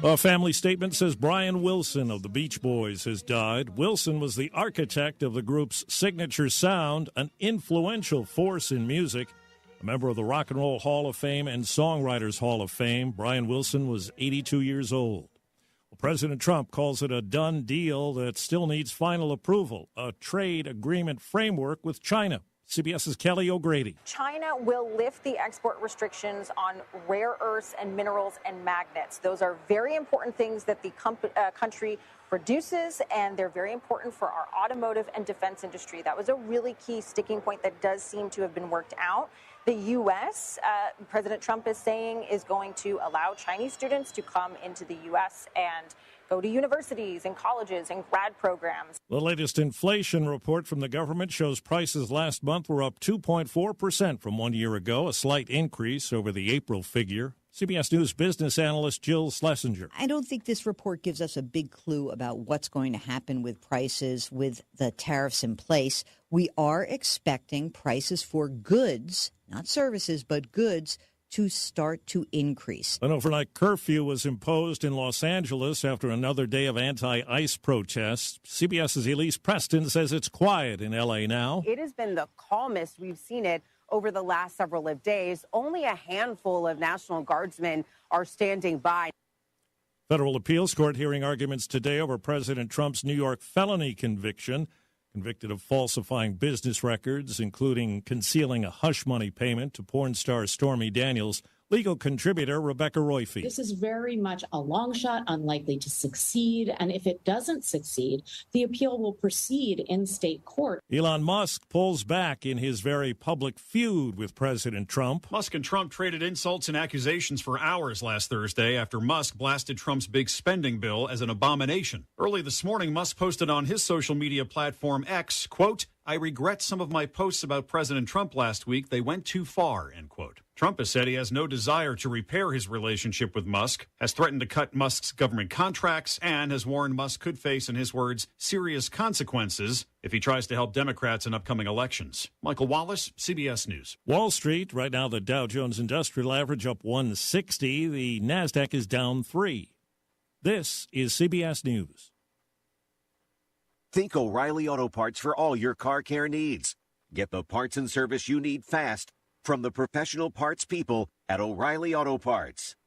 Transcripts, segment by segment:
A family statement says Brian Wilson of the Beach Boys has died. Wilson was the architect of the group's signature sound, an influential force in music. A member of the Rock and Roll Hall of Fame and Songwriters Hall of Fame, Brian Wilson was 82 years old. Well, President Trump calls it a done deal that still needs final approval, a trade agreement framework with China. CBS's Kelly O'Grady. China will lift the export restrictions on rare earths and minerals and magnets. Those are very important things that the country produces, and they're very important for our automotive and defense industry. That was a really key sticking point that does seem to have been worked out. The U.S., President Trump is saying, is going to allow Chinese students to come into the U.S. and go to universities and colleges and grad programs. The latest inflation report from the government shows prices last month were up 2.4% from 1 year ago, a slight increase over the April figure. CBS News business analyst Jill Schlesinger. I don't think this report gives us a big clue about what's going to happen with prices with the tariffs in place. We are expecting prices for goods, not services, but goods, to start to increase. An overnight curfew was imposed in Los Angeles after another day of anti-ICE protests. CBS's Elise Preston says it's quiet in L.A. now. It has been the calmest we've seen it over the last several of days. Only a handful of National Guardsmen are standing by. Federal appeals court hearing arguments today over President Trump's New York felony conviction. Convicted of falsifying business records, including concealing a hush money payment to porn star Stormy Daniels. Legal contributor Rebecca Royfee. This is very much a long shot, unlikely to succeed. And if it doesn't succeed, the appeal will proceed in state court. Elon Musk pulls back in his very public feud with President Trump. Musk and Trump traded insults and accusations for hours last Thursday after Musk blasted Trump's big spending bill as an abomination. Early this morning, Musk posted on his social media platform X, quote, "I regret some of my posts about President Trump last week. They went too far," end quote. Trump has said he has no desire to repair his relationship with Musk, has threatened to cut Musk's government contracts, and has warned Musk could face, in his words, serious consequences if he tries to help Democrats in upcoming elections. Michael Wallace, CBS News. Wall Street, right now the Dow Jones Industrial Average up 160. The NASDAQ is down 3. This is CBS News. Think O'Reilly Auto Parts for all your car care needs. Get the parts and service you need fast from the professional parts people at O'Reilly Auto Parts.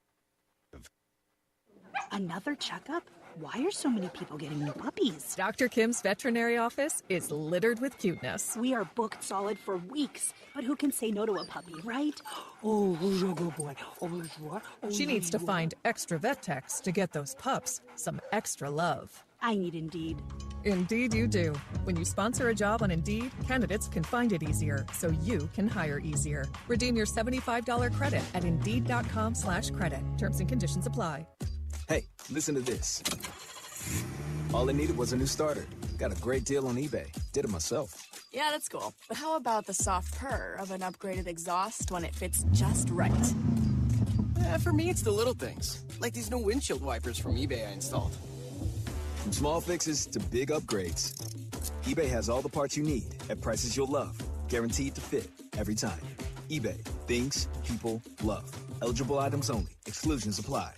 Another checkup? Why are so many people getting new puppies? Dr. Kim's veterinary office is littered with cuteness. We are booked solid for weeks, but who can say no to a puppy, right? Oh, who's a good boy? Oh, who's what? Oh, She needs to find extra vet techs to get those pups some extra love. I need Indeed. Indeed you do. When you sponsor a job on Indeed, candidates can find it easier, so you can hire easier. Redeem your $75 credit at Indeed.com/credit. Terms and conditions apply. Hey, listen to this. All I needed was a new starter. Got a great deal on eBay. Did it myself. Yeah, that's cool. But how about the soft purr of an upgraded exhaust when it fits just right? For me, it's the little things, like these new windshield wipers from eBay I installed. From small fixes to big upgrades, eBay has all the parts you need at prices you'll love. Guaranteed to fit every time. eBay. Things people love. Eligible items only. Exclusions apply.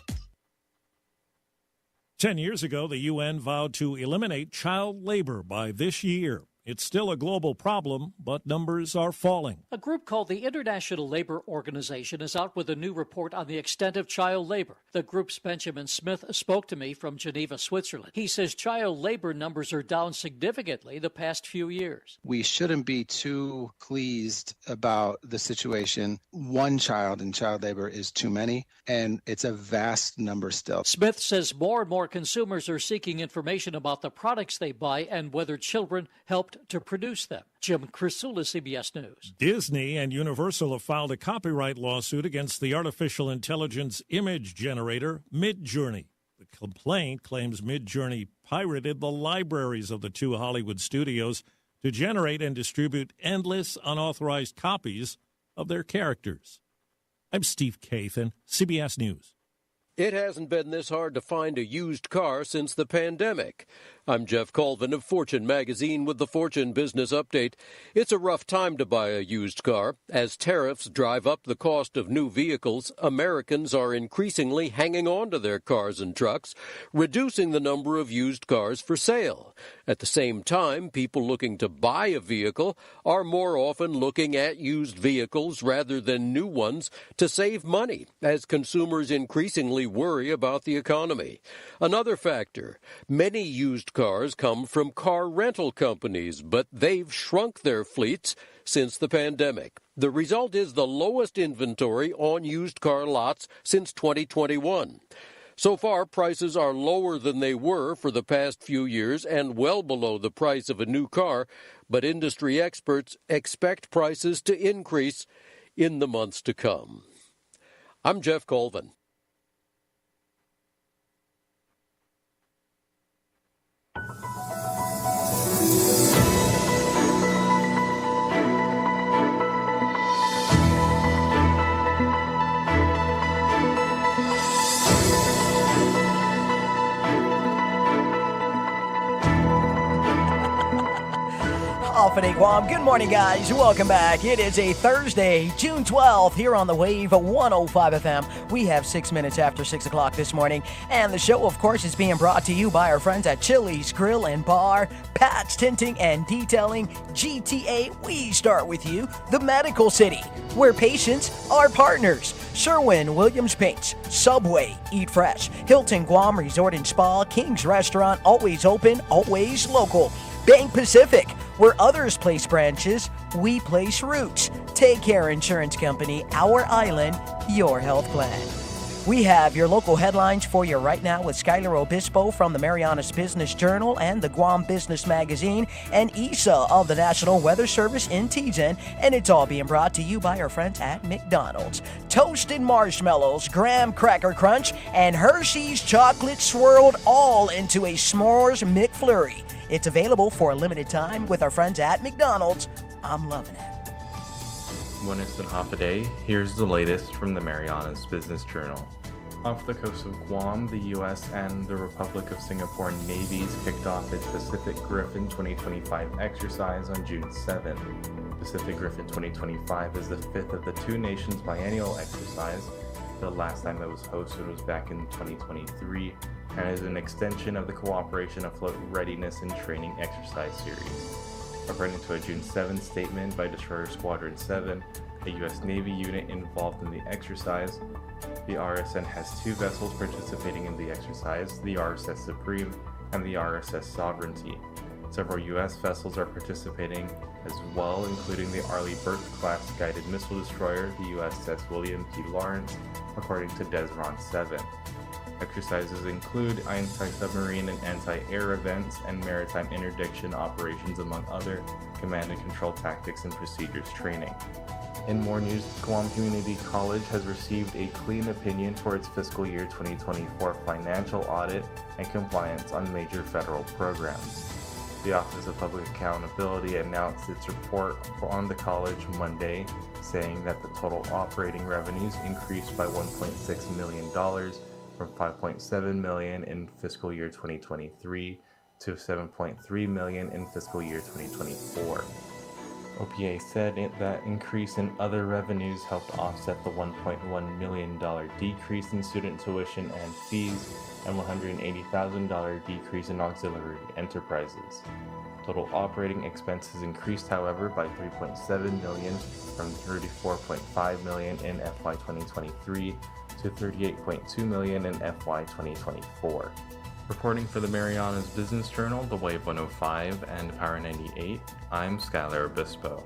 10 years ago, the UN vowed to eliminate child labor by this year. It's still a global problem, but numbers are falling. A group called the International Labor Organization is out with a new report on the extent of child labor. The group's Benjamin Smith spoke to me from Geneva, Switzerland. He says child labor numbers are down significantly the past few years. We shouldn't be too pleased about the situation. One child in child labor is too many, and it's a vast number still. Smith says more and more consumers are seeking information about the products they buy and whether children helped to produce them. Jim Crisula, CBS News. Disney and Universal have filed a copyright lawsuit against the artificial intelligence image generator Midjourney. The complaint claims Midjourney pirated the libraries of the two Hollywood studios to generate and distribute endless unauthorized copies of their characters. I'm Steve Kathan, CBS News. It hasn't been this hard to find a used car since the pandemic. I'm Jeff Colvin of Fortune magazine with the Fortune Business Update. It's a rough time to buy a used car. As tariffs drive up the cost of new vehicles, Americans are increasingly hanging on to their cars and trucks, reducing the number of used cars for sale. At the same time, people looking to buy a vehicle are more often looking at used vehicles rather than new ones to save money, as consumers increasingly worry about the economy. Another factor, many used cars come from car rental companies, but they've shrunk their fleets since the pandemic. The result is the lowest inventory on used car lots since 2021. So far, prices are lower than they were for the past few years and well below the price of a new car, but industry experts expect prices to increase in the months to come. I'm Jeff Colvin. Hafa Adai, Guam. Good morning, guys. Welcome back. It is a Thursday, June 12th, here on the Wave 105 FM. We have 6 minutes after 6 o'clock this morning. And the show, of course, is being brought to you by our friends at Chili's Grill and Bar, Pat's Tinting and Detailing, GTA. We start with you, the Medical City, where patients are partners. Sherwin-Williams Paints, Subway, Eat Fresh, Hilton Guam Resort and Spa, King's Restaurant, always open, always local. Bank Pacific, where others place branches, we place roots. Take Care Insurance Company, our island, your health plan. We have your local headlines for you right now with Skylar Obispo from the Marianas Business Journal and the Guam Business Magazine, and Isa of the National Weather Service in Tizen, and it's all being brought to you by our friends at McDonald's. Toasted marshmallows, graham cracker crunch, and Hershey's chocolate swirled all into a s'mores McFlurry. It's available for a limited time with our friends at McDonald's. I'm loving it. Buenos and Hafa Adai. Here's the latest from the Marianas Business Journal. Off the coast of Guam, the U.S. and the Republic of Singapore navies kicked off its Pacific Griffin 2025 exercise on June 7th. Pacific Griffin 2025 is the fifth of the two nations' biennial exercise. The last time it was hosted was back in 2023, and is an extension of the Cooperation Afloat Readiness and Training Exercise Series. According to a June 7th statement by Destroyer Squadron 7, a U.S. Navy unit involved in the exercise, the RSN has two vessels participating in the exercise, the RSS Supreme and the RSS Sovereignty. Several U.S. vessels are participating as well, including the Arleigh Burke-class guided missile destroyer, the USS William P. Lawrence, according to Desron 7. Exercises include anti-submarine and anti-air events and maritime interdiction operations, among other command and control tactics and procedures training. In more news, Guam Community College has received a clean opinion for its fiscal year 2024 financial audit and compliance on major federal programs. The Office of Public Accountability announced its report on the college Monday, saying that the total operating revenues increased by $1.6 million from $5.7 million in fiscal year 2023 to $7.3 million in fiscal year 2024. OPA said that increase in other revenues helped offset the $1.1 million decrease in student tuition and fees and $180,000 decrease in auxiliary enterprises. Total operating expenses increased, however, by $3.7 million from $34.5 million in FY 2023 to $38.2 million in FY 2024. Reporting for the Marianas Business Journal, the Wave 105 and Power 98, I'm Skylar Obispo.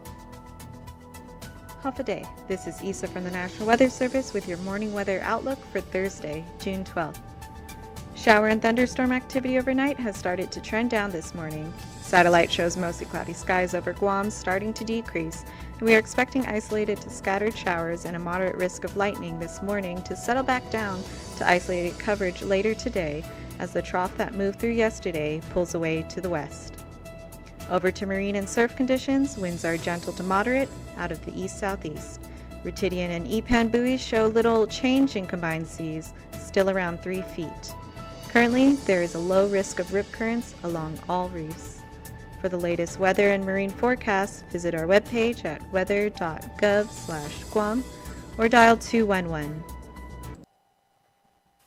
Hafa Adai. This is Isa from the National Weather Service with your morning weather outlook for Thursday, June 12th. Shower and thunderstorm activity overnight has started to trend down this morning. Satellite shows mostly cloudy skies over Guam starting to decrease, and we are expecting isolated to scattered showers and a moderate risk of lightning this morning to settle back down to isolated coverage later today as the trough that moved through yesterday pulls away to the west. Over to marine and surf conditions, winds are gentle to moderate out of the east-southeast. Rutidian and EPAN buoys show little change in combined seas, still around 3 feet. Currently, there is a low risk of rip currents along all reefs. For the latest weather and marine forecasts, visit our webpage at weather.gov/Guam or dial 211.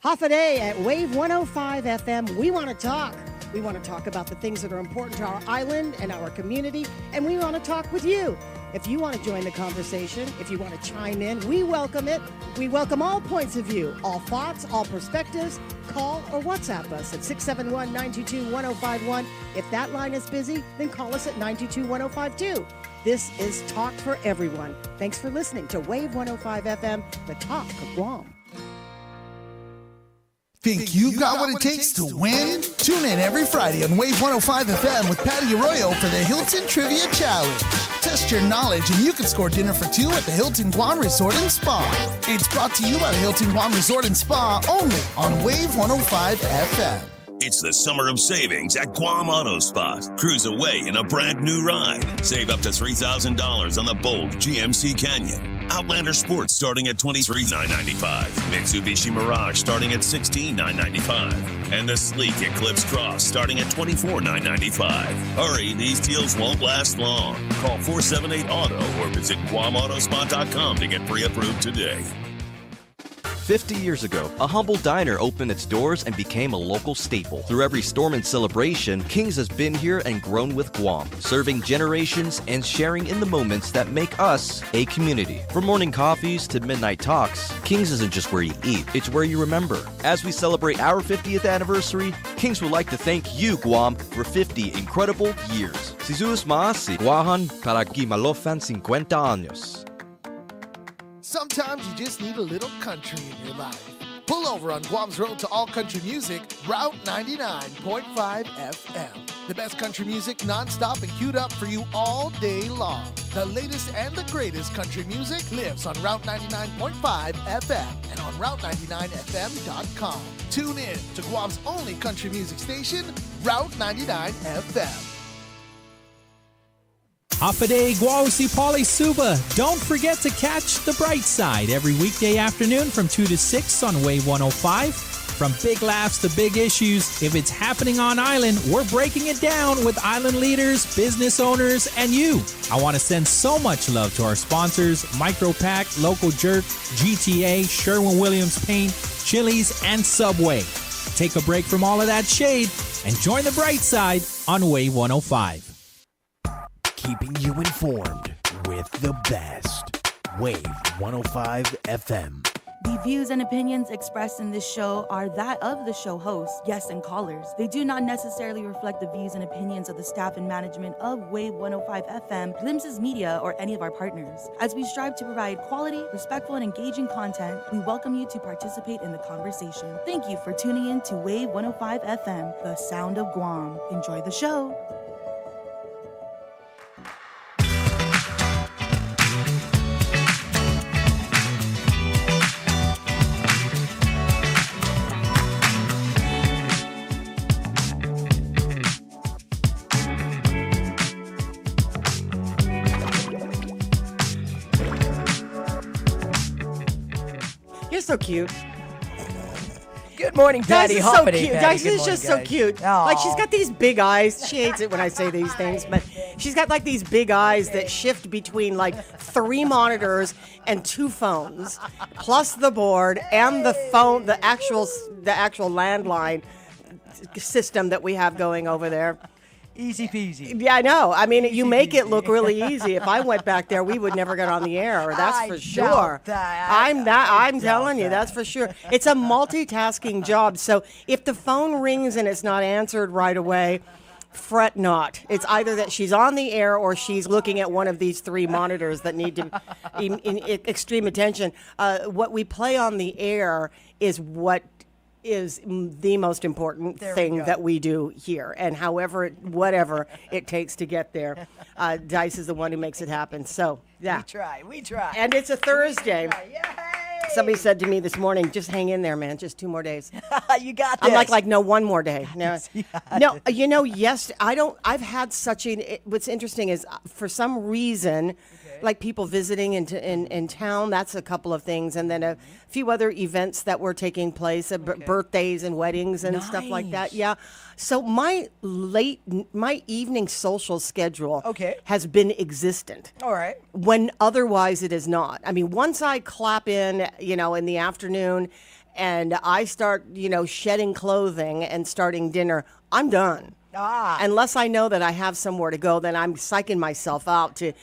Hafa Adai at Wave 105 FM. We want to talk. We want to talk about the things that are important to our island and our community, and we want to talk with you. If you want to join the conversation, if you want to chime in, we welcome it. We welcome all points of view, all thoughts, all perspectives. Call or WhatsApp us at 671-922-1051. If that line is busy, then call us at 922-1052. This is Talk for Everyone. Thanks for listening to Wave 105 FM, the Talk of Guam. Think you've got what it takes to win? Tune in every Friday on Wave 105 FM with Patti Arroyo for the Hilton Trivia Challenge. Test your knowledge and you can score dinner for two at the Hilton Guam Resort and Spa. It's brought to you by the Hilton Guam Resort and Spa only on Wave 105 FM. It's the summer of savings at Guam Auto Spot. Cruise away in a brand new ride. Save up to $3,000 on the bold GMC Canyon. Outlander Sports starting at $23,995. Mitsubishi Mirage starting at $16,995. And the sleek Eclipse Cross starting at $24,995. Hurry, these deals won't last long. Call 478-AUTO or visit GuamAutospot.com to get pre-approved today. 50 years ago, a humble diner opened its doors and became a local staple. Through every storm and celebration, King's has been here and grown with Guam, serving generations and sharing in the moments that make us a community. From morning coffees to midnight talks, King's isn't just where you eat, it's where you remember. As we celebrate our 50th anniversary, King's would like to thank you, Guam, for 50 incredible years. Si sus maasi, Guahan para gimalofan 50 años. Sometimes you just need a little country in your life. Pull over on Guam's road to all country music, Route 99.5 FM. The best country music nonstop and queued up for you all day long. The latest and the greatest country music lives on Route 99.5 FM and on Route99FM.com. Tune in to Guam's only country music station, Route 99 FM. Hafa Adai Guausi Pali Suba. Don't forget to catch The Bright Side every weekday afternoon from 2 to 6 on Wave 105. From big laughs to big issues, if it's happening on island, we're breaking it down with island leaders, business owners, and you. I want to send so much love to our sponsors, Micropack, Local Jerk, GTA, Sherwin-Williams Paint, Chili's, and Subway. Take a break from all of that shade and join The Bright Side on Wave 105. Keeping you informed with the best. Wave 105 FM. The views and opinions expressed in this show are that of the show hosts, guests, and callers. They do not necessarily reflect the views and opinions of the staff and management of Wave 105 FM, Glimpses Media, or any of our partners. As we strive to provide quality, respectful, and engaging content, we welcome you to participate in the conversation. Thank you for tuning in to Wave 105 FM, the sound of Guam. Enjoy the show. You're so cute. Good morning, Patty. Dice is so cute. Dice is just so cute. Aww. Like, she's got these big eyes. She hates it when I say these things, but she's got like these big eyes that shift between like 3 monitors and 2 phones, plus the board and the phone, the actual landline system that we have going over there. Easy peasy. Yeah, I know. I mean, you make it look really easy. If I went back there, we would never get on the air. That's for sure. I'm telling you, that's for sure. It's a multitasking job. So if the phone rings and it's not answered right away, fret not. It's either that she's on the air or she's looking at one of these 3 monitors that need to in extreme attention. What we play on the air is what is the most important thing that we do here, and whatever it takes to get there, Dice is the one who makes it happen. So yeah, we try, and it's a Thursday. Somebody said to me this morning, "Just hang in there, man. Just 2 more days." You got this. I'm like, no, 1 more day. No, yes, I don't. I've had such a. What's interesting is, for some reason, like people visiting in town. That's a couple of things. And then a few other events that were taking place, birthdays and weddings and stuff like that. Yeah. So my evening social schedule has been existent. All right. When otherwise it is not. I mean, once I clap in, in the afternoon and I start, shedding clothing and starting dinner, I'm done. Unless I know that I have somewhere to go, then I'm psyching myself out to,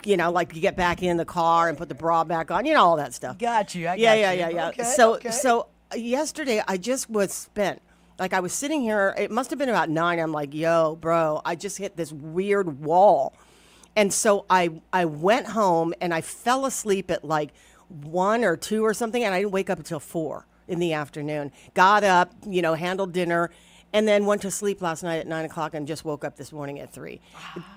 like you get back in the car and put the bra back on, all that stuff. Got you. Yeah. Okay, So yesterday I just was spent. Like I was sitting here, it must have been about 9. I'm like, yo, bro, I just hit this weird wall. And so I went home and I fell asleep at like 1 or 2 or something. And I didn't wake up until 4 in the afternoon. Got up, handled dinner. And then went to sleep last night at 9 o'clock and just woke up this morning at 3.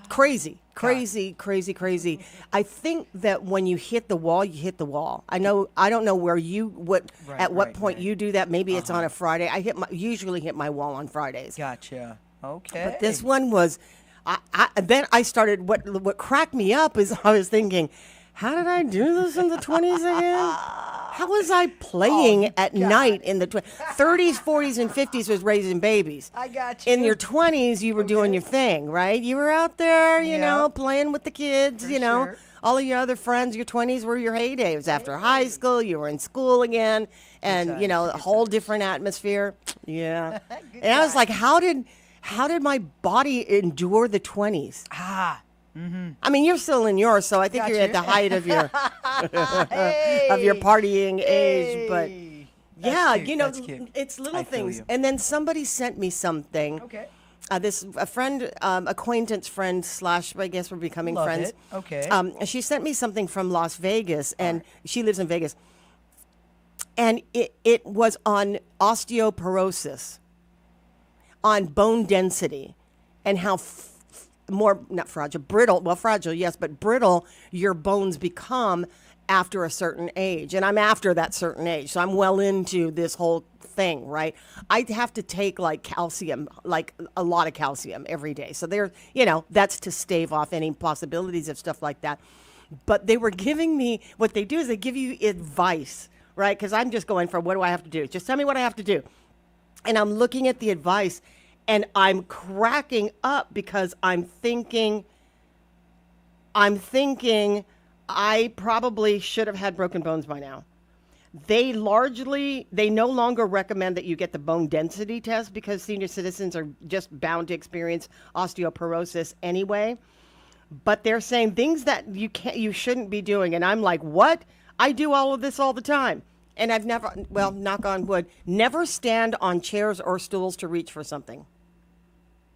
Crazy. I think that when you hit the wall, you hit the wall. I don't know where at what point you do that. Maybe it's on a Friday. I usually hit my wall on Fridays. Gotcha. Okay. But this one was, then I started, what cracked me up is I was thinking, how did I do this in the 20s again? How was I playing at night in the 30s, 40s, and 50s was raising babies? I got you. In your 20s, you were doing your thing, right? You were out there, playing with the kids, sure. All of your other friends. Your 20s were your heyday. It was after high school. You were in school again. And, a whole different atmosphere. Yeah. And I was like, how did my body endure the 20s? Mm-hmm. I mean, you're still in yours, so I think you're at the height of your of your partying age. But it's little things. And then somebody sent me something. Okay. A friend, acquaintance friend / I guess we're becoming Love friends. It. Okay. She sent me something from Las Vegas, and she lives in Vegas. And it was on osteoporosis, on bone density, and how not fragile, brittle. Well, fragile, yes, but brittle your bones become after a certain age. And I'm after that certain age. So I'm well into this whole thing, right? I have to take like calcium, like a lot of calcium every day. So that's to stave off any possibilities of stuff like that. But they were giving me, what they do is they give you advice, right? Because I'm just going for, what do I have to do? Just tell me what I have to do. And I'm looking at the advice and I'm cracking up because I'm thinking I probably should have had broken bones by now. They no longer recommend that you get the bone density test because senior citizens are just bound to experience osteoporosis anyway. But they're saying things that you shouldn't be doing. And I'm like, what? I do all of this all the time. And I've never, well, knock on wood, never stand on chairs or stools to reach for something.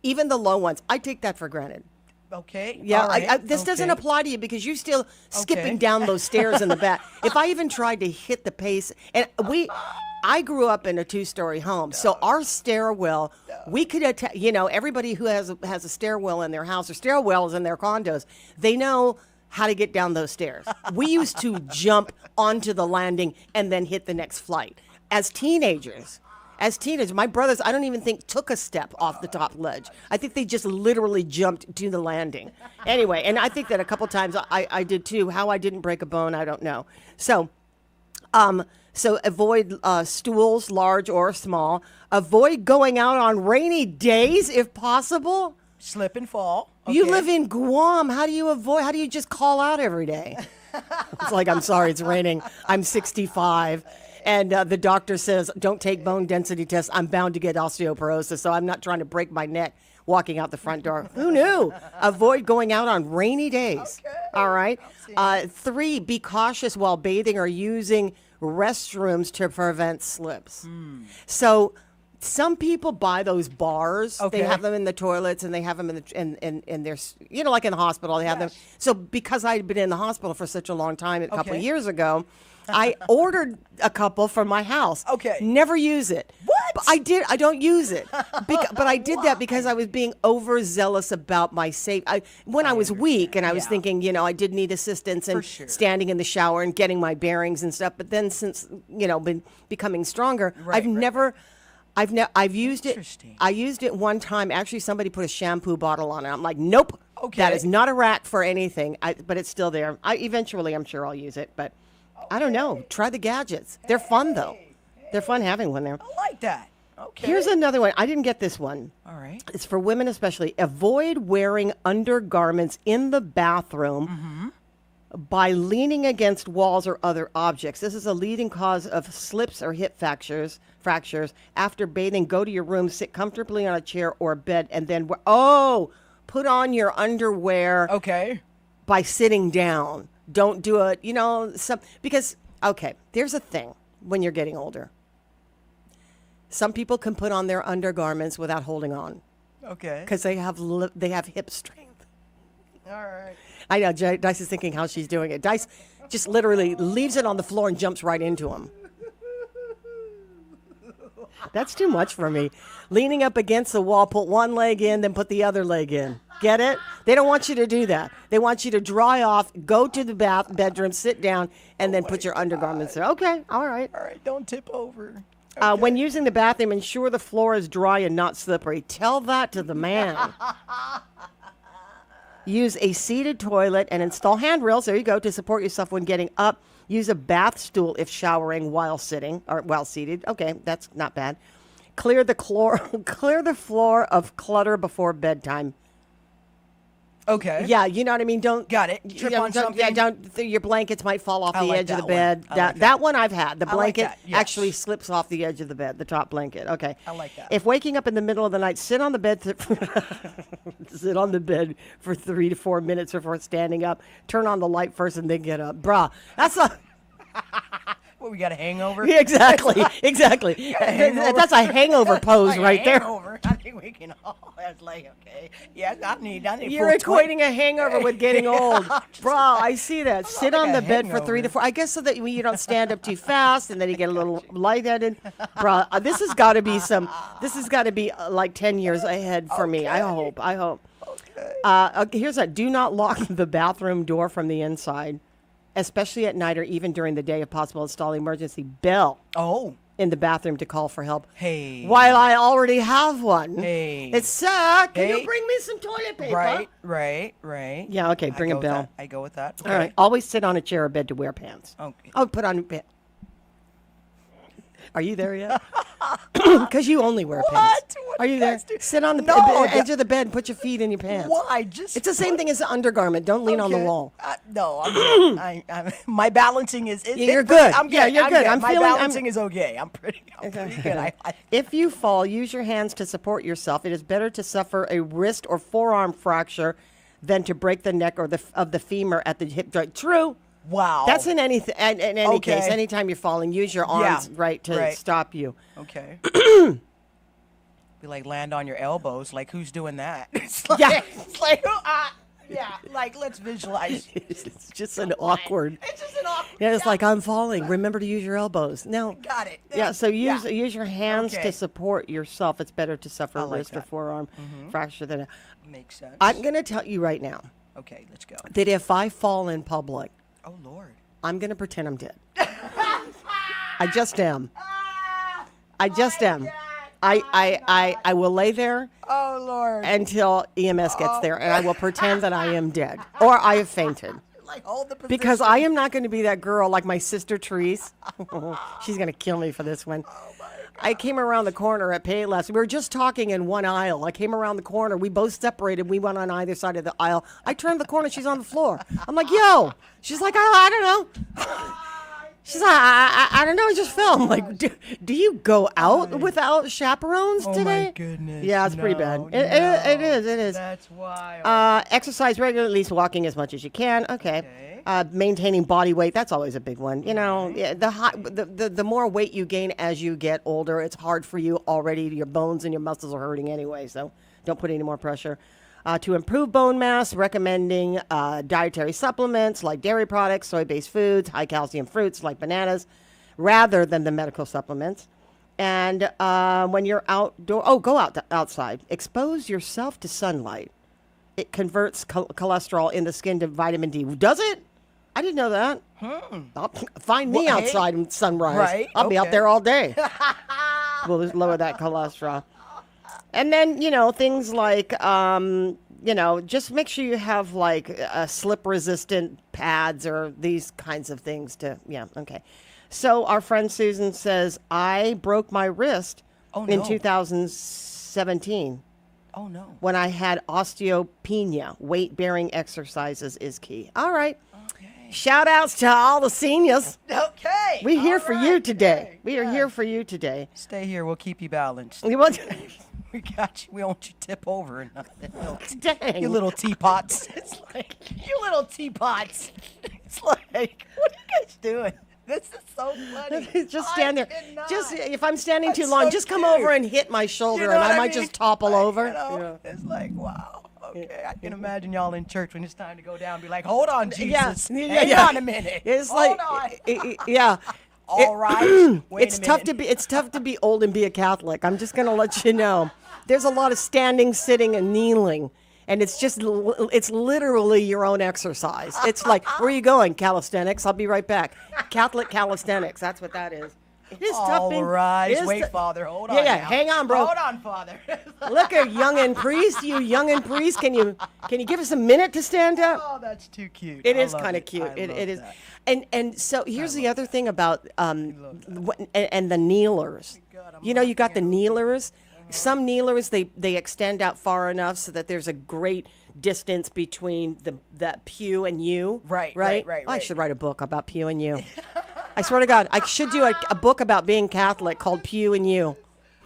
Even the low ones. I take that for granted. Okay. Yeah, right. This doesn't apply to you because you're still skipping down those stairs in the back. If I even tried to hit the pace, and I grew up in a 2-story home, so our stairwell, we could, everybody who has a stairwell in their house or stairwells in their condos, they know how to get down those stairs. We used to jump onto the landing and then hit the next flight. As teenagers, my brothers, I don't even think took a step off the top ledge. I think they just literally jumped to the landing. Anyway, and I think that a couple times I did too. How I didn't break a bone, I don't know. So avoid stools, large or small. Avoid going out on rainy days if possible. Slip and fall. Okay. You live in Guam. How do you just call out every day? It's like, I'm sorry, it's raining. I'm 65. And the doctor says, don't take bone density tests. I'm bound to get osteoporosis, so I'm not trying to break my neck walking out the front door. Who knew? Avoid going out on rainy days. Okay. All right. 3, be cautious while bathing or using restrooms to prevent slips. So some people buy those bars. Okay. They have them in the toilets, and they have them in their, like in the hospital. They have them. So because I'd been in the hospital for such a long time, a couple of years ago, I ordered a couple from my house. Okay. Never use it. What? But I don't use it. But I did that because I was being overzealous about my safety. When I was weak and I was thinking, I did need assistance and standing in the shower and getting my bearings and stuff. But then since, been becoming stronger, I've never I've used it. I used it one time. Actually, somebody put a shampoo bottle on it. I'm like, nope. Okay. That is not a rack for anything. But it's still there. Eventually, I'm sure I'll use it. But I don't know. Try the gadgets. They're fun though. They're fun having one there. I like that. Okay. Here's another one. I didn't get this one. All right. It's for women especially. Avoid wearing undergarments in the bathroom by leaning against walls or other objects. This is a leading cause of slips or hip fractures. After bathing, go to your room, sit comfortably on a chair or bed, and then put on your underwear. Okay. By sitting down. Don't do it. Because there's a thing when you're getting older. Some people can put on their undergarments without holding on. Okay. Because they have hip strength. All right. I know. Dice is thinking how she's doing it. Dice just literally leaves it on the floor and jumps right into him. That's too much for me. Leaning up against the wall, put one leg in, then put the other leg in. Get it? They don't want you to do that. They want you to dry off, go to the bedroom, sit down, and then put your undergarments there. Okay. All right. All right. Don't tip over. When using the bathroom, ensure the floor is dry and not slippery. Tell that to the man. Use a seated toilet and install handrails, there you go, to support yourself when getting up. Use a bath stool if showering while sitting or while seated. Okay, that's not bad. Clear the floor of clutter before bedtime. Okay. Yeah, you know what I mean? Don't Got it. Trip on something. Yeah, your blankets might fall off the edge of the bed. One. That one I've had. The I like blanket that, yes. actually slips off the edge of the bed, the top blanket. Okay. I like that. If waking up in the middle of the night, sit on the bed for 3 to 4 minutes before standing up. Turn on the light first and then get up. Bruh, that's a... What, we got a hangover? Yeah, exactly. That's a hangover pose right there. I think we can all. That's like, okay. Yeah, I need. You're equating a hangover with getting old. Bro, I see that. Sit on the bed for 3 to 4. I guess so that you don't stand up too fast and then you get a little lightheaded. Bro, this has got to be like 10 years ahead for me. I hope. Okay. Here's a do not lock the bathroom door from the inside, especially at night or even during the day if possible. Install emergency bell. In the bathroom to call for help. Hey. While I already have one. Hey. It's can you bring me some toilet paper? Right. Yeah, okay, bring a bell. I go with that. Okay. All right. Always sit on a chair or bed to wear pants. Okay. Oh, put on pants. Are you there yet? Because you only wear pants. What Are you there? Sit on the edge of the bed and put your feet in your pants. Why? It's the same thing as the undergarment. Don't lean on the wall. No, I'm my balancing is. You're good. I'm good. Yeah, you're good. My balancing is okay. I'm pretty good. If you fall, use your hands to support yourself. It is better to suffer a wrist or forearm fracture than to break the neck of the femur at the hip joint. True. Wow. That's in any case. Anytime you're falling, use your arms to stop you. Okay. We land on your elbows. Like, who's doing that? It's like, let's visualize. It's just an awkward. It's just an awkward. Yeah, it's like I'm falling. Remember to use your elbows. No. Got it. Yeah, so use your hands to support yourself. It's better to suffer a wrist or forearm fracture than Makes sense. I'm going to tell you right now. Okay, let's go. That if I fall in public, oh Lord, I'm going to pretend I'm dead. I just am. I will lay there. Oh Lord. Until EMS gets there, and I will pretend that I am dead or I have fainted. Because I am not going to be that girl like my sister Therese. She's going to kill me for this one. I came around the corner at Payless. We were just talking in one aisle. I came around the corner. We both separated. We went on either side of the aisle. I turned the corner. She's on the floor. I'm like, yo. She's like, I don't know. She's like, I don't know. I just fell. I'm like, do you go out without chaperones today? Oh, my goodness. Yeah, it's pretty bad. It is. That's wild. Exercise regularly, at least walking as much as you can. Okay. Maintaining body weight, that's always a big one. You know, the more weight you gain as you get older, it's hard for you already. Your bones and your muscles are hurting anyway, so don't put any more pressure. To improve bone mass, recommending dietary supplements like dairy products, soy-based foods, high-calcium fruits like bananas, rather than the medical supplements. And when you're outdoor, go outside. Expose yourself to sunlight. It converts cholesterol in the skin to vitamin D. Does it? I didn't know that. Find me outside in sunrise. Right. I'll be out there all day. will lower that cholesterol. And then, things like, just make sure you have like slip-resistant pads or these kinds of things okay. So our friend Susan says, I broke my wrist in 2017. Oh, no. When I had osteopenia. Weight-bearing exercises is key. All right. Okay. Shout outs to all the seniors. Okay. We're here for you today. We are here for you today. Stay here. We'll keep you balanced. You want We got you. We don't want you to tip over or nothing. Dang. You little teapots. It's like, you little teapots. It's like, what are you guys doing? This is so funny. Just stand there. Just if I'm standing too long, just come over and hit my shoulder, and I might just topple over. It's like, wow. Okay, I can imagine y'all in church when it's time to go down. Be like, hold on, Jesus. Hang on a minute. It's hold like, yeah. All right. It's tough to be old and be a Catholic. I'm just gonna let you know. There's a lot of standing, sitting, and kneeling. And it's literally your own exercise. It's like, where are you going? Calisthenics. I'll be right back. Catholic calisthenics. That's what that is. It is tough. All right. Wait, Father. Hold on. Yeah, now. hang on, bro. Hold on, Father. Look at youngin' priest. You youngin' priest. Can you give us a minute to stand up? Oh, that's too cute. It is kind of cute. It is. And so here's the other thing about and the kneelers. You got the kneelers. Some kneelers, they extend out far enough so that there's a great distance between the pew and you. Right. I should write a book about pew and you. I swear to God, I should do a book about being Catholic called Pew and You.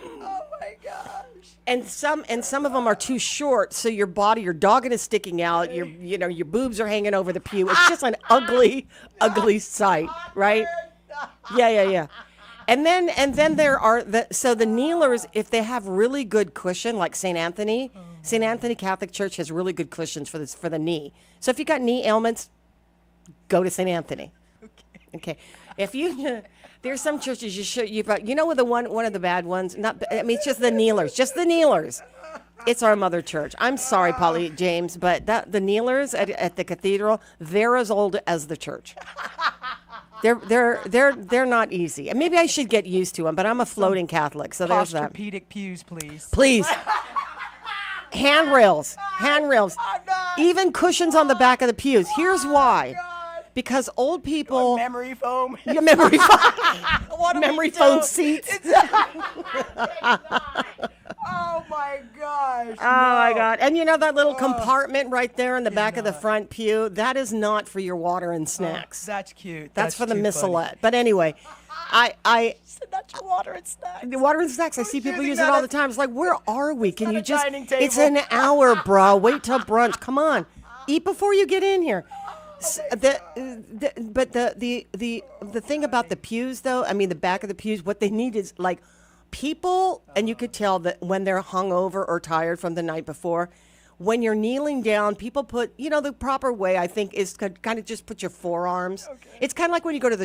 Oh my gosh. And some of them are too short, so your dogging is sticking out. Your boobs are hanging over the pew. It's just an ugly sight, right? Yeah. And then there are the kneelers, if they have really good cushion, like St. Anthony Catholic Church has really good cushions for the knee. So if you got knee ailments, go to St. Anthony. Okay. If there's some churches with the one of the bad ones. It's just the kneelers. It's our mother church. I'm sorry, Polly James, but the kneelers at the cathedral, they're as old as the church. They're not easy. And maybe I should get used to them, but I'm a floating Catholic, so there's that. Posturpedic pews, please. Please. Handrails. Even cushions on the back of the pews. Here's why. Because old people. Memory foam. Yeah, memory foam. Memory foam seats. Oh my gosh. Oh my God. And that little compartment right there in the back of the front pew, that is not for your water and snacks. That's cute. That's for the missalette. But anyway, I said that's your water and snacks. The water and snacks. I see people use it all the time. It's like, where are we? Can you just? It's an hour, bro. Wait till brunch. Come on, eat before you get in here. But the thing about the pews, though, the back of the pews, what they need is like people, and you could tell that when they're hungover or tired from the night before, when you're kneeling down, people put, the proper way, I think, is to kind of just put your forearms. Okay. It's kind of like when you go to the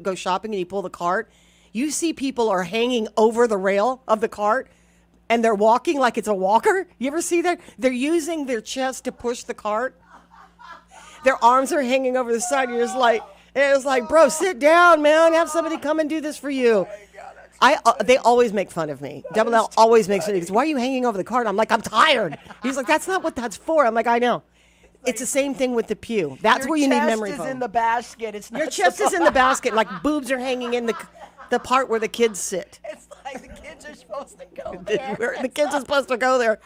go shopping and you pull the cart. You see people are hanging over the rail of the cart and they're walking like it's a walker. You ever see that? They're using their chest to push the cart. Their arms are hanging over the side. You're just like, and it's like, bro, sit down, man. Have somebody come and do this for you. They always make fun of me. Double L always makes fun of me. He goes, why are you hanging over the cart? I'm like, I'm tired. He's like, that's not what that's for. I'm like, I know. It's the same thing with the pew. That's where you need memory foam. Your chest is in the basket. It's not your chest is in the basket. Like boobs are hanging in the part where the kids sit. It's like the kids are supposed to go there. The kids are supposed to go there.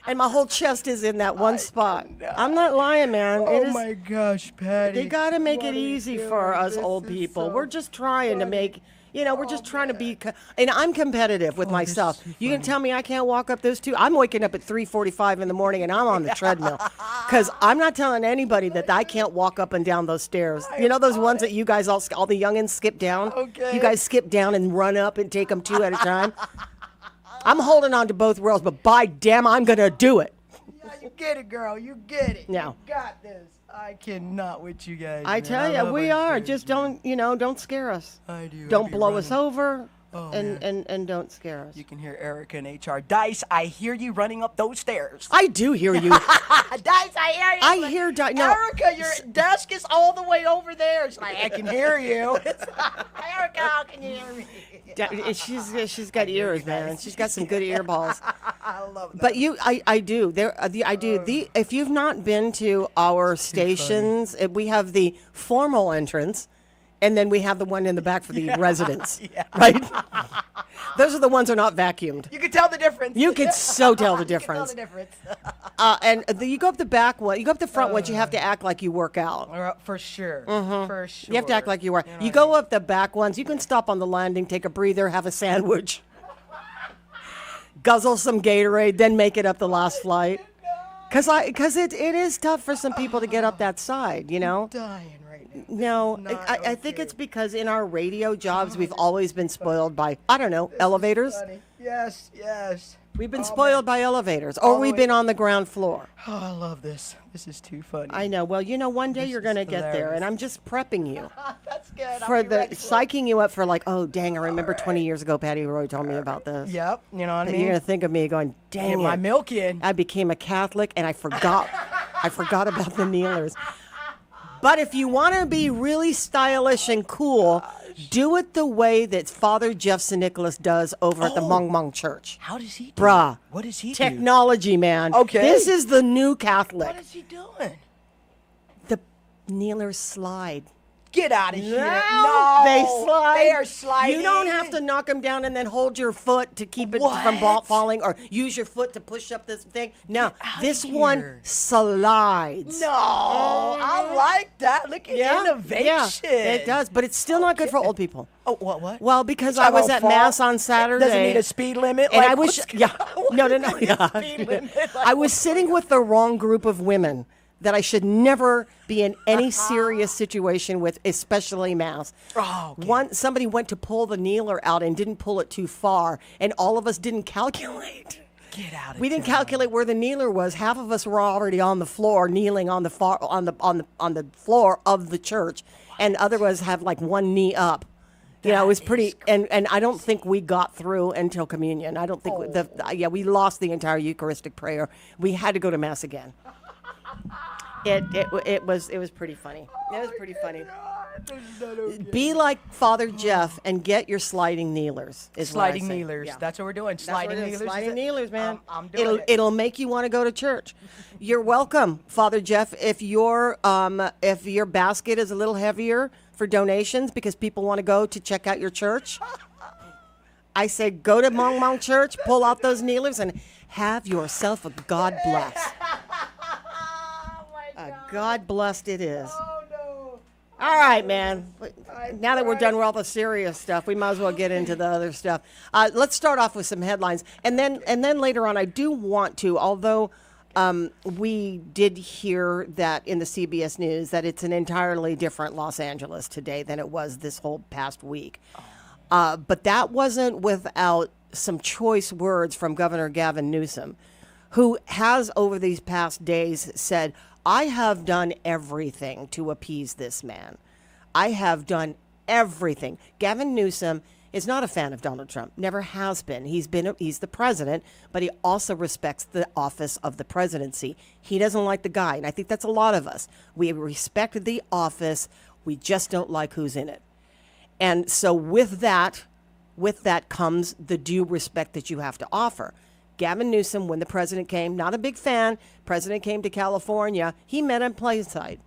And my whole chest is in that one spot. I'm not lying, man. Oh my gosh, Patty. They got to make it easy for us old people. We're just trying to make, we're just trying to be, and I'm competitive with myself. You can tell me I can't walk up those two. I'm waking up at 3:45 in the morning and I'm on the treadmill because I'm not telling anybody that I can't walk up and down those stairs. Those ones that you guys all the youngins skip down? Okay. You guys skip down and run up and take them two at a time? I'm holding on to both rails, but by damn, I'm going to do it. Yeah, you get it, girl. You get it. Yeah. You got this. I cannot with you guys. I tell you, we are. Just don't scare us. I do. Don't blow us over. and don't scare us. You can hear Erica in HR. Dice, I hear you running up those stairs. I do hear you. Dice, I hear you. I hear Dice. No. Erica, your desk is all the way over there. It's like, I can hear you. Erica, how can you hear me? She's got ears, man. She's got some good ear balls. I love that. But I do. I do. If you've not been to our stations, we have the formal entrance, and then we have the one in the back for the residents, right? Those are the ones that are not vacuumed. You can tell the difference. You can so tell the difference. You can tell the And difference. you go up the back one. You go up the front ones. You have to act like you work out. For sure. Mhm. For sure. You have to act like you work. You go up the back ones. You can stop on the landing, take a breather, have a sandwich, guzzle some Gatorade, then make it up the last flight. Because it is tough for some people to get up that side, you know? I'm dying right now. No, I think it's because in our radio jobs, we've always been spoiled by, I don't know, elevators. Yes. We've been spoiled by elevators, or we've been on the ground floor. Oh, I love this. This is too funny. I know. Well, one day you're going to get there, and I'm just prepping you. That's good. For psyching you up for like, oh, dang, I remember 20 years ago, Patty Roy told me about this. Yep, you know what I mean? You're going to think of me going, dang Get it. my milk in. I became a Catholic, and I forgot about the kneelers. But if you want to be really stylish and cool, do it the way that Father Jeff St. Nicholas does over at the Mong Mong Church. How does he do Bruh. it? What does he do? Technology, man. Okay. This is the new Catholic. What is he doing? The kneelers slide. Get out of here. No, they slide. They are sliding. You don't have to knock them down and then hold your foot to keep it from falling, or use your foot to push up this thing. No, this one slides. No, I like that. Look at innovation. Yeah, it does, but it's still not good for old people. Oh, what? Well, because I was at Mass on Saturday. Doesn't need a speed limit. And like, I was, no. Yeah. I was sitting with the wrong group of women that I should never be in any serious situation with, especially Mass. Oh, okay. Somebody went to pull the kneeler out and didn't pull it too far, and all of us didn't calculate. Get out of We didn't calculate where the kneeler was. Half of us were already on the floor, kneeling on the floor of the church, and other ones have like one knee up. You know, it was pretty, and I don't think we got through until communion. I don't think we lost the entire Eucharistic prayer. We had to go to Mass again. It was pretty funny. It was pretty funny. Be like Father Jeff and get your sliding kneelers. Sliding kneelers. Yeah. That's what we're doing. Sliding kneelers. Sliding kneelers, man. I'm doing it. It'll make you want to go to church. You're welcome, Father Jeff. If your basket is a little heavier for donations because people want to go to check out your church, I say go to Mong Mong Church, pull out those kneelers, and have yourself a God bless. God blessed it is. Oh, no. All right, man. Now that we're done with all the serious stuff, we might as well get into the other stuff. Let's start off with some headlines, and then later on, I do want to, although we did hear that in the CBS News that it's an entirely different Los Angeles today than it was this whole past week. But that wasn't without some choice words from Governor Gavin Newsom, who has over these past days said, I have done everything to appease this man. I have done everything. Gavin Newsom is not a fan of Donald Trump, never has been. He's the president, but he also respects the office of the presidency. He doesn't like the guy, and I think that's a lot of us. We respect the office. We just don't like who's in it. And so with that comes the due respect that you have to offer. Gavin Newsom, when the president came, not a big fan, president came to California, he met him playside.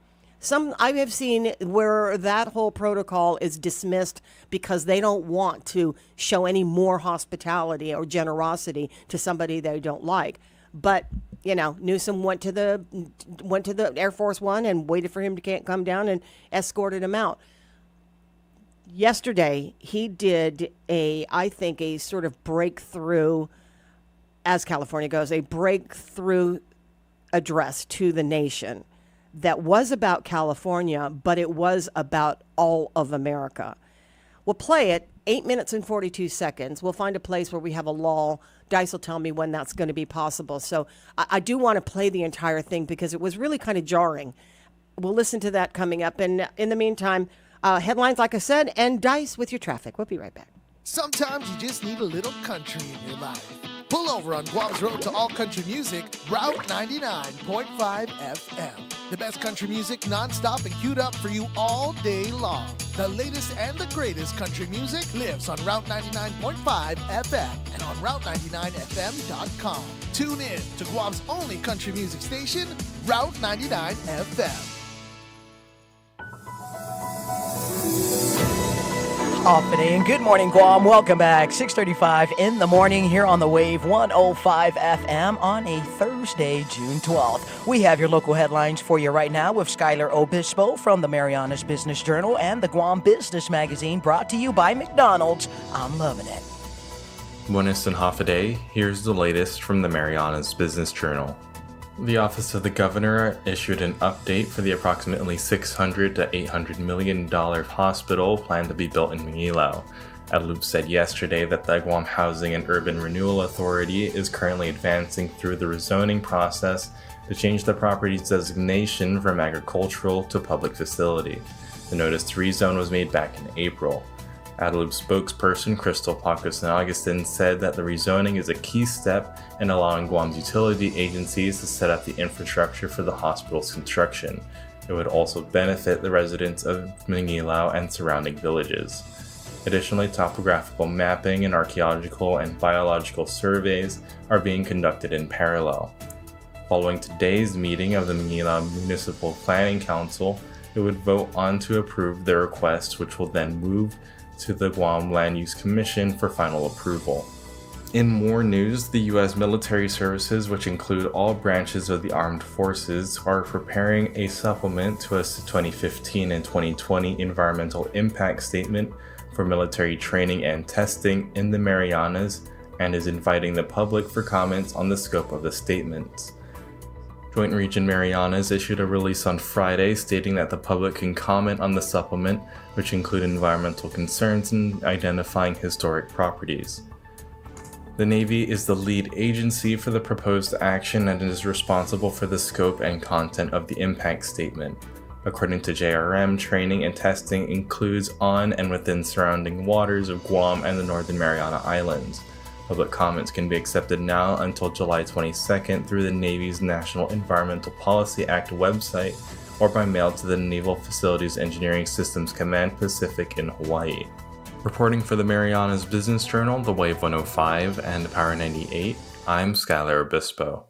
I have seen where that whole protocol is dismissed because they don't want to show any more hospitality or generosity to somebody they don't like. But, Newsom went to the Air Force One and waited for him to come down and escorted him out. Yesterday, he did I think a sort of breakthrough, as California goes, a breakthrough address to the nation that was about California, but it was about all of America. We'll play it, 8 minutes and 42 seconds. We'll find a place where we have a lull. Dice will tell me when that's going to be possible. So I do want to play the entire thing because it was really kind of jarring. We'll listen to that coming up. And in the meantime, headlines, like I said, and Dice with your traffic. We'll be right back. Sometimes you just need a little country in your life. Pull over on Guam's road to all country music, Route 99.5 FM. The best country music nonstop and queued up for you all day long. The latest and the greatest country music lives on Route 99.5 FM and on Route99FM.com. Tune in to Guam's only country music station, Route 99 FM. Hafa Adai and good morning, Guam. Welcome back. 6:35 in the morning here on the Wave 105 FM on a Thursday, June 12th. We have your local headlines for you right now with Skylar Obispo from the Marianas Business Journal and the Guam Business Magazine, brought to you by McDonald's. I'm loving it. Buenos and Hafa Adai, here's the latest from the Marianas Business Journal. The Office of the Governor issued an update for the approximately $600 to $800 million hospital planned to be built in Manilao. Adloop said yesterday that the Guam Housing and Urban Renewal Authority is currently advancing through the rezoning process to change the property's designation from agricultural to public facility. The notice to rezone was made back in April. Adloop spokesperson Crystal Pacos-Augustin said that the rezoning is a key step in allowing Guam's utility agencies to set up the infrastructure for the hospital's construction. It would also benefit the residents of Manilao and surrounding villages. Additionally, topographical mapping and archaeological and biological surveys are being conducted in parallel. Following today's meeting of the Manilao Municipal Planning Council, it would vote on to approve the request, which will then move to the Guam Land Use Commission for final approval. In more news, the U.S. military services, which include all branches of the armed forces, are preparing a supplement to a 2015 and 2020 environmental impact statement for military training and testing in the Marianas, and is inviting the public for comments on the scope of the statements. Joint Region Marianas issued a release on Friday stating that the public can comment on the supplement, which include environmental concerns and identifying historic properties. The Navy is the lead agency for the proposed action and is responsible for the scope and content of the impact statement. According to JRM, training and testing includes on and within surrounding waters of Guam and the Northern Mariana Islands. Public comments can be accepted now until July 22nd through the Navy's National Environmental Policy Act website or by mail to the Naval Facilities Engineering Systems Command Pacific in Hawaii. Reporting for the Marianas Business Journal, The Wave 105, and Power 98, I'm Skylar Obispo.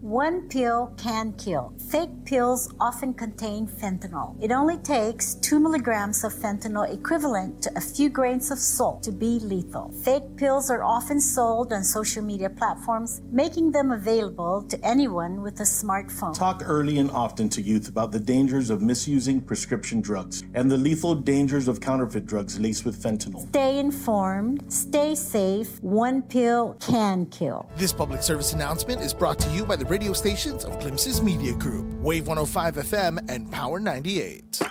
One pill can kill. Fake pills often contain fentanyl. It only takes 2 milligrams of fentanyl, equivalent to a few grains of salt, to be lethal. Fake pills are often sold on social media platforms, making them available to anyone with a smartphone. Talk early and often to youth about the dangers of misusing prescription drugs and the lethal dangers of counterfeit drugs laced with fentanyl. Stay informed, stay safe. One pill can kill. This public service announcement is brought to you by the radio stations of Glimpses Media Group, Wave 105 FM and Power 98.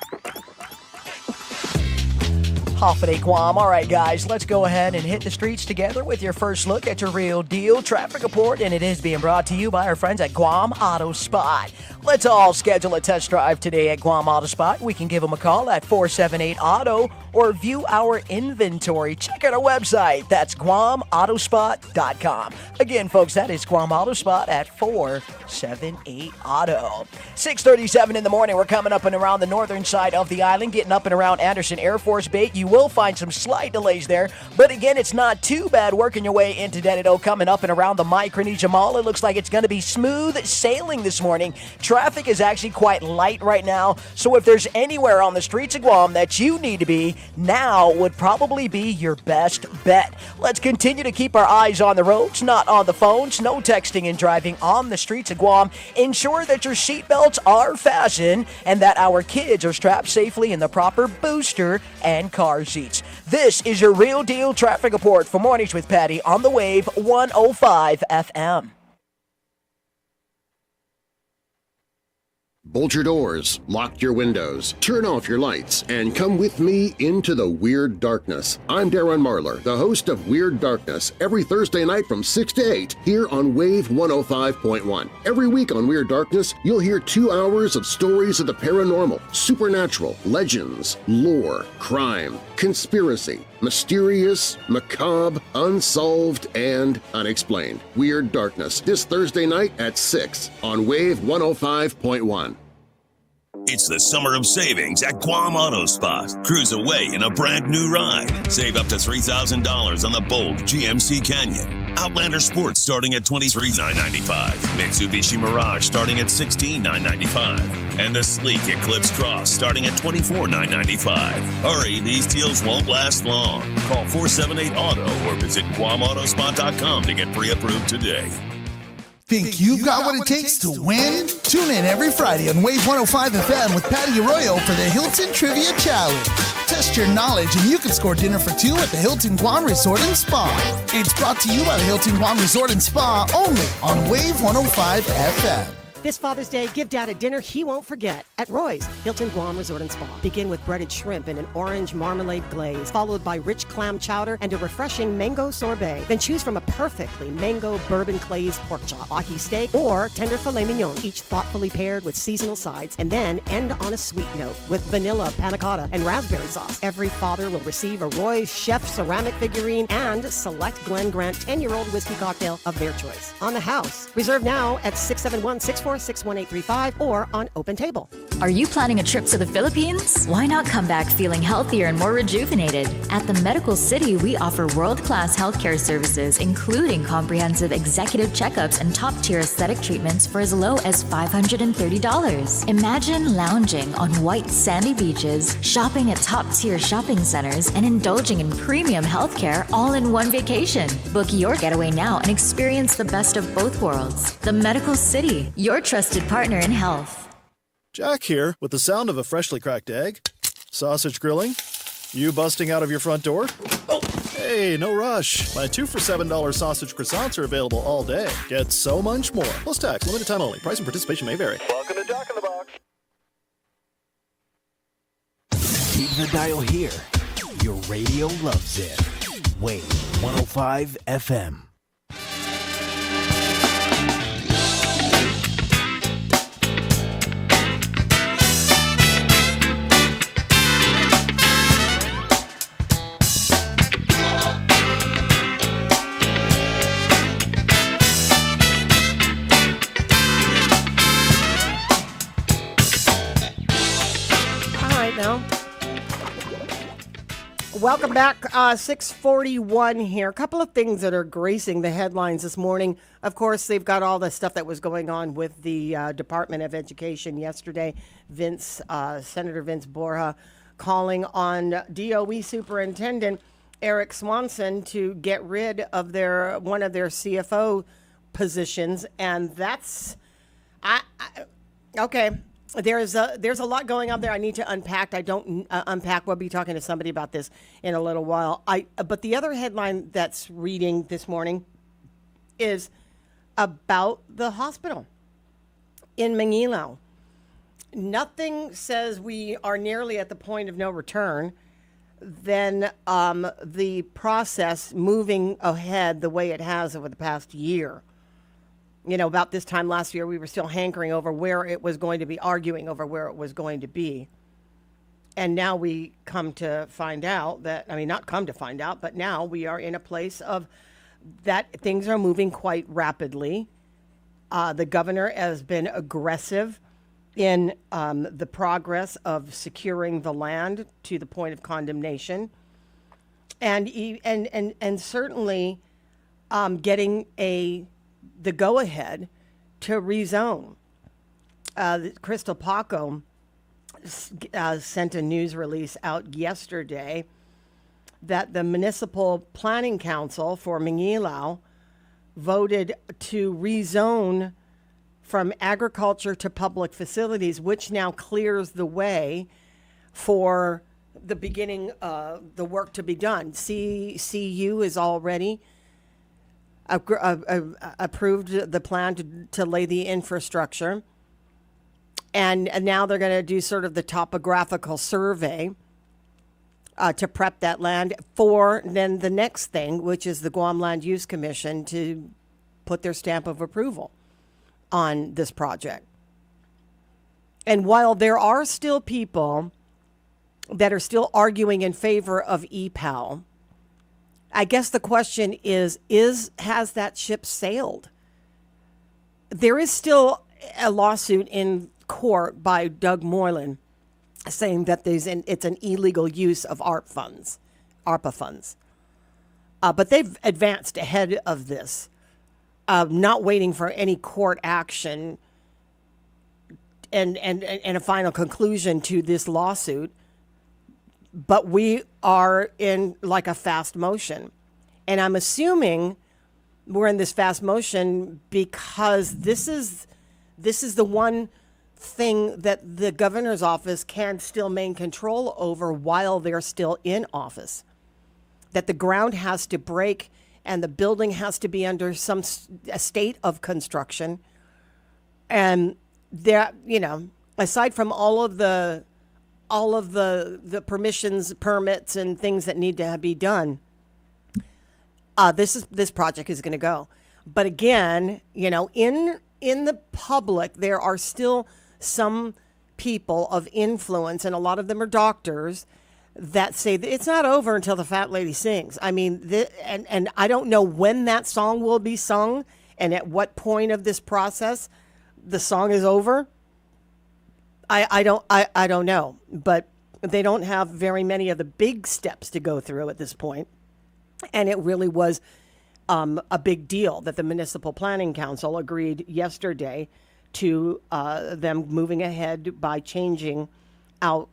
Hafa Adai, Guam. All right, guys, let's go ahead and hit the streets together with your first look at your real deal traffic report, and it is being brought to you by our friends at Guam Auto Spot. Let's all schedule a test drive today at Guam Auto Spot. We can give them a call at 478-AUTO or view our inventory. Check out our website. That's GuamAutospot.com. Again, folks, that is Guam Auto Spot at 478-AUTO. 6:37 in the morning. We're coming up and around the northern side of the island, getting up and around Anderson Air Force Base. You will find some slight delays there, but again, it's not too bad working your way into Denado, coming up and around the Micronesia Mall. It looks like it's going to be smooth sailing this morning. Traffic is actually quite light right now, so if there's anywhere on the streets of Guam that you need to be, now would probably be your best bet. Let's continue to keep our eyes on the roads, not on the phones. No texting and driving on the streets of Guam. Ensure that your seatbelts are fastened and that our kids are strapped safely in the proper booster and car seats. This is your Real Deal Traffic Report for Mornings with Patti on the Wave 105 FM. Bolt your doors, lock your windows, turn off your lights, and come with me into the Weird Darkness. I'm Darren Marlar, the host of Weird Darkness, every Thursday night from 6 to 8 here on Wave 105.1. Every week on Weird Darkness, you'll hear 2 hours of stories of the paranormal, supernatural, legends, lore, crime, conspiracy, mysterious, macabre, unsolved, and unexplained. Weird Darkness, this Thursday night at 6 on Wave 105.1. It's the summer of savings at Guam Auto Spot. Cruise away in a brand new ride. Save up to $3,000 on the bold GMC Canyon. Outlander Sports starting at $23,995. Mitsubishi Mirage starting at $16,995. And the sleek Eclipse Cross starting at $24,995. Hurry, these deals won't last long. Call 478-AUTO or visit GuamAutospot.com to get pre-approved today. Think you've got what it takes to win? Tune in every Friday on Wave 105 FM with Patti Arroyo for the Hilton Trivia Challenge. Test your knowledge and you can score dinner for two at the Hilton Guam Resort and Spa. It's brought to you by the Hilton Guam Resort and Spa only on Wave 105 FM. This Father's Day, give Dad a dinner he won't forget at Roy's Hilton Guam Resort and Spa. Begin with breaded shrimp in an orange marmalade glaze, followed by rich clam chowder and a refreshing mango sorbet. Then choose from a perfectly mango bourbon glazed pork chop, ahi steak, or tender filet mignon, each thoughtfully paired with seasonal sides, and then end on a sweet note with vanilla panna cotta and raspberry sauce. Every father will receive a Roy's Chef ceramic figurine and select Glen Grant 10-year-old whiskey cocktail of their choice. On the house. Reserve now at 671-646-1835 or on Open Table. Are you planning a trip to the Philippines? Why not come back feeling healthier and more rejuvenated? At the Medical City, we offer world-class healthcare services, including comprehensive executive checkups and top-tier aesthetic treatments for as low as $530. Imagine lounging on white sandy beaches, shopping at top-tier shopping centers, and indulging in premium healthcare all in one vacation. Book your getaway now and experience the best of both worlds. The Medical City, your trusted partner in health. Jack here with the sound of a freshly cracked egg, sausage grilling, you busting out of your front door. Oh, hey, no rush. My 2 for $7 sausage croissants are available all day. Get so much more. Plus tax, limited time only. Price and participation may vary. Welcome to Jack in the Box. Keep the dial here. Your radio loves it. Wave 105 FM. Welcome back. 641 here. A couple of things that are gracing the headlines this morning. Of course, they've got all the stuff that was going on with the Department of Education yesterday. Senator Vince Borja calling on DOE Superintendent Eric Swanson to get rid of one of their CFO positions, and that's okay. There's a lot going on there I need to unpack. I don't unpack. We'll be talking to somebody about this in a little while. But the other headline that's reading this morning is about the hospital in Manila. Nothing says we are nearly at the point of no return than the process moving ahead the way it has over the past year. You know, about this time last year, we were still hankering over where it was going to be, arguing over where it was going to be. And now we come to find out that, not come to find out, but now we are in a place of that things are moving quite rapidly. The governor has been aggressive in the progress of securing the land to the point of condemnation. And certainly getting the go-ahead to rezone. Crystal Paco sent a news release out yesterday that the Municipal Planning Council for Manilao voted to rezone from agriculture to public facilities, which now clears the way for the beginning of the work to be done. CU is already approved the plan to lay the infrastructure. And now they're going to do sort of the topographical survey to prep that land for then the next thing, which is the Guam Land Use Commission to put their stamp of approval on this project. And while there are still people that are still arguing in favor of EPAL. I guess the question is has that ship sailed? There is still a lawsuit in court by Doug Moreland saying that it's an illegal use of ARPA funds. But they've advanced ahead of this, not waiting for any court action and a final conclusion to this lawsuit. But we are in like a fast motion. And I'm assuming we're in this fast motion because this is the one thing that the governor's office can still maintain control over while they're still in office. That the ground has to break and the building has to be under a state of construction. And there, aside from all of the permissions, permits, and things that need to be done, this project is going to go. But again, in the public, there are still some people of influence, and a lot of them are doctors, that say that it's not over until the fat lady sings. I mean, and I don't know when that song will be sung and at what point of this process the song is over. I don't know, but they don't have very many of the big steps to go through at this point. And it really was a big deal that the Municipal Planning Council agreed yesterday to them moving ahead by changing out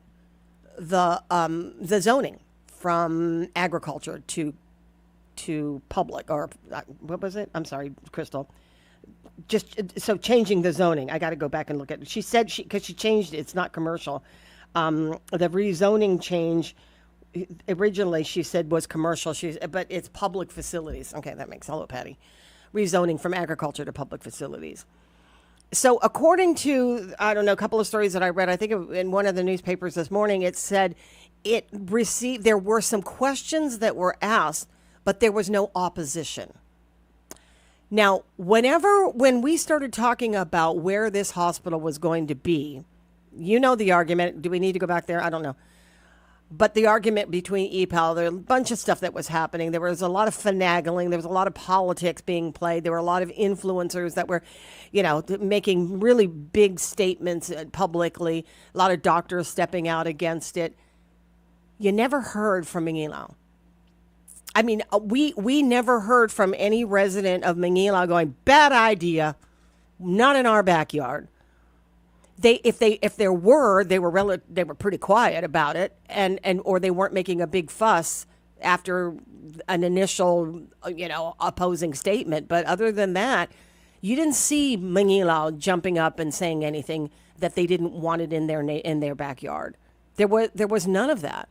the zoning from agriculture to public, or what was it? I'm sorry, Crystal. Just so changing the zoning. I got to go back and look at it. She said because she changed it. It's not commercial. The rezoning change originally she said was commercial. But it's public facilities. Okay, that makes hello, Patty. Rezoning from agriculture to public facilities. So according to, I don't know, a couple of stories that I read, I think in one of the newspapers this morning, it said there were some questions that were asked, but there was no opposition. Now, when we started talking about where this hospital was going to be, the argument, do we need to go back there? I don't know. But the argument between EPAL, there was a bunch of stuff that was happening. There was a lot of finagling. There was a lot of politics being played. There were a lot of influencers that were, making really big statements publicly. A lot of doctors stepping out against it. You never heard from Manila. I mean, we never heard from any resident of Manila going, bad idea, not in our backyard. If there were, they were pretty quiet about it, or they weren't making a big fuss after an initial, opposing statement. But other than that, you didn't see Manila jumping up and saying anything that they didn't want it in their backyard. There was none of that.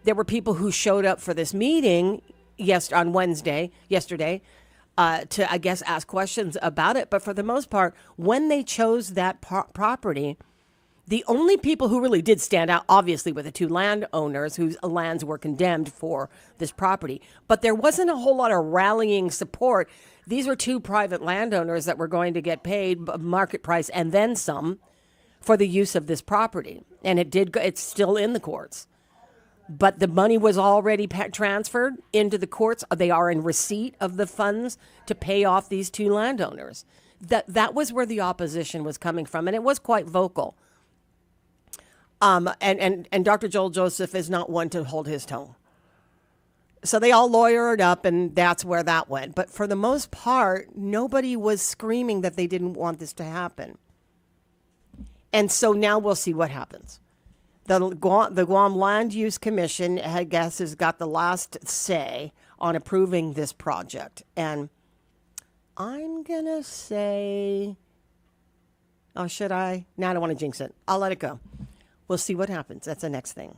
There were people who showed up for this meeting yesterday, to, I guess, ask questions about it. But for the most part, when they chose that property, the only people who really did stand out, obviously, were the two landowners whose lands were condemned for this property. But there wasn't a whole lot of rallying support. These were two private landowners that were going to get paid market price and then some for the use of this property. And it's still in the courts. But the money was already transferred into the courts. They are in receipt of the funds to pay off these two landowners. That was where the opposition was coming from, and it was quite vocal. And Dr. Joel Joseph is not one to hold his tongue. So they all lawyered up, and that's where that went. But for the most part, nobody was screaming that they didn't want this to happen. And so now we'll see what happens. The Guam Land Use Commission, I guess, has got the last say on approving this project. And I'm going to say, oh, should I? No, I don't want to jinx it. I'll let it go. We'll see what happens. That's the next thing.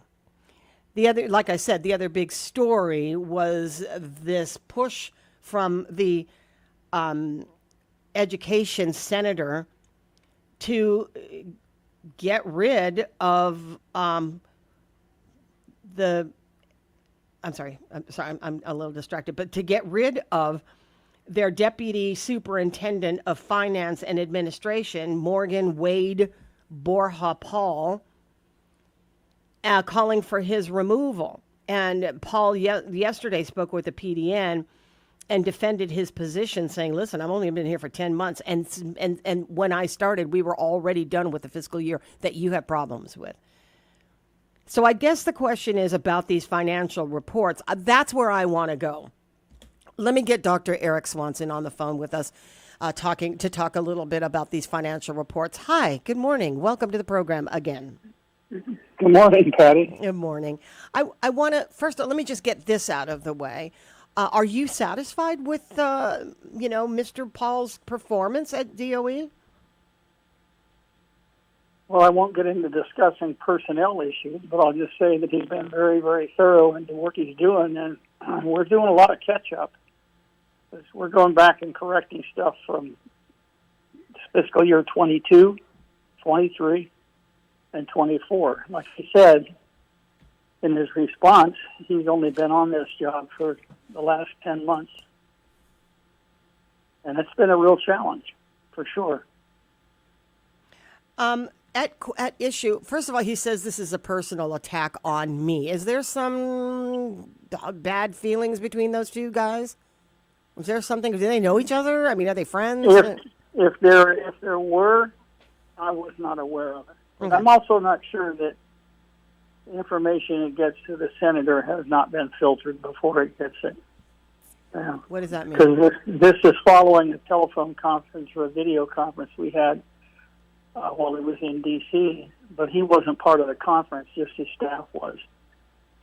Like I said, the other big story was this push from the education senator to get rid of I'm sorry, I'm a little distracted, but to get rid of their deputy superintendent of finance and administration, Morgan Wade Borja Paul, calling for his removal. And Paul yesterday spoke with the PDN and defended his position, saying, listen, I've only been here for 10 months. And when I started, we were already done with the fiscal year that you have problems with. So I guess the question is about these financial reports. That's where I want to go. Let me get Dr. Eric Swanson on the phone with us, talk a little bit about these financial reports. Hi, good morning. Welcome to the program again. Good morning, Patti. Good morning. I want to, first, let me just get this out of the way. Are you satisfied with, Mr. Paul's performance at DOE? Well, I won't get into discussing personnel issues, but I'll just say that he's been very, very thorough in the work he's doing, and we're doing a lot of catch-up. We're going back and correcting stuff from fiscal year 22, 23, and 24. Like he said in his response, he's only been on this job for the last 10 months. And it's been a real challenge, for sure. At issue, first of all, he says this is a personal attack on me. Is there some bad feelings between those two guys? Was there something? Do they know each other? I mean, are they friends? If there were, I was not aware of it. Okay. I'm also not sure that the information it gets to the senator has not been filtered before it gets it. What does that mean? Because this is following a telephone conference or a video conference we had while he was in D.C., but he wasn't part of the conference, just his staff was.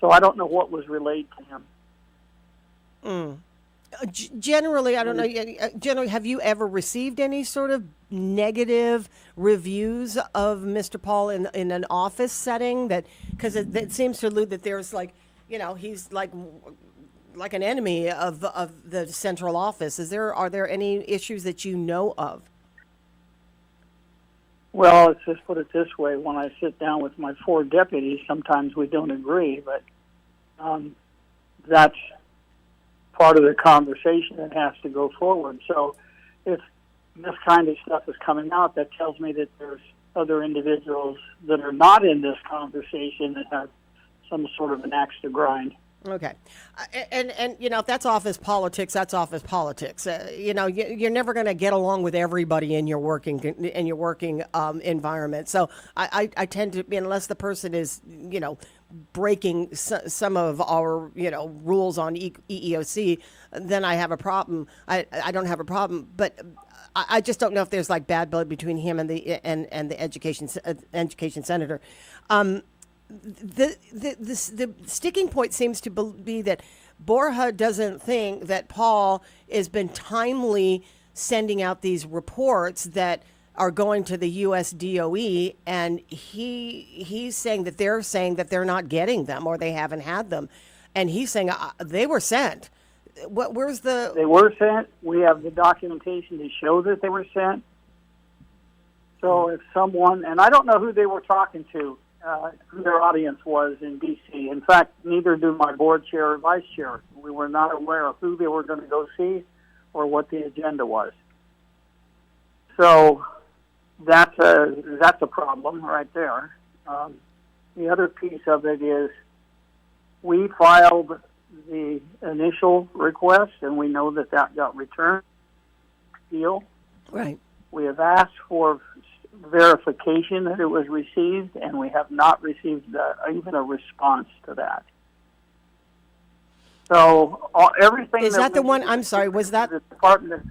So I don't know what was relayed to him. Generally, I don't know. Generally, have you ever received any sort of negative reviews of Mr. Paul in an office setting? That because it seems to allude that there's he's like an enemy of the central office. Are there any issues that you know of? Well, let's just put it this way. When I sit down with my 4 deputies, sometimes we don't agree, but that's part of the conversation that has to go forward. So if this kind of stuff is coming out, that tells me that there's other individuals that are not in this conversation that have some sort of an axe to grind. Okay. And if that's office politics, that's office politics. You're never going to get along with everybody in your working environment. So I tend to, unless the person is, breaking some of our, rules on EEOC, then I have a problem. I don't have a problem, but I just don't know if there's like bad blood between him and the education senator. The sticking point seems to be that Borja doesn't think that Paul has been timely sending out these reports that are going to the U.S. DOE, and he's saying that they're not getting them or they haven't had them, and he's saying they were sent. They were sent. We have the documentation to show that they were sent. So if someone, and I don't know who they were talking to, who their audience was in D.C. In fact, neither do my board chair or vice chair. We were not aware of who they were going to go see or what the agenda was. So that's a problem right there. The other piece of it is we filed the initial request, and we know that got returned. Deal. Right. We have asked for verification that it was received, and we have not received even a response to that. So everything is that the one? I'm sorry. Was that the department?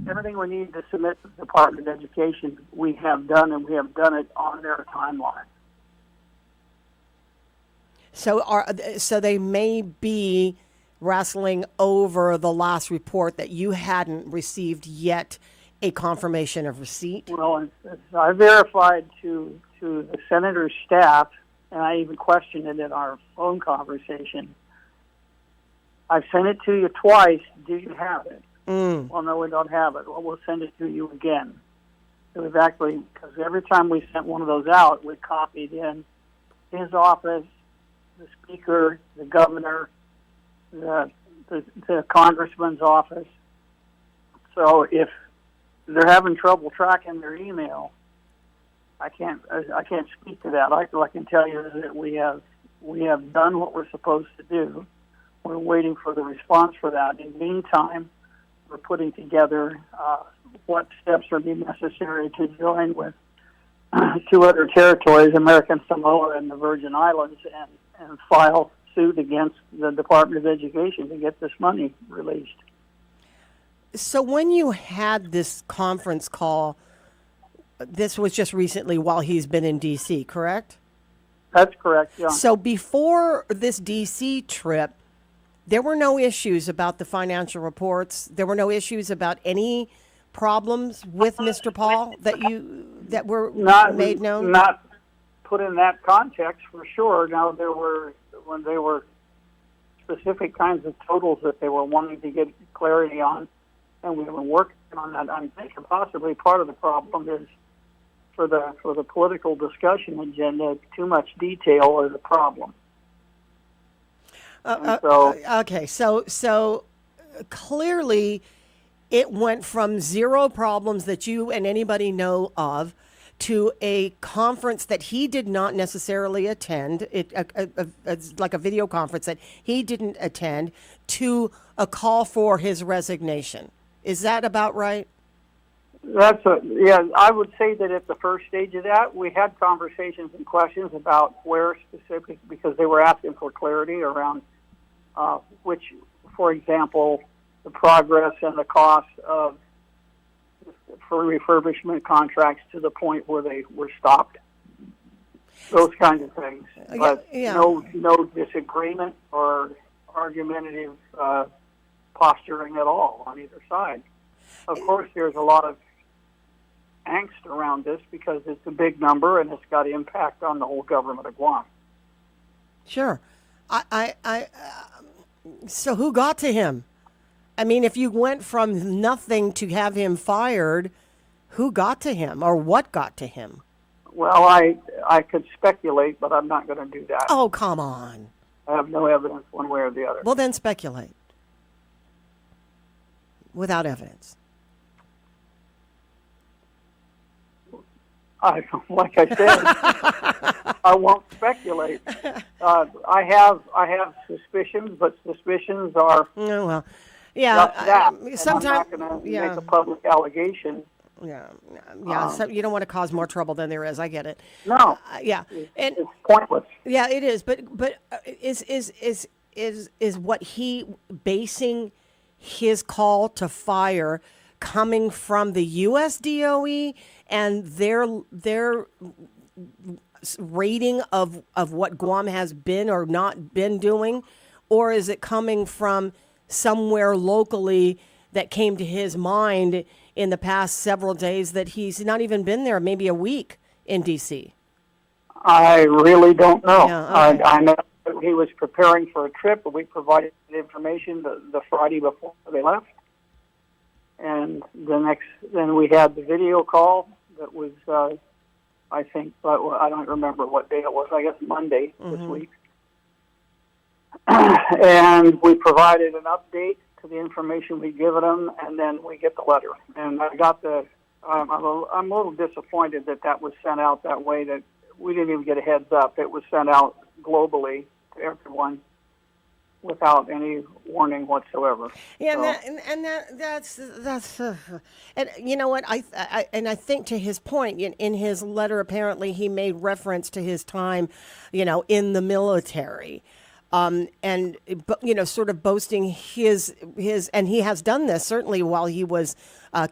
Everything we need to submit to the Department of Education, we have done, and we have done it on their timeline. So they may be wrestling over the last report that you hadn't received yet a confirmation of receipt? Well, I verified to the senator's staff, and I even questioned it in our phone conversation. I've sent it to you twice. Do you have it? Well, no, we don't have it. Well, we'll send it to you again. It was actually, because every time we sent one of those out, we copied in his office, the speaker, the governor, the congressman's office. So if they're having trouble tracking their email, I can't speak to that. All I can tell you is that we have We have done what we're supposed to do. We're waiting for the response for that. In the meantime, we're putting together what steps are being necessary to join with two other territories, American Samoa and the Virgin Islands, and file suit against the Department of Education to get this money released. So when you had this conference call, this was just recently while he's been in D.C., correct? That's correct, yeah. So before this D.C. trip, there were no issues about the financial reports. There were no issues about any problems with Mr. Paul that were made known? Not put in that context, for sure. Now, when there were specific kinds of totals that they were wanting to get clarity on, and we were working on that. I'm thinking possibly part of the problem is for the political discussion agenda, too much detail is a problem. Okay, so clearly it went from zero problems that you and anybody know of to a conference that he did not necessarily attend. It's like a video conference that he didn't attend, to a call for his resignation. Is that about right? I would say that at the first stage of that, we had conversations and questions about where specific, because they were asking for clarity around which, for example, the progress and the cost of for refurbishment contracts to the point where they were stopped. Those kinds of things. But no disagreement or argumentative posturing at all on either side. Of course, there's a lot of angst around this because it's a big number and it's got impact on the whole government of Guam. Sure. So who got to him? I mean, if you went from nothing to have him fired, who got to him or what got to him? Well, I could speculate, but I'm not going to do that. Oh, come on. I have no evidence one way or the other. Well, then speculate. Without evidence. Like I said, I won't speculate. I have suspicions, but suspicions are sometimes I'm not going to make a public allegation. So you don't want to cause more trouble than there is. I get it. No. It's pointless. Yeah, it is. But is what he basing his call to fire coming from the U.S. DOE and their rating of what Guam has been or not been doing, or is it coming from somewhere locally that came to his mind in the past several days that he's not even been there, maybe a week in D.C.? I really don't know. Yeah, okay. I know that he was preparing for a trip, but we provided the information the Friday before they left. And then we had the video call that was, I think, but I don't remember what day it was. I guess Monday this week. And we provided an update to the information we'd given them, and then we get the letter. And I got I'm a little disappointed that was sent out that way, that we didn't even get a heads up. It was sent out globally to everyone without any warning whatsoever. Yeah, that's and you know what, I think to his point in his letter, apparently he made reference to his time, in the military, and sort of boasting his and he has done this certainly while he was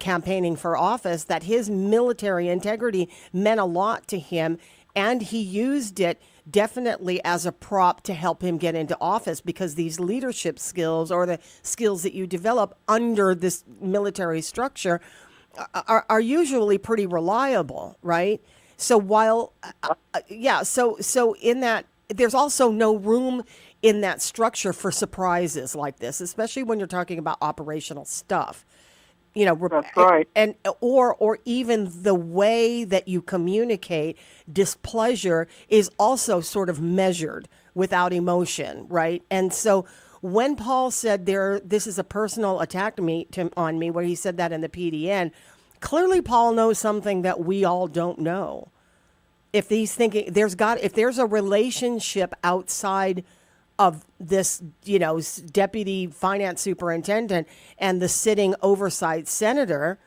campaigning for office, that his military integrity meant a lot to him, and he used it definitely as a prop to help him get into office, because these leadership skills, or the skills that you develop under this military structure, are usually pretty reliable, right? So while, so in that, there's also no room in that structure for surprises like this, especially when you're talking about operational stuff. That's right. And or even the way that you communicate displeasure is also sort of measured without emotion, right? And so when Paul said this is a personal attack on me, where he said that in the PDN, clearly Paul knows something that we all don't know. if he's thinking if there's a relationship outside of this, deputy finance superintendent and the sitting oversight senator,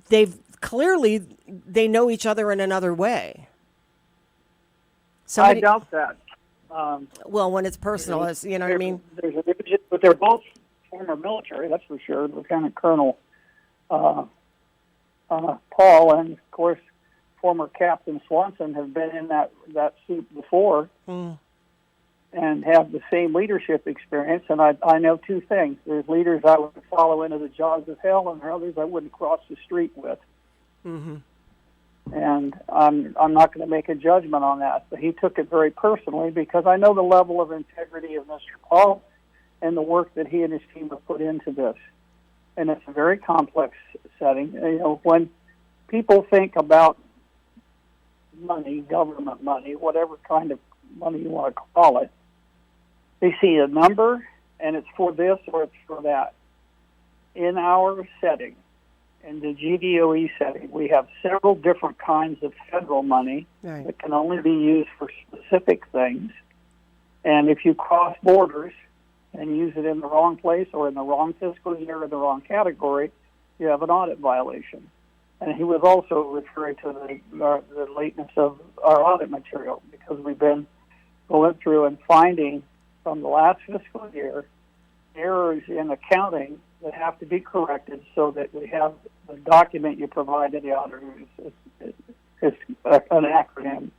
they know each other in another way. I doubt that. Well, when it's personal, it's, you know what I mean? But they're both former military, that's for sure. Lieutenant Colonel Paul and, of course, former Captain Swanson have been in that seat before and have the same leadership experience. And I know two things. There's leaders I would follow into the jaws of hell, and there are others I wouldn't cross the street with. Mm-hmm. And I'm not going to make a judgment on that. But he took it very personally because I know the level of integrity of Mr. Paul and the work that he and his team have put into this. And it's a very complex setting. When people think about money, government money, whatever kind of money you want to call it, they see a number and it's for this or it's for that. In our setting, in the GDOE setting, we have several different kinds of federal money that can only be used for specific things. And if you cross borders and use it in the wrong place or in the wrong fiscal year or the wrong category, you have an audit violation. And he was also referring to the lateness of our audit material because we've been going through and finding from the last fiscal year errors in accounting that have to be corrected so that we have the document you provide to the auditor is an acronym.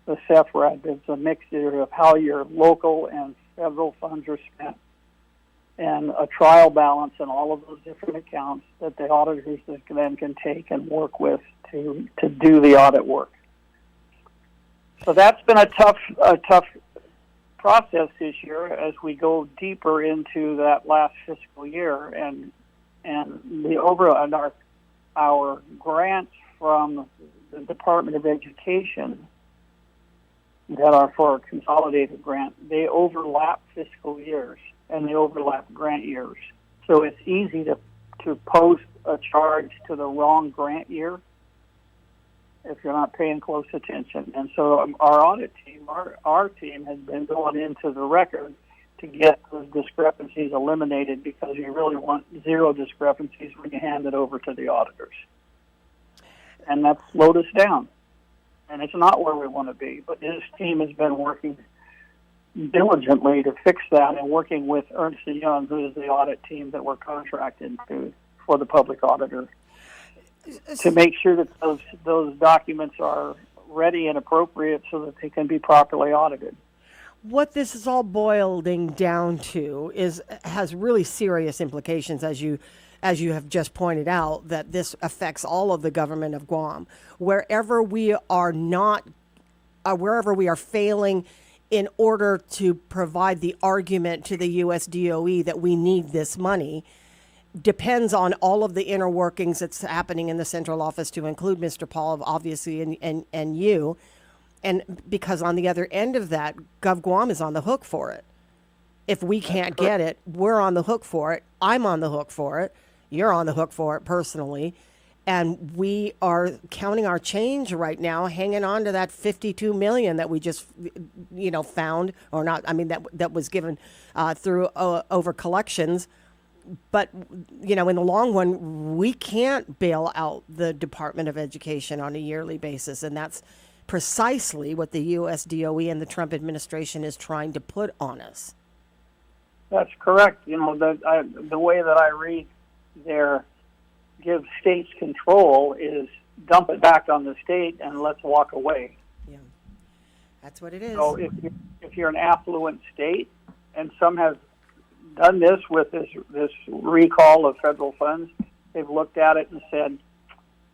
The CEFRAD is a mixture of how your local and federal funds are spent and a trial balance in all of those different accounts that the auditors then can take and work with to do the audit work. So that's been a tough process this year as we go deeper into that last fiscal year, and our grants from the Department of Education that are for a consolidated grant, they overlap fiscal years and they overlap grant years. So it's easy to post a charge to the wrong grant year if you're not paying close attention. And so our audit team, our team has been going into the record to get those discrepancies eliminated because you really want zero discrepancies when you hand it over to the auditors. And that's slowed us down. And it's not where we want to be. But this team has been working diligently to fix that and working with Ernst & Young, who is the audit team that we're contracted to for the public auditor, to make sure that those documents are ready and appropriate so that they can be properly audited. What this is all boiling down to has really serious implications, as you have just pointed out, that this affects all of the government of Guam. Wherever we are failing in order to provide the argument to the U.S. DOE that we need this money, depends on all of the inner workings that's happening in the central office, to include Mr. Paul, obviously, and you. And because on the other end of that, Gov Guam is on the hook for it. If we can't get it, we're on the hook for it. I'm on the hook for it. You're on the hook for it personally. And we are counting our change right now, hanging on to that $52 million that we just, found, or not. I mean, that was given through over collections. But, in the long run, we can't bail out the Department of Education on a yearly basis. And that's precisely what the U.S. DOE and the Trump administration is trying to put on us. That's correct. The way that I read their give states control is dump it back on the state and let's walk away. Yeah, that's what it is. So if you're an affluent state, and some have done this with this recall of federal funds, they've looked at it and said,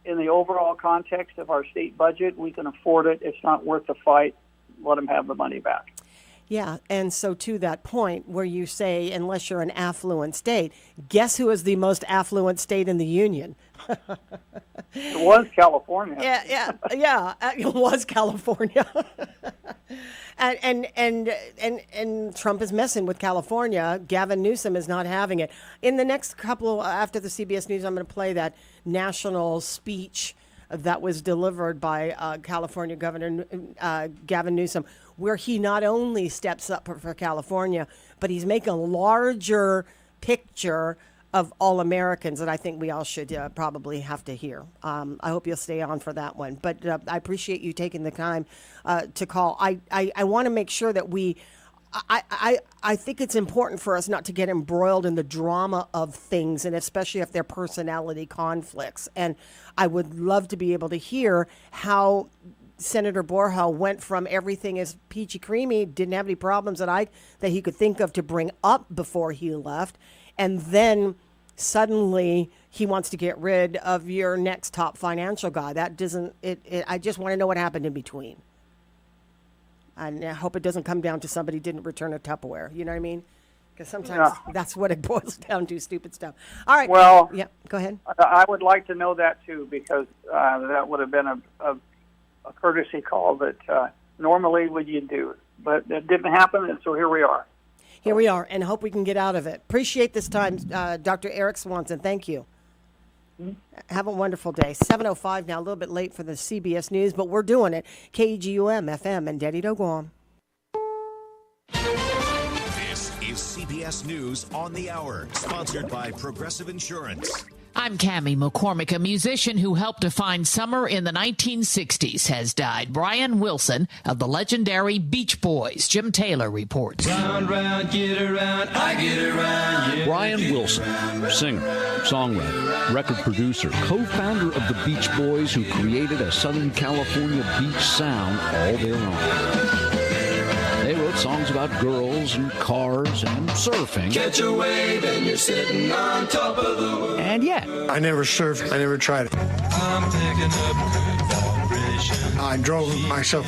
in the overall context of our state budget, we can afford it. It's not worth the fight. Let them have the money back. Yeah, and so to that point where you say, unless you're an affluent state, guess who is the most affluent state in the union? It was California. Yeah, it was California. And Trump is messing with California. Gavin Newsom is not having it. In the next couple, after the CBS News, I'm going to play that national speech that was delivered by California Governor Gavin Newsom, where he not only steps up for California, but he's making a larger picture of all Americans, and I think we all should probably have to hear. I hope you'll stay on for that one. But I appreciate you taking the time to call. I want to make sure that I think it's important for us not to get embroiled in the drama of things, and especially if they're personality conflicts. And I would love to be able to hear how Senator Borja went from everything as peachy creamy, didn't have any problems that he could think of to bring up before he left, and then suddenly he wants to get rid of your next top financial guy. That doesn't. I just want to know what happened in between. And I hope it doesn't come down to somebody didn't return a Tupperware. You know what I mean? Because sometimes that's what it boils down to, stupid stuff. All right. Well, yeah, go ahead. I would like to know that, too, because that would have been a courtesy call that normally would you do. But it didn't happen, and so here we are. Here we are, and hope we can get out of it. Appreciate this time, Dr. Eric Swanson. Thank you. Mm-hmm. Have a wonderful day. 7:05 now, a little bit late for the CBS News, but we're doing it. KGUM, FM, and Daddy Do Guam. This is CBS News on the Hour, sponsored by Progressive Insurance. I'm Cammie McCormick. A musician who helped define summer in the 1960s has died. Brian Wilson of the legendary Beach Boys. Jim Taylor reports. Round, round, get around, I get around, yeah. Brian Wilson, singer, songwriter, record producer, co-founder of the Beach Boys, who created a Southern California beach sound all their own. They wrote songs about girls and cars and surfing. Catch a wave and you're sitting on top of the world. And yet, I never surfed. I never tried it. I'm picking up good vibration. I drove myself.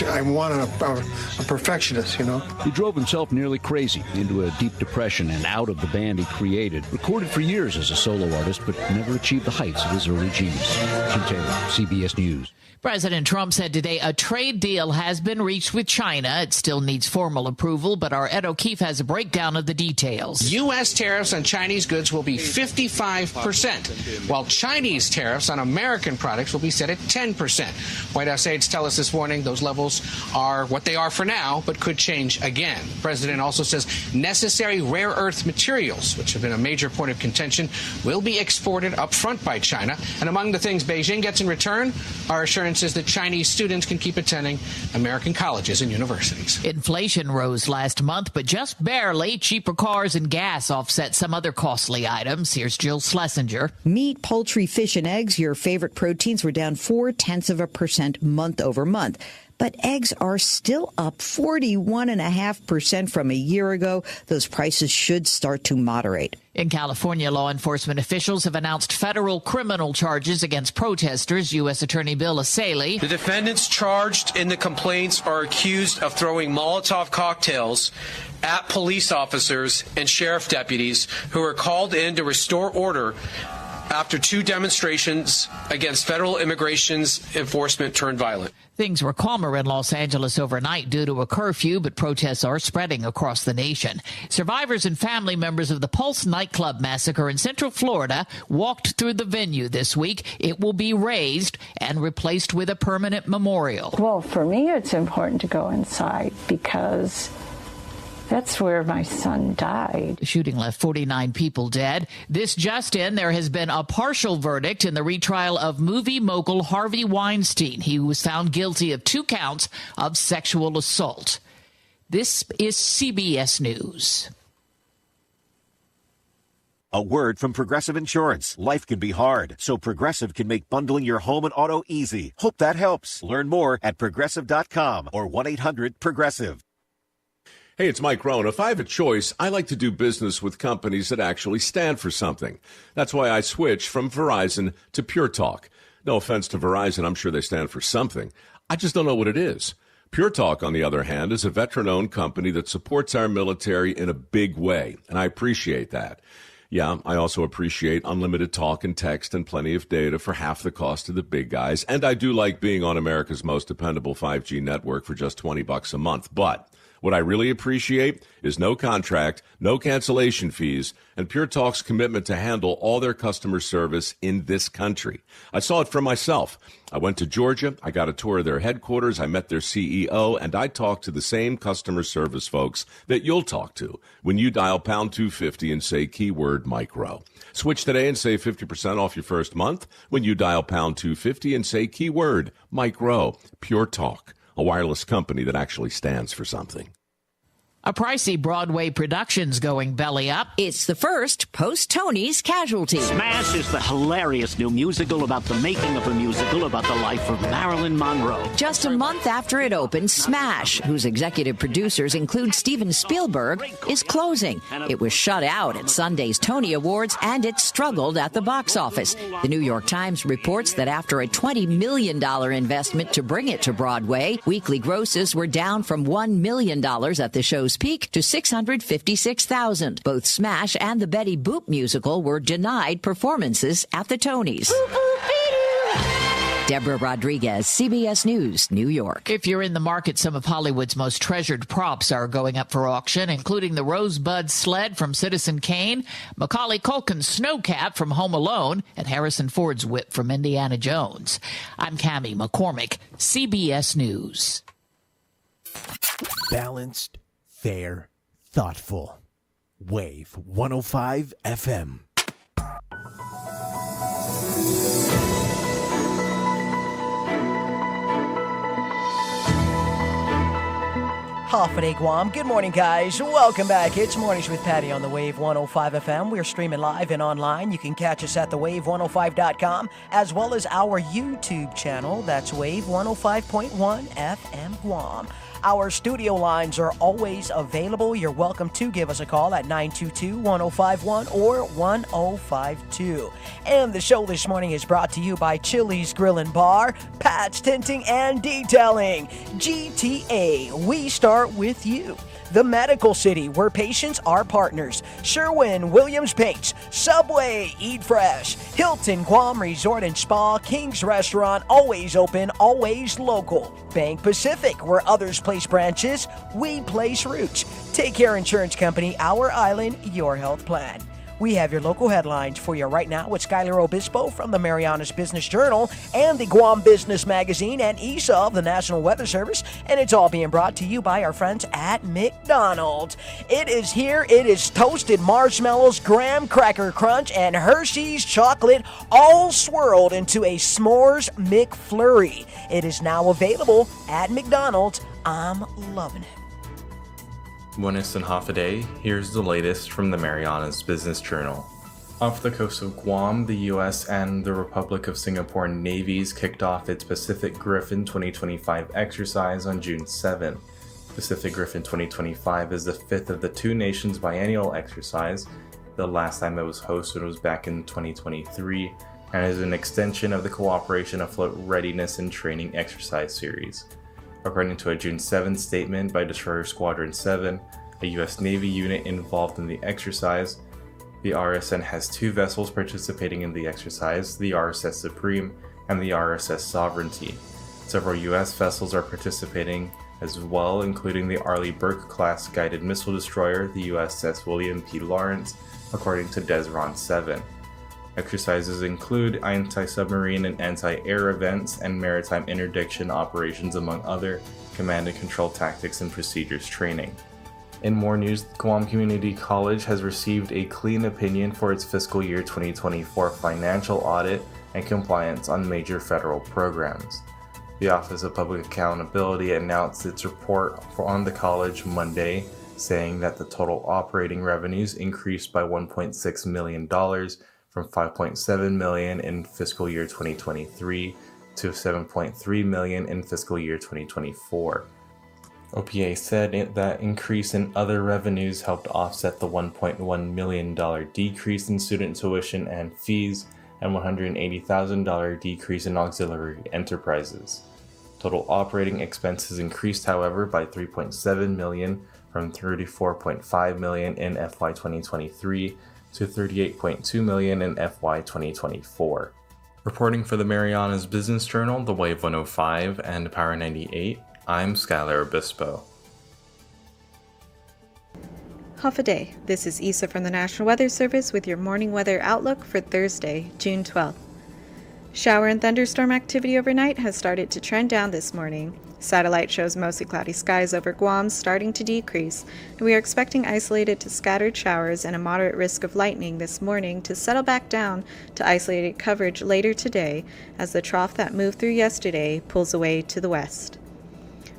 I wanted a perfectionist, you know. He drove himself nearly crazy into a deep depression and out of the band he created. Recorded for years as a solo artist, but never achieved the heights of his early genius. Jim Taylor, CBS News. President Trump said today a trade deal has been reached with China. It still needs formal approval, but our Ed O'Keefe has a breakdown of the details. U.S. tariffs on Chinese goods will be 55%, while Chinese tariffs on American products will be set at 10%. White House aides tell us this morning those levels are what they are for now, but could change again. The president also says necessary rare earth materials, which have been a major point of contention, will be exported up front by China. And among the things Beijing gets in return are assurances that Chinese students can keep attending American colleges and universities. Inflation rose last month, but just barely. Cheaper cars and gas offset some other costly items. Here's Jill Schlesinger. Meat, poultry, fish, and eggs, your favorite proteins, were down 0.4% month over month. But eggs are still up 41.5% from a year ago. Those prices should start to moderate. In California, law enforcement officials have announced federal criminal charges against protesters. U.S. Attorney Bill Asaley. The defendants charged in the complaints are accused of throwing Molotov cocktails at police officers and sheriff deputies who were called in to restore order after two demonstrations against federal immigration's enforcement turned violent. Things were calmer in Los Angeles overnight due to a curfew, but protests are spreading across the nation. Survivors and family members of the Pulse nightclub massacre in Central Florida walked through the venue this week. It will be raised and replaced with a permanent memorial. Well, for me, it's important to go inside because that's where my son died. The shooting left 49 people dead. This just in, there has been a partial verdict in the retrial of movie mogul Harvey Weinstein. He was found guilty of 2 counts of sexual assault. This is CBS News. A word from Progressive Insurance. Life can be hard, so Progressive can make bundling your home and auto easy. Hope that helps. Learn more at Progressive.com or 1-800-PROGRESSIVE. Hey, it's Mike Rohn. If I have a choice, I like to do business with companies that actually stand for something. That's why I switched from Verizon to Pure Talk. No offense to Verizon, I'm sure they stand for something. I just don't know what it is. Pure Talk, on the other hand, is a veteran-owned company that supports our military in a big way, and I appreciate that. Yeah, I also appreciate unlimited talk and text and plenty of data for half the cost of the big guys, and I do like being on America's most dependable 5G network for just $20 a month, but What I really appreciate is no contract, no cancellation fees, and Pure Talk's commitment to handle all their customer service in this country. I saw it for myself. I went to Georgia, I got a tour of their headquarters, I met their CEO, and I talked to the same customer service folks that you'll talk to when you dial pound 250 and say keyword micro. Switch today and save 50% off your first month when you dial pound 250 and say keyword micro. Pure Talk, a wireless company that actually stands for something. A pricey Broadway production's going belly up. It's the first post-Tony's Casualty. Smash is the hilarious new musical about the making of a musical about the life of Marilyn Monroe. Just a month after it opened, Smash, whose executive producers include Steven Spielberg, is closing. It was shut out at Sunday's Tony Awards, and it struggled at the box office. The New York Times reports that after a $20 million investment to bring it to Broadway, weekly grosses were down from $1 million at the show's peak to $656,000. Both Smash and the Betty Boop musical were denied performances at the Tonys. Deborah Rodriguez, CBS News, New York. If you're in the market, some of Hollywood's most treasured props are going up for auction, including the Rosebud sled from Citizen Kane, Macaulay Culkin's snowcat from Home Alone, and Harrison Ford's whip from Indiana Jones. I'm Cammie McCormick, CBS News. Balanced, fair, thoughtful. Wave 105 FM. Hafa Adai, Guam. Good morning, guys. Welcome back. It's Mornings with Patti on the Wave 105 FM. We're streaming live and online. You can catch us at thewave105.com as well as our YouTube channel. That's Wave 105.1 FM Guam. Our studio lines are always available. You're welcome to give us a call at 922-1051 or 1052. And the show this morning is brought to you by Chili's Grill and Bar, Pat's Tinting and Detailing, GTA, we start with you. The Medical City, where patients are partners. Sherwin-Williams Paints, Subway, Eat Fresh, Hilton Guam Resort and Spa, King's Restaurant, always open, always local. Bank Pacific, where others place branches, we place roots. Take Care Insurance Company, our island, your health plan. We have your local headlines for you right now with Skylar Obispo from the Marianas Business Journal and the Guam Business Magazine and ESA of the National Weather Service, and it's all being brought to you by our friends at McDonald's. It is here. It is toasted marshmallows, graham cracker crunch, and Hershey's chocolate all swirled into a s'mores McFlurry. It is now available at McDonald's. I'm loving it. Buenos and Hafa Adai, here's the latest from the Marianas Business Journal. Off the coast of Guam, the U.S. and the Republic of Singapore Navies kicked off its Pacific Griffin 2025 exercise on June 7. Pacific Griffin 2025 is the fifth of the two nations' biennial exercise. The last time it was hosted was back in 2023, and is an extension of the Cooperation Afloat Readiness and Training Exercise Series. According to a June 7th statement by Destroyer Squadron 7, a U.S. Navy unit involved in the exercise, the RSN has two vessels participating in the exercise, the RSS Supreme and the RSS Sovereignty. Several U.S. vessels are participating as well, including the Arleigh Burke-class guided missile destroyer, the USS William P. Lawrence, according to Desron 7. Exercises include anti-submarine and anti-air events and maritime interdiction operations, among other command and control tactics and procedures training. In more news, Guam Community College has received a clean opinion for its fiscal year 2024 financial audit and compliance on major federal programs. The Office of Public Accountability announced its report on the college Monday, saying that the total operating revenues increased by $1.6 million from $5.7 million in fiscal year 2023 to $7.3 million in fiscal year 2024. OPA said that increase in other revenues helped offset the $1.1 million decrease in student tuition and fees and $180,000 decrease in auxiliary enterprises. Total operating expenses increased, however, by $3.7 million from $34.5 million in FY 2023 to $38.2 million in FY 2024. Reporting for the Marianas Business Journal, The Wave 105, and Power 98, I'm Skylar Obispo. Hafa Adai. This is Isa from the National Weather Service with your morning weather outlook for Thursday, June 12th. Shower and thunderstorm activity overnight has started to trend down this morning. Satellite shows mostly cloudy skies over Guam starting to decrease, and we are expecting isolated to scattered showers and a moderate risk of lightning this morning to settle back down to isolated coverage later today as the trough that moved through yesterday pulls away to the west.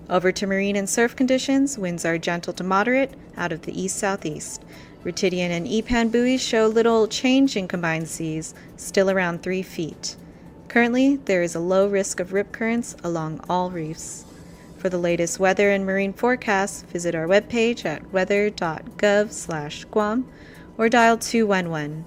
Over to marine and surf conditions, winds are gentle to moderate out of the east-southeast. Rutidian and Epan buoys show little change in combined seas, still around 3 feet. Currently, there is a low risk of rip currents along all reefs. For the latest weather and marine forecasts, visit our webpage at weather.gov/Guam or dial 211.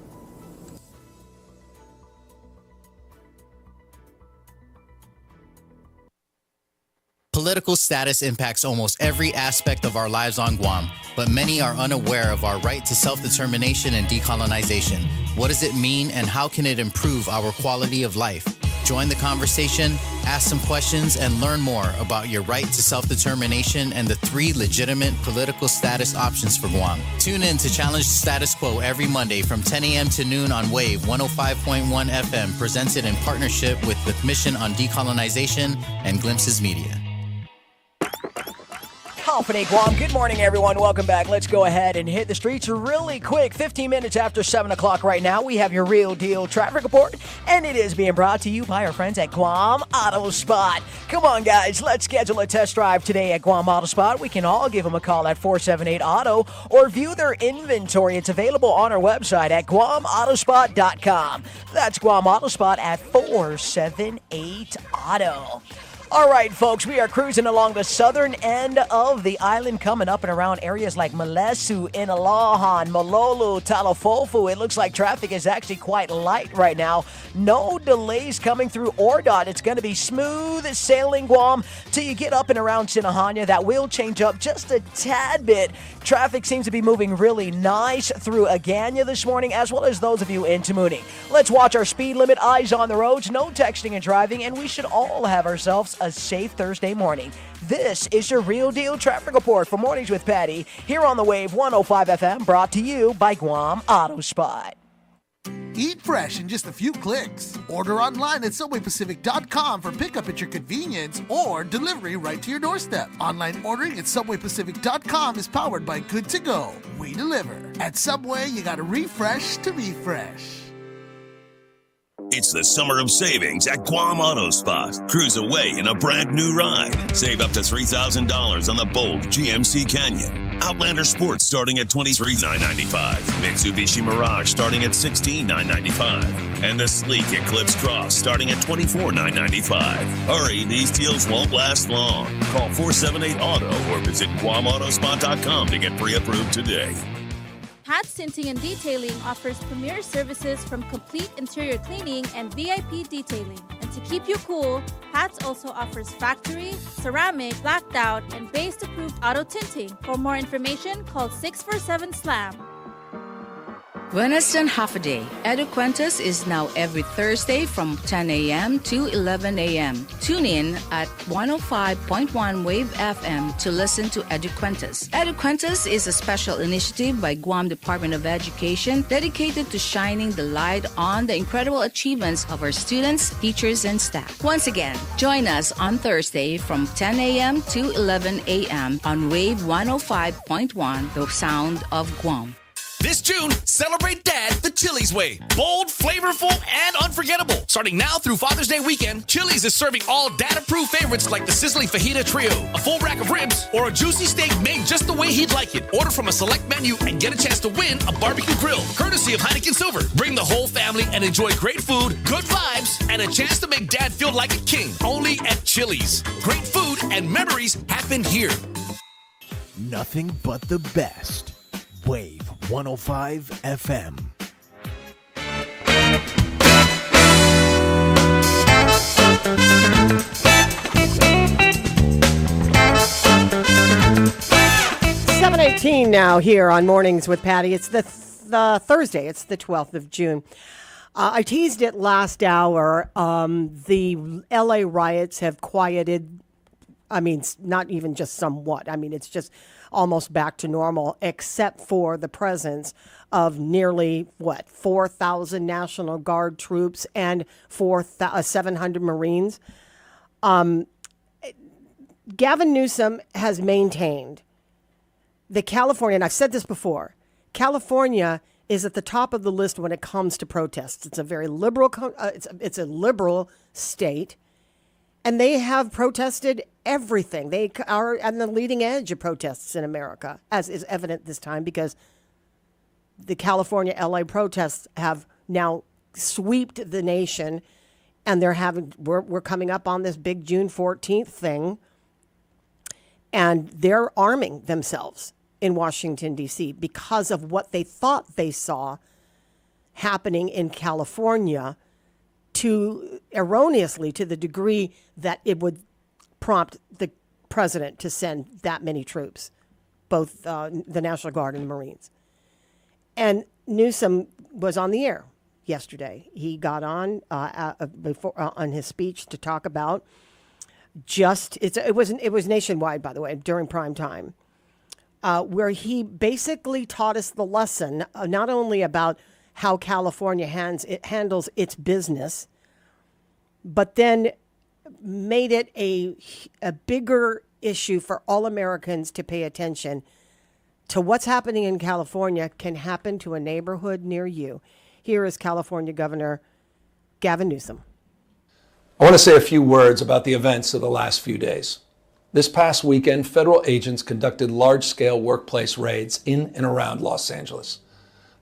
Political status impacts almost every aspect of our lives on Guam, but many are unaware of our right to self-determination and decolonization. What does it mean and how can it improve our quality of life? Join the conversation, ask some questions, and learn more about your right to self-determination and the 3 legitimate political status options for Guam. Tune in to Challenge the Status Quo every Monday from 10 a.m. to noon on Wave 105.1 FM, presented in partnership with the Commission on Decolonization and Glimpses Media. Hafa Adai, Guam. Good morning, everyone. Welcome back. Let's go ahead and hit the streets really quick. 15 minutes after 7 o'clock right now, we have your Real Deal traffic report, and it is being brought to you by our friends at Guam Auto Spot. Come on, guys. Let's schedule a test drive today at Guam Auto Spot. We can all give them a call at 478-AUTO or view their inventory. It's available on our website at guamautospot.com. That's Guam Auto Spot at 478-AUTO. All right, folks, we are cruising along the southern end of the island, coming up and around areas like Malesu, Inalahan, Malolo, Talafofu. It looks like traffic is actually quite light right now. No delays coming through Ordot. It's going to be smooth sailing, Guam, till you get up and around Sinahanya. That will change up just a tad bit. Traffic seems to be moving really nice through Agana this morning, as well as those of you in Tamuni. Let's watch our speed limit, eyes on the roads, no texting and driving, and we should all have ourselves a safe Thursday morning. This is your Real Deal traffic report for Mornings with Patti, here on the Wave 105 FM, brought to you by Guam Auto Spot. Eat fresh in just a few clicks. Order online at SubwayPacific.com for pickup at your convenience or delivery right to your doorstep. Online ordering at SubwayPacific.com is powered by Good to Go. We deliver. At Subway, you gotta refresh to be fresh. It's the summer of savings at Guam Auto Spot. Cruise away in a brand new ride. Save up to $3,000 on the bold GMC Canyon. Outlander Sports starting at $23,995. Mitsubishi Mirage starting at $16,995. And the sleek Eclipse Cross starting at $24,995. Hurry, these deals won't last long. Call 478-AUTO or visit GuamAutospot.com to get pre-approved today. Pat's Tinting and Detailing offers premier services from complete interior cleaning and VIP detailing. And to keep you cool, Pat's also offers factory, ceramic, blacked out, and based approved auto tinting. For more information, call 647-SLAM. Buenas and Hafa Adai. Eduquentas is now every Thursday from 10 a.m. to 11 a.m. Tune in at 105.1 Wave FM to listen to Eduquentas. Eduquentas is a special initiative by Guam Department of Education dedicated to shining the light on the incredible achievements of our students, teachers, and staff. Once again, join us on Thursday from 10 a.m. to 11 a.m. on Wave 105.1, the sound of Guam. This June, celebrate Dad the Chili's way. Bold, flavorful, and unforgettable. Starting now through Father's Day weekend, Chili's is serving all Dad-approved favorites like the sizzling fajita trio, a full rack of ribs, or a juicy steak made just the way he'd like it. Order from a select menu and get a chance to win a barbecue grill, courtesy of Heineken Silver. Bring the whole family and enjoy great food, good vibes, and a chance to make Dad feel like a king. Only at Chili's. Great food and memories happen here. Nothing but the best. Wave 105 FM. $7:18 now here on Mornings with Patti. It's the Thursday. It's the 12th of June. I teased it last hour. The LA riots have quieted. I mean, not even just somewhat. I mean, it's just almost back to normal, except for the presence of nearly, 4,000 National Guard troops and 700 Marines. Gavin Newsom has maintained that California, and I've said this before, California is at the top of the list when it comes to protests. It's a very liberal, it's a liberal state, and they have protested everything. They are at the leading edge of protests in America, as is evident this time because the California LA protests have now swept the nation, and we're coming up on this big June 14th thing, and they're arming themselves in Washington, D.C. because of what they thought they saw happening in California, erroneously to the degree that it would prompt the president to send that many troops, both the National Guard and the Marines. And Newsom was on the air yesterday. He got on on his speech to talk about it was nationwide, by the way, during prime time, where he basically taught us the lesson not only about how California handles its business, but then made it a bigger issue for all Americans to pay attention to what's happening in California can happen to a neighborhood near you. Here is California Governor Gavin Newsom. I want to say a few words about the events of the last few days. This past weekend, federal agents conducted large-scale workplace raids in and around Los Angeles.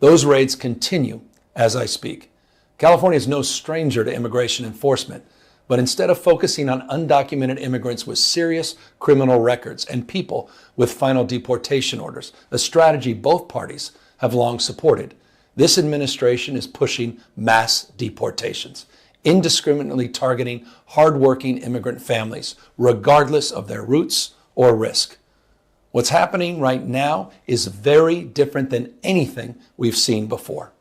Those raids continue as I speak. California is no stranger to immigration enforcement, but instead of focusing on undocumented immigrants with serious criminal records and people with final deportation orders, a strategy both parties have long supported, this administration is pushing mass deportations, indiscriminately targeting hardworking immigrant families, regardless of their roots or risk. What's happening right now is very different than anything we've seen before.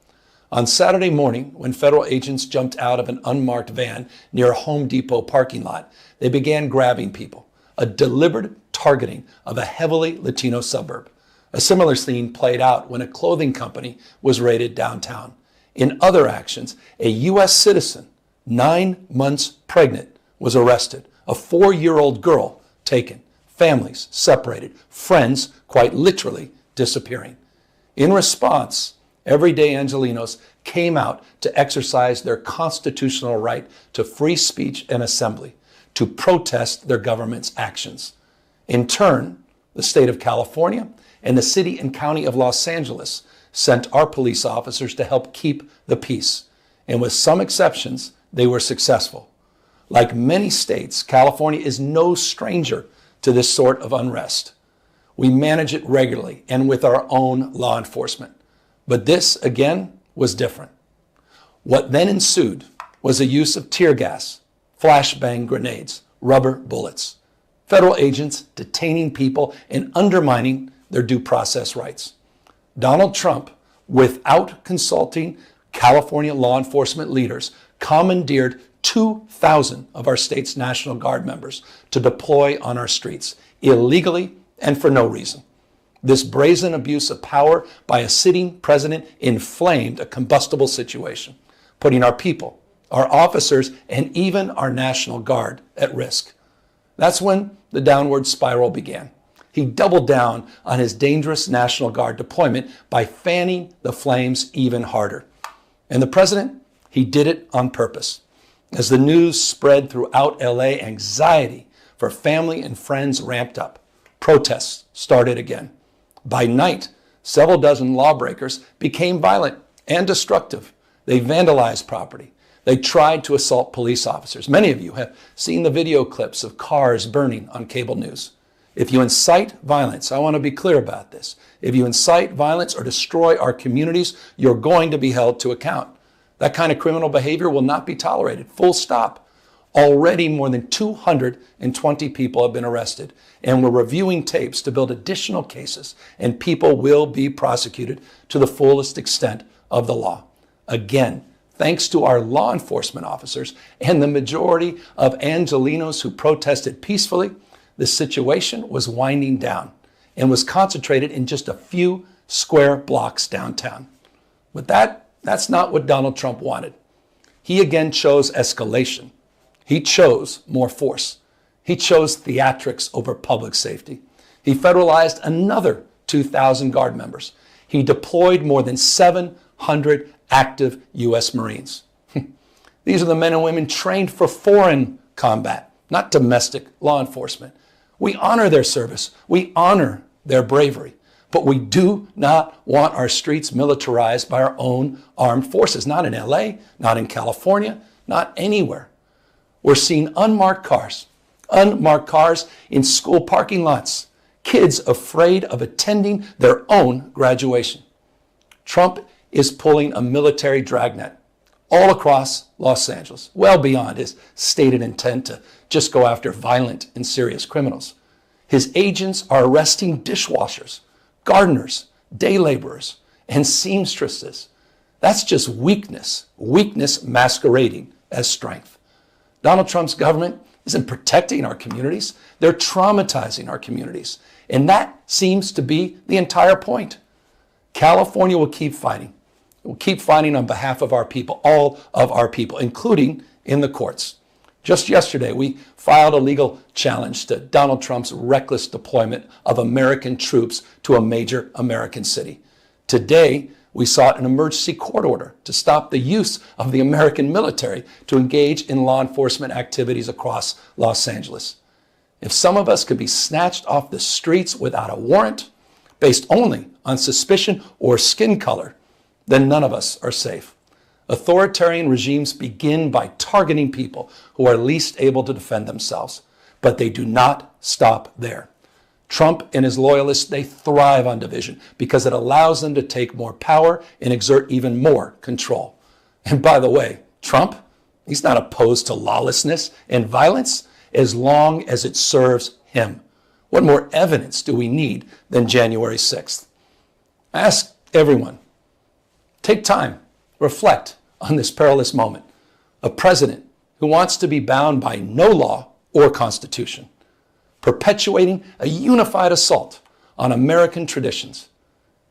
On Saturday morning, when federal agents jumped out of an unmarked van near a Home Depot parking lot, they began grabbing people, a deliberate targeting of a heavily Latino suburb. A similar scene played out when a clothing company was raided downtown. In other actions, a U.S. citizen, 9 months pregnant, was arrested. A 4-year-old girl taken. Families separated. Friends quite literally disappearing. In response, everyday Angelenos came out to exercise their constitutional right to free speech and assembly, to protest their government's actions. In turn, the state of California and the city and county of Los Angeles sent our police officers to help keep the peace. And with some exceptions, they were successful. Like many states, California is no stranger to this sort of unrest. We manage it regularly and with our own law enforcement. But this, again, was different. What then ensued was a use of tear gas, flashbang grenades, rubber bullets, federal agents detaining people and undermining their due process rights. Donald Trump, without consulting California law enforcement leaders, commandeered 2,000 of our state's National Guard members to deploy on our streets, illegally and for no reason. This brazen abuse of power by a sitting president inflamed a combustible situation, putting our people, our officers, and even our National Guard at risk. That's when the downward spiral began. He doubled down on his dangerous National Guard deployment by fanning the flames even harder. And the president, he did it on purpose. As the news spread throughout LA, anxiety for family and friends ramped up. Protests started again. By night, several dozen lawbreakers became violent and destructive. They vandalized property. They tried to assault police officers. Many of you have seen the video clips of cars burning on cable news. If you incite violence, I want to be clear about this. If you incite violence or destroy our communities, you're going to be held to account. That kind of criminal behavior will not be tolerated. Full stop. Already more than 220 people have been arrested, and we're reviewing tapes to build additional cases, and people will be prosecuted to the fullest extent of the law. Again, thanks to our law enforcement officers and the majority of Angelenos who protested peacefully, the situation was winding down. and was concentrated in just a few square blocks downtown. But that's not what Donald Trump wanted. He again chose escalation. He chose more force. He chose theatrics over public safety. He federalized another 2,000 Guard members. He deployed more than 700 active U.S. Marines. These are the men and women trained for foreign combat, not domestic law enforcement. We honor their service. We honor their bravery. But we do not want our streets militarized by our own armed forces. Not in LA, not in California, not anywhere. We're seeing unmarked cars in school parking lots, kids afraid of attending their own graduation. Trump is pulling a military dragnet all across Los Angeles, well beyond his stated intent to just go after violent and serious criminals. His agents are arresting dishwashers, gardeners, day laborers, and seamstresses. That's just weakness masquerading as strength. Donald Trump's government isn't protecting our communities. They're traumatizing our communities. And that seems to be the entire point. California will keep fighting. We'll keep fighting on behalf of our people, all of our people, including in the courts. Just yesterday, we filed a legal challenge to Donald Trump's reckless deployment of American troops to a major American city. Today, we sought an emergency court order to stop the use of the American military to engage in law enforcement activities across Los Angeles. If some of us could be snatched off the streets without a warrant, based only on suspicion or skin color, then none of us are safe. Authoritarian regimes begin by targeting people who are least able to defend themselves, but they do not stop there. Trump and his loyalists, they thrive on division because it allows them to take more power and exert even more control. And by the way, Trump, he's not opposed to lawlessness and violence as long as it serves him. What more evidence do we need than January 6th? Ask everyone. Take time, reflect on this perilous moment. A president who wants to be bound by no law or constitution, perpetuating a unified assault on American traditions.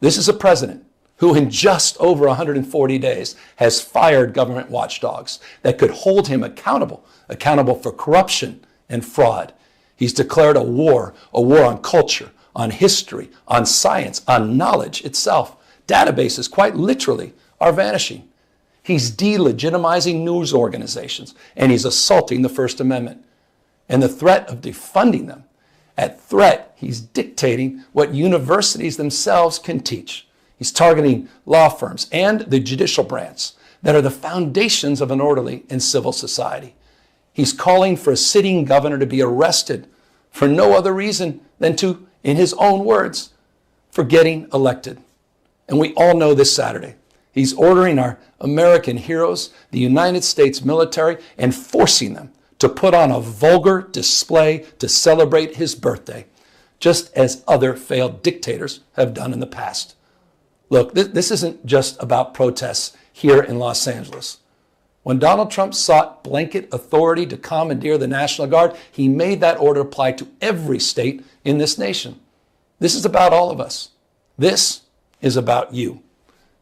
This is a president who in just over 140 days has fired government watchdogs that could hold him accountable for corruption and fraud. He's declared a war on culture, on history, on science, on knowledge itself. Databases, quite literally, are vanishing. He's delegitimizing news organizations, and he's assaulting the First Amendment. And the threat of defunding them, at threat, he's dictating what universities themselves can teach. He's targeting law firms and the judicial branch that are the foundations of an orderly and civil society. He's calling for a sitting governor to be arrested for no other reason than to, in his own words, for getting elected. And we all know this Saturday, he's ordering our American heroes, the United States military, and forcing them to put on a vulgar display to celebrate his birthday, just as other failed dictators have done in the past. Look, this isn't just about protests here in Los Angeles. When Donald Trump sought blanket authority to commandeer the National Guard, he made that order apply to every state in this nation. This is about all of us. This is about you.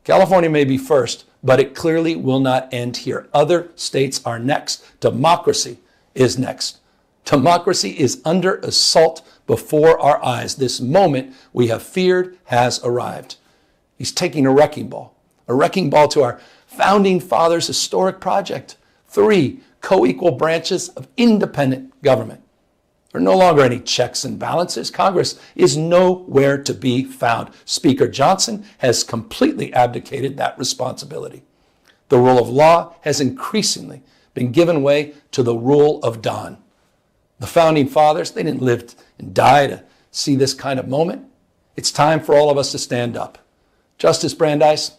California may be first, but it clearly will not end here. Other states are next. Democracy is next. Democracy is under assault before our eyes. This moment we have feared has arrived. He's taking a wrecking ball to our founding fathers' historic project. 3 co-equal branches of independent government. There are no longer any checks and balances. Congress is nowhere to be found. Speaker Johnson has completely abdicated that responsibility. The rule of law has increasingly been given way to the rule of Don. The founding fathers, they didn't live and die to see this kind of moment. It's time for all of us to stand up. Justice Brandeis,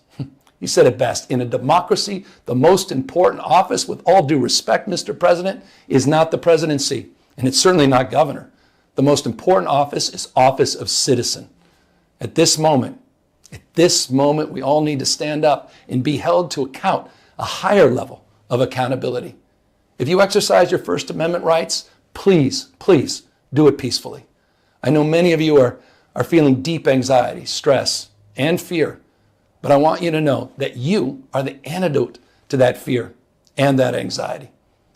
he said it best. In a democracy, the most important office, with all due respect, Mr. President, is not the presidency, and it's certainly not governor. The most important office is office of citizen. At this moment, we all need to stand up and be held to account, a higher level of accountability. If you exercise your First Amendment rights, please do it peacefully. I know many of you are are feeling deep anxiety, stress, and fear. But I want you to know that you are the antidote to that fear and that anxiety.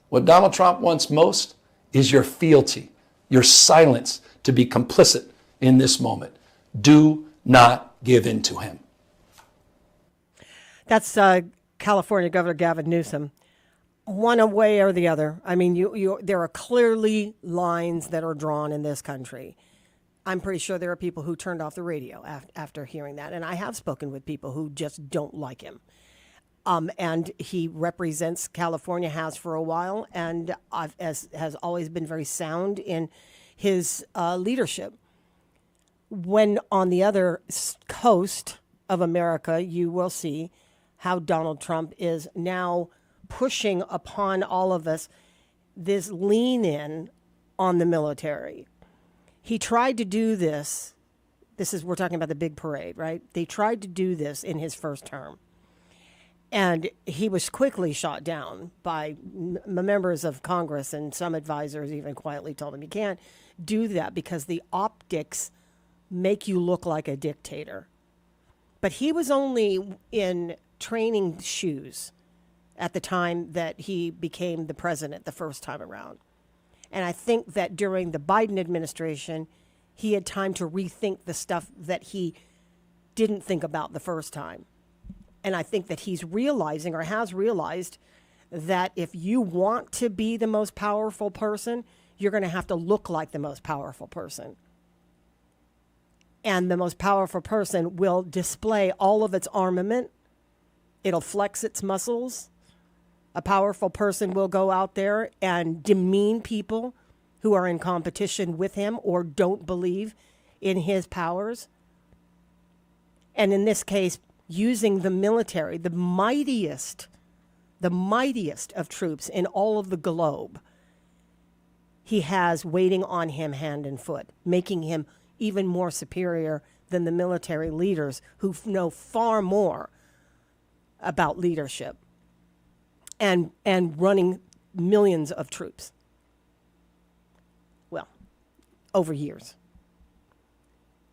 What Donald Trump wants most is your fealty, your silence to be complicit in this moment. Do not give in to him. That's California Governor Gavin Newsom. One way or the other. I mean, there are clearly lines that are drawn in this country. I'm pretty sure there are people who turned off the radio after hearing that. And I have spoken with people who just don't like him. And he represents, California has for a while, and has always been very sound in his leadership. When on the other coast of America, you will see how Donald Trump is now pushing upon all of us this lean in on the military. He tried to do this. We're talking about the big parade, right? They tried to do this in his first term. And he was quickly shot down by members of Congress, and some advisors even quietly told him, you can't do that because the optics make you look like a dictator. But he was only in training shoes at the time that he became the president the first time around. And I think that during the Biden administration, he had time to rethink the stuff that he didn't think about the first time. And I think that he's realizing, or has realized, that if you want to be the most powerful person, you're going to have to look like the most powerful person. And the most powerful person will display all of its armament. It'll flex its muscles. A powerful person will go out there and demean people who are in competition with him or don't believe in his powers. And in this case, using the military, the mightiest of troops in all of the globe, he has waiting on him hand and foot, making him even more superior than the military leaders who know far more about leadership and running millions of troops. Well, over years.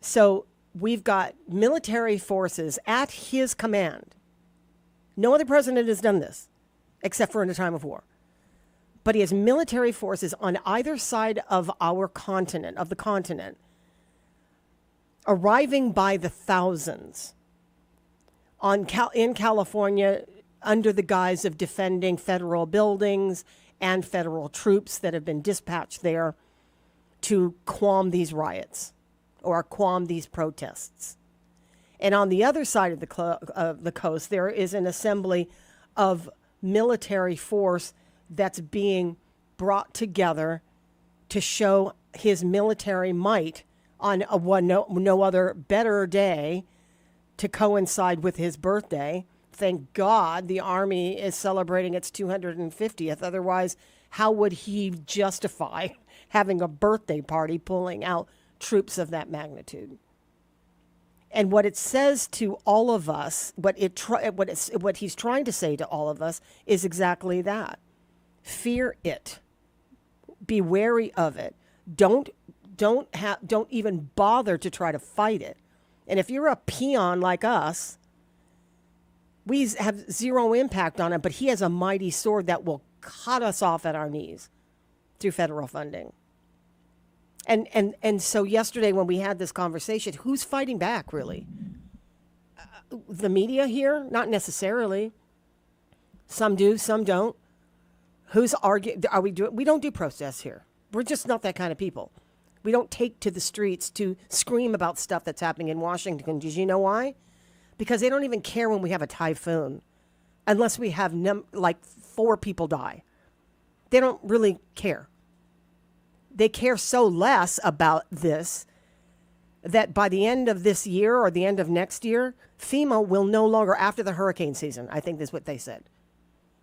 So we've got military forces at his command. No other president has done this, except for in a time of war. But he has military forces on either side of our continent, arriving by the thousands in California under the guise of defending federal buildings and federal troops that have been dispatched there to quell these riots or quell these protests. And on the other side of the coast, there is an assembly of military force that's being brought together to show his military might on no other better day to coincide with his birthday. Thank God the Army is celebrating its 250th. Otherwise, how would he justify having a birthday party pulling out troops of that magnitude? And what it says to all of us, what he's trying to say to all of us is exactly that. Fear it. Be wary of it. Don't even bother to try to fight it. And if you're a peon like us, we have zero impact on it, but he has a mighty sword that will cut us off at our knees through federal funding. And so yesterday when we had this conversation, who's fighting back, really? The media here? Not necessarily. Some do, some don't. Who's arguing? We don't do protests here. We're just not that kind of people. We don't take to the streets to scream about stuff that's happening in Washington. Did you know why? Because they don't even care when we have a typhoon, unless we have 4 people die. They don't really care. They care so less about this that by the end of this year or the end of next year, FEMA will no longer, after the hurricane season, I think that's what they said,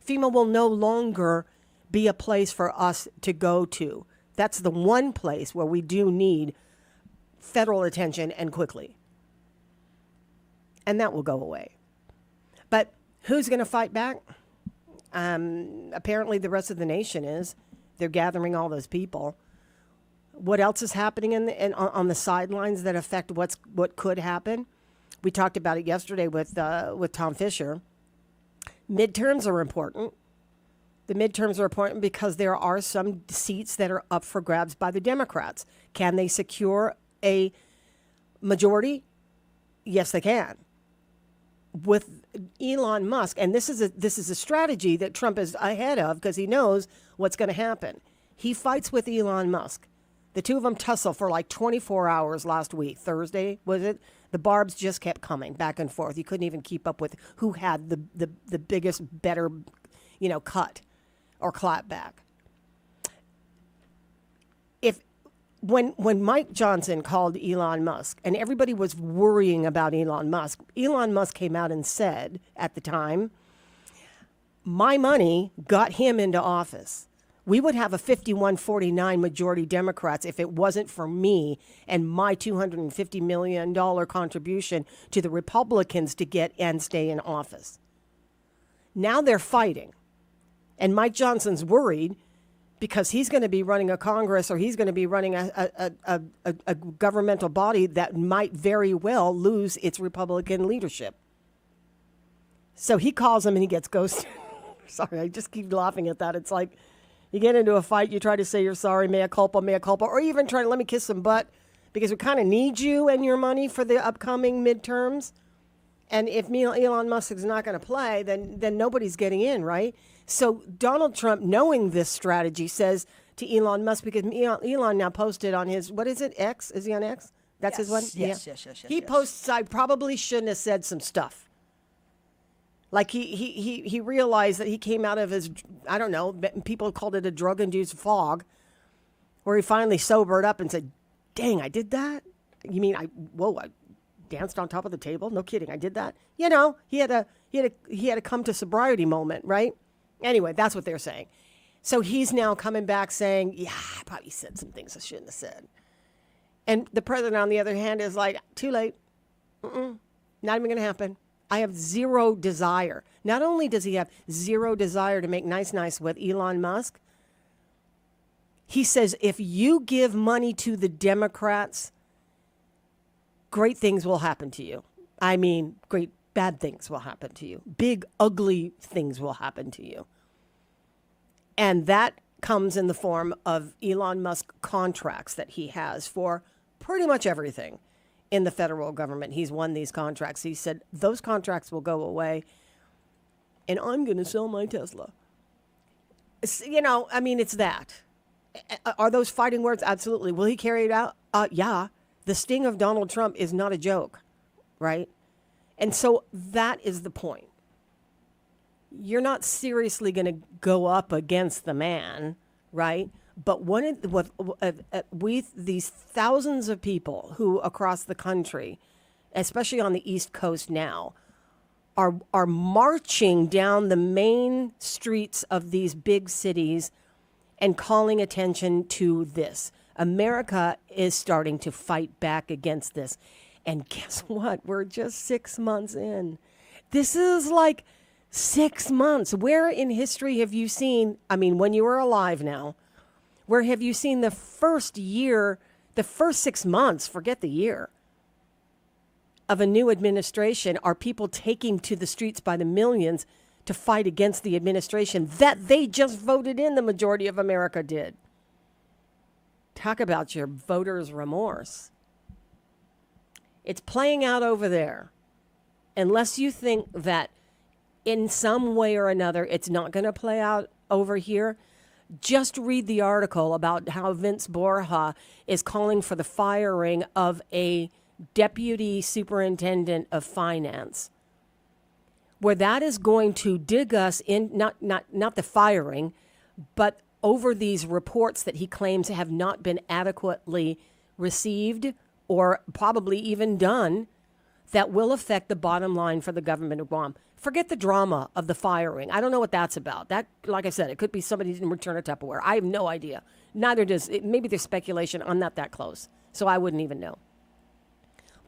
FEMA will no longer be a place for us to go to. That's the one place where we do need federal attention, and quickly. And that will go away. But who's going to fight back? Apparently the rest of the nation is. They're gathering all those people. What else is happening on the sidelines that affect what could happen? We talked about it yesterday with Tom Fisher. Midterms are important. The midterms are important because there are some seats that are up for grabs by the Democrats. Can they secure a majority? Yes, they can. With Elon Musk, and this is a strategy that Trump is ahead of because he knows what's going to happen. He fights with Elon Musk. The two of them tussle for like 24 hours last week. Thursday, was it? The barbs just kept coming back and forth. You couldn't even keep up with who had the biggest, better, cut or clap back. When Mike Johnson called Elon Musk, and everybody was worrying about Elon Musk came out and said at the time, my money got him into office. We would have a 51-49 majority Democrats if it wasn't for me and my $250 million contribution to the Republicans to get and stay in office. Now they're fighting. And Mike Johnson's worried because he's going to be running a Congress or he's going to be running a governmental body that might very well lose its Republican leadership. So he calls him and he gets ghosted. Sorry, I just keep laughing at that. It's like, you get into a fight, you try to say you're sorry, mea culpa, or even try to let me kiss some butt because we kind of need you and your money for the upcoming midterms. And if Elon Musk is not going to play, then nobody's getting in, right? So Donald Trump, knowing this strategy, says to Elon Musk, because Elon now posted on his, what is it, X? Is he on X? That's his one? Yes. He posts, I probably shouldn't have said some stuff. Like he realized that he came out of his, I don't know, people called it a drug-induced fog, where he finally sobered up and said, dang, I did that? You mean I danced on top of the table? No kidding, I did that? He had a come to sobriety moment, right? Anyway, that's what they're saying. So he's now coming back saying, yeah, I probably said some things I shouldn't have said. And the president, on the other hand, is like, too late. Not even going to happen. I have zero desire. Not only does he have zero desire to make nice with Elon Musk, he says if you give money to the Democrats, great things will happen to you. I mean, great bad things will happen to you. Big, ugly things will happen to you. And that comes in the form of Elon Musk contracts that he has for pretty much everything in the federal government. He's won these contracts. He said, those contracts will go away and I'm going to sell my Tesla. It's that. Are those fighting words? Absolutely. Will he carry it out? Yeah. The sting of Donald Trump is not a joke, right? And so that is the point. You're not seriously going to go up against the man, right? But with these thousands of people who across the country, especially on the East Coast now, are marching down the main streets of these big cities and calling attention to this. America is starting to fight back against this. And guess what? We're just 6 months in. This is like 6 months. Where in history have you seen, when you were alive now, where have you seen the first 6 months, forget the year, of a new administration are people taking to the streets by the millions to fight against the administration that they just voted in, the majority of America did? Talk about your voters' remorse. It's playing out over there. Unless you think that in some way or another it's not going to play out over here, just read the article about how Vince Borja is calling for the firing of a deputy superintendent of finance, where that is going to dig us in, not the firing, but over these reports that he claims have not been adequately received or probably even done, that will affect the bottom line for the government of Guam. Forget the drama of the firing. I don't know what that's about. That, like I said, it could be somebody didn't return a Tupperware. I have no idea. Neither does it. Maybe there's speculation. I'm not that close, so I wouldn't even know.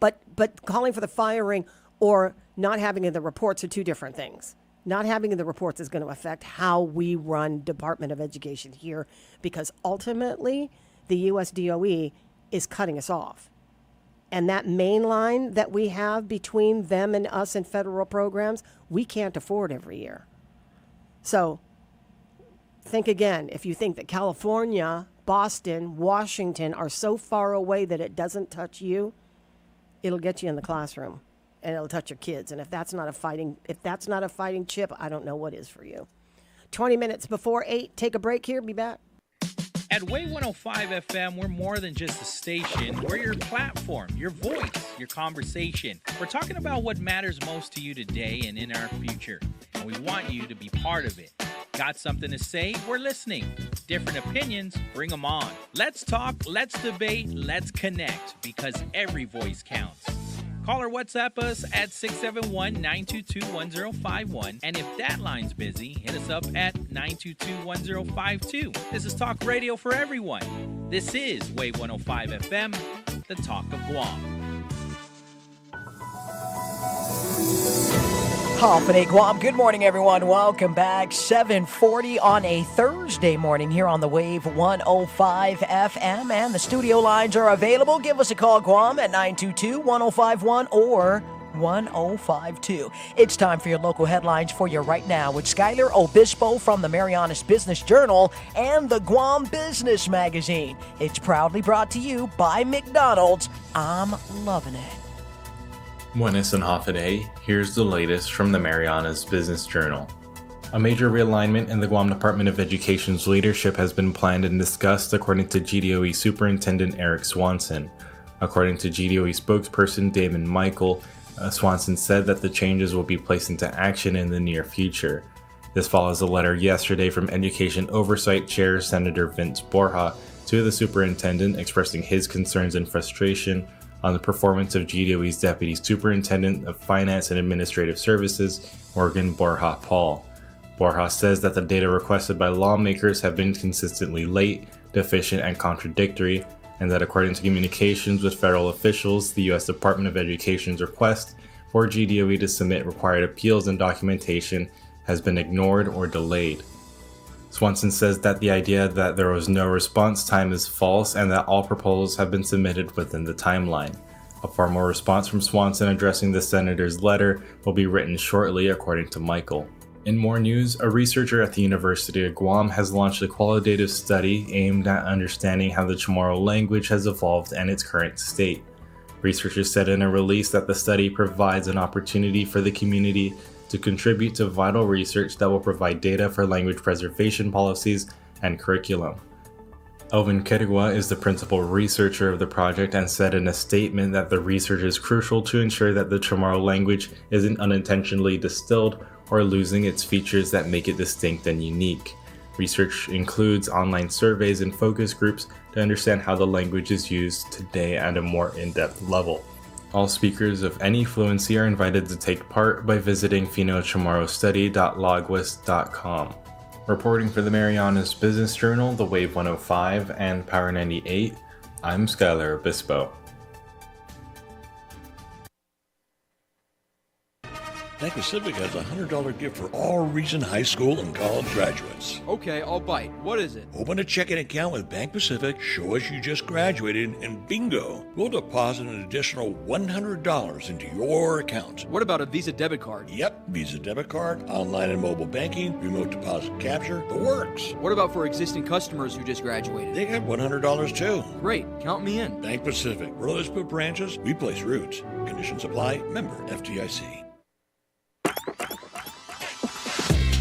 But calling for the firing or not having the reports are two different things. Not having the reports is going to affect how we run Department of Education here, because ultimately the U.S. DOE is cutting us off. And that main line that we have between them and us in federal programs, we can't afford every year. So think again. If you think that California, Boston, Washington are so far away that it doesn't touch you, it'll get you in the classroom and it'll touch your kids. And if that's not a fighting chip, I don't know what is for you. 20 minutes before 8, take a break here, be back. At Wave 105 FM, we're more than just a station. We're your platform, your voice, your conversation. We're talking about what matters most to you today and in our future. And we want you to be part of it. Got something to say? We're listening. Different opinions? Bring them on. Let's talk, let's debate, let's connect, because every voice counts. Call or WhatsApp us at 671-922-1051. And if that line's busy, hit us up at 922-1052. This is Talk Radio for everyone. This is Wave 105 FM, the Talk of Guam. Hafa Adai, Guam. Good morning, everyone. Welcome back. 7:40 on a Thursday morning here on the Wave 105 FM. And the studio lines are available. Give us a call, Guam, at 922-1051 or 1052. It's time for your local headlines for you right now with Skylar Obispo from the Marianas Business Journal and the Guam Business Magazine. It's proudly brought to you by McDonald's. I'm loving it. Buenas and Hafa Adai. Here's the latest from the Marianas Business Journal. A major realignment in the Guam Department of Education's leadership has been planned and discussed, according to GDOE Superintendent Eric Swanson. According to GDOE spokesperson Damon Michael, Swanson said that the changes will be placed into action in the near future. This follows a letter yesterday from Education Oversight Chair Senator Vince Borja to the superintendent expressing his concerns and frustration on the performance of GDOE's Deputy Superintendent of Finance and Administrative Services, Morgan Borja Paul. Borja says that the data requested by lawmakers have been consistently late, deficient, and contradictory, and that according to communications with federal officials, the U.S. Department of Education's request for GDOE to submit required appeals and documentation has been ignored or delayed. Swanson says that the idea that there was no response time is false and that all proposals have been submitted within the timeline. A formal response from Swanson addressing the senator's letter will be written shortly, according to Michael. In more news, a researcher at the University of Guam has launched a qualitative study aimed at understanding how the Chamorro language has evolved and its current state. Researchers said in a release that the study provides an opportunity for the community to contribute to vital research that will provide data for language preservation policies and curriculum. Elvin Keregua is the principal researcher of the project and said in a statement that the research is crucial to ensure that the Chamorro language isn't unintentionally distilled or losing its features that make it distinct and unique. Research includes online surveys and focus groups to understand how the language is used today at a more in-depth level. All speakers of any fluency are invited to take part by visiting finochamorrostudy.logwist.com. Reporting for the Marianas Business Journal, the Wave 105, and Power 98, I'm Skylar Obispo. Bank Pacific has a $100 gift for all recent high school and college graduates. Okay, I'll bite. What is it? Open a checking account with Bank Pacific, show us you just graduated, and bingo! We'll deposit an additional $100 into your account. What about a Visa debit card? Yep, Visa debit card, online and mobile banking, remote deposit capture, the works. What about for existing customers who just graduated? They get $100 too. Great, count me in. Bank Pacific, where others put branches, we place roots. Conditions apply, member FDIC.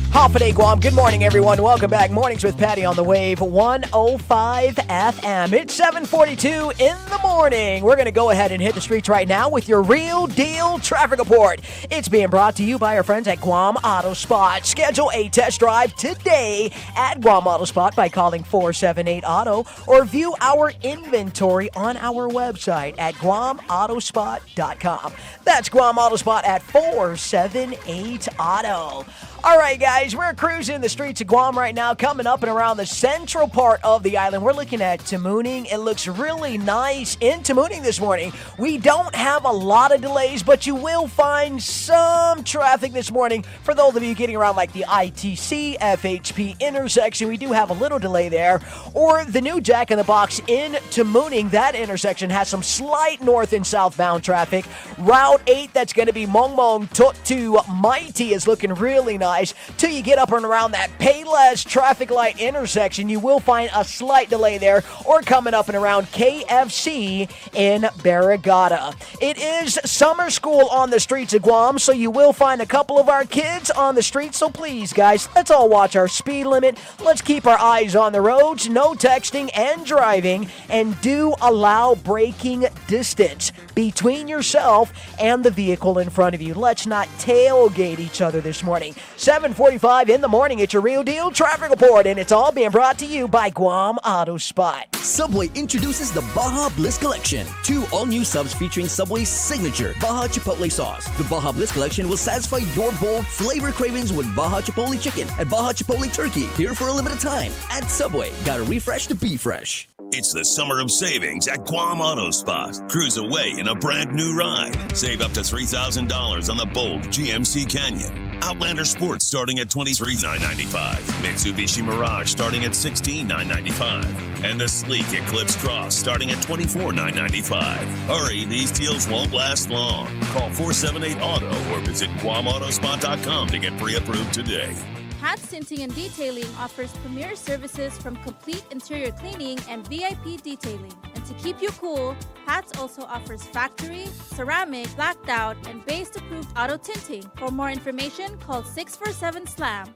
Hafa Adai, Guam. Good morning, everyone. Welcome back. Mornings with Patti on the Wave 105 FM. It's 7:42 in the morning. We're going to go ahead and hit the streets right now with your real deal traffic report. It's being brought to you by our friends at Guam Auto Spot. Schedule a test drive today at Guam Auto Spot by calling 478-AUTO or view our inventory on our website at guamautospot.com. That's Guam Auto Spot at 478-AUTO. All right, guys, we're cruising the streets of Guam right now, coming up and around the central part of the island. We're looking at toMornings. It looks really nice in toMornings this morning. We don't have a lot of delays, but you will find some traffic this morning. For those of you getting around like the ITC FHP intersection, we do have a little delay there. Or the new Jack in the Box in toMornings, that intersection has some slight north and southbound traffic. Route 8, that's going to be Mongmong to Mighty, is looking really nice. Till you get up and around that Payless traffic light intersection, you will find a slight delay there, or coming up and around KFC in Barrigada. It is summer school on the streets of Guam, so you will find a couple of our kids on the streets. So please, guys, let's all watch our speed limit. Let's keep our eyes on the roads, no texting and driving, and do allow braking distance between yourself and the vehicle in front of you. Let's not tailgate each other this morning. 7:45 in the morning, it's your Real Deal Traffic Report, and it's all being brought to you by Guam Auto Spot. Subway introduces the Baja Bliss Collection. 2 all-new subs featuring Subway's signature Baja Chipotle sauce. The Baja Bliss Collection will satisfy your bold flavor cravings with Baja Chipotle Chicken and Baja Chipotle Turkey. Here for a limited time at Subway. Gotta refresh to be fresh. It's the summer of savings at Guam Auto Spot. Cruise away in a brand new ride. Save up to $3,000 on the bold GMC Canyon. Outlander Sports starting at $23,995. Mitsubishi Mirage starting at $16,995. And the sleek Eclipse Cross starting at $24,995. Hurry, these deals won't last long. Call 478-AUTO or visit GuamAutospot.com to get pre-approved today. Pat's Tinting and Detailing offers premier services from complete interior cleaning and VIP detailing. And to keep you cool, Pat's also offers factory, ceramic, blacked out, and based-approved auto tinting. For more information, call 647-SLAM.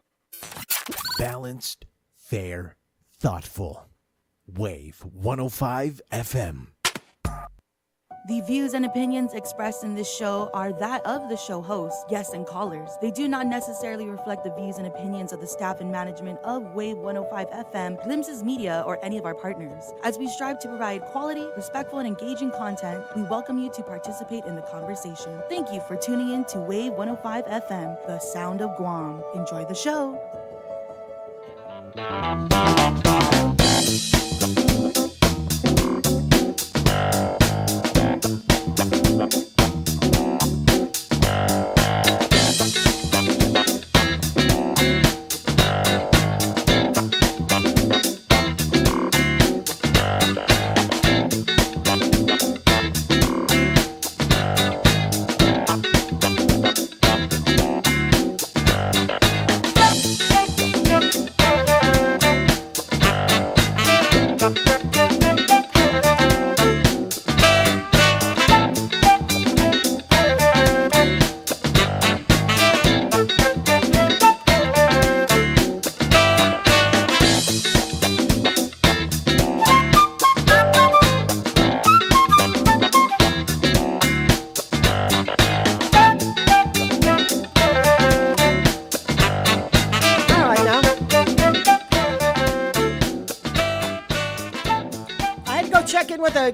Balanced, fair, thoughtful. Wave 105 FM. The views and opinions expressed in this show are that of the show hosts, guests, and callers. They do not necessarily reflect the views and opinions of the staff and management of Wave 105 FM, Glimpses Media, or any of our partners. As we strive to provide quality, respectful, and engaging content, we welcome you to participate in the conversation. Thank you for tuning in to Wave 105 FM, the sound of Guam. Enjoy the show.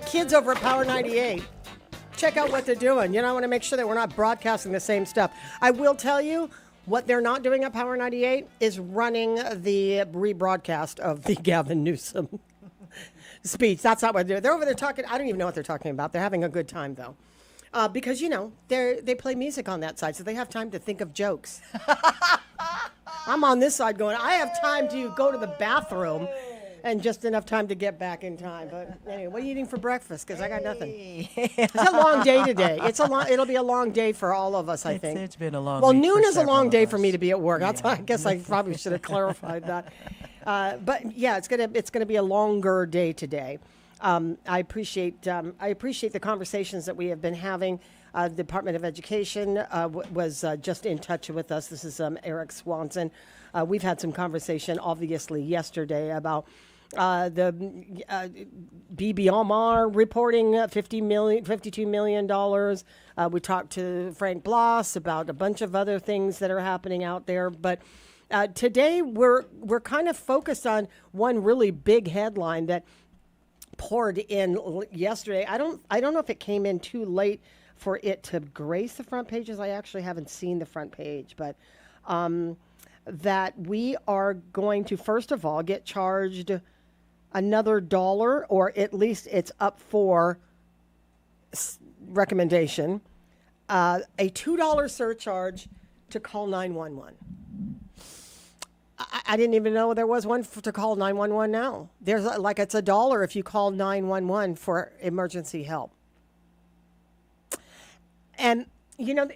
Kids over at Power 98. Check out what they're doing. You know, I want to make sure that we're not broadcasting the same stuff. I will tell you what they're not doing at Power 98 is running the rebroadcast of the Gavin Newsom speech. That's not what they're doing. They're over there talking. I don't even know what they're talking about. They're having a good time, though. Because, you know, they play music on that side, so they have time to think of jokes. I'm on this side going, I have time to go to the bathroom and just enough time to get back in time. But anyway, what are you eating for breakfast? Because I got nothing. It's a long day today. It'll be a long day for all of us, I think. It's been a long. Well, noon is a long day for me to be at work. I guess I probably should have clarified that. But yeah, it's gonna be a longer day today. I appreciate the conversations that we have been having. The Department of Education was just in touch with us. This is Eric Swanson. We've had some conversation, obviously, yesterday about the BBMR reporting $52 million. We talked to Frank Bloss about a bunch of other things that are happening out there. But today we're kind of focused on one really big headline that poured in yesterday. I don't know if it came in too late for it to grace the front pages. I actually haven't seen the front page, but that we are going to, first of all, get charged another $1, or at least it's up for recommendation, a $2 surcharge to call 911. I didn't even know there was one to call 911 now. There's like it's $1 if you call 911 for emergency help. And you know,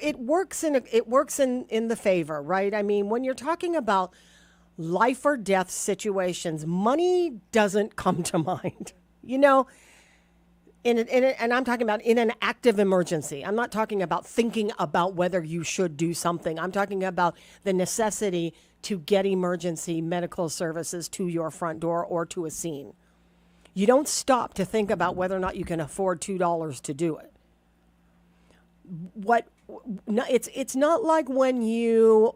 it works in the favor, right? I mean, when you're talking about life or death situations, money doesn't come to mind. You know, and I'm talking about in an active emergency. I'm not talking about thinking about whether you should do something. I'm talking about the necessity to get emergency medical services to your front door or to a scene. You don't stop to think about whether or not you can afford $2 to do it. It's not like when you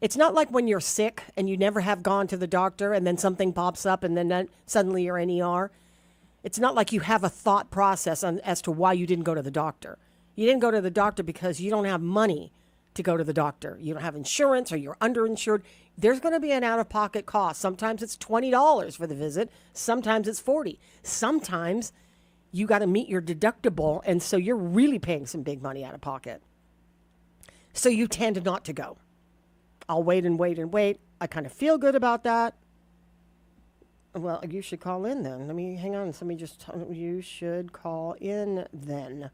it's not like when you're sick and you never have gone to the doctor and then something pops up and then suddenly you're in ER. It's not like you have a thought process as to why you didn't go to the doctor. You didn't go to the doctor because you don't have money to go to the doctor. You don't have insurance or you're underinsured. There's going to be an out-of-pocket cost. Sometimes it's $20 for the visit. Sometimes it's $40. Sometimes you got to meet your deductible, and so you're really paying some big money out of pocket. So you tend not to go. I'll wait and wait and wait. I kind of feel good about that. Well, you should call in then. Hang on. You should call in then.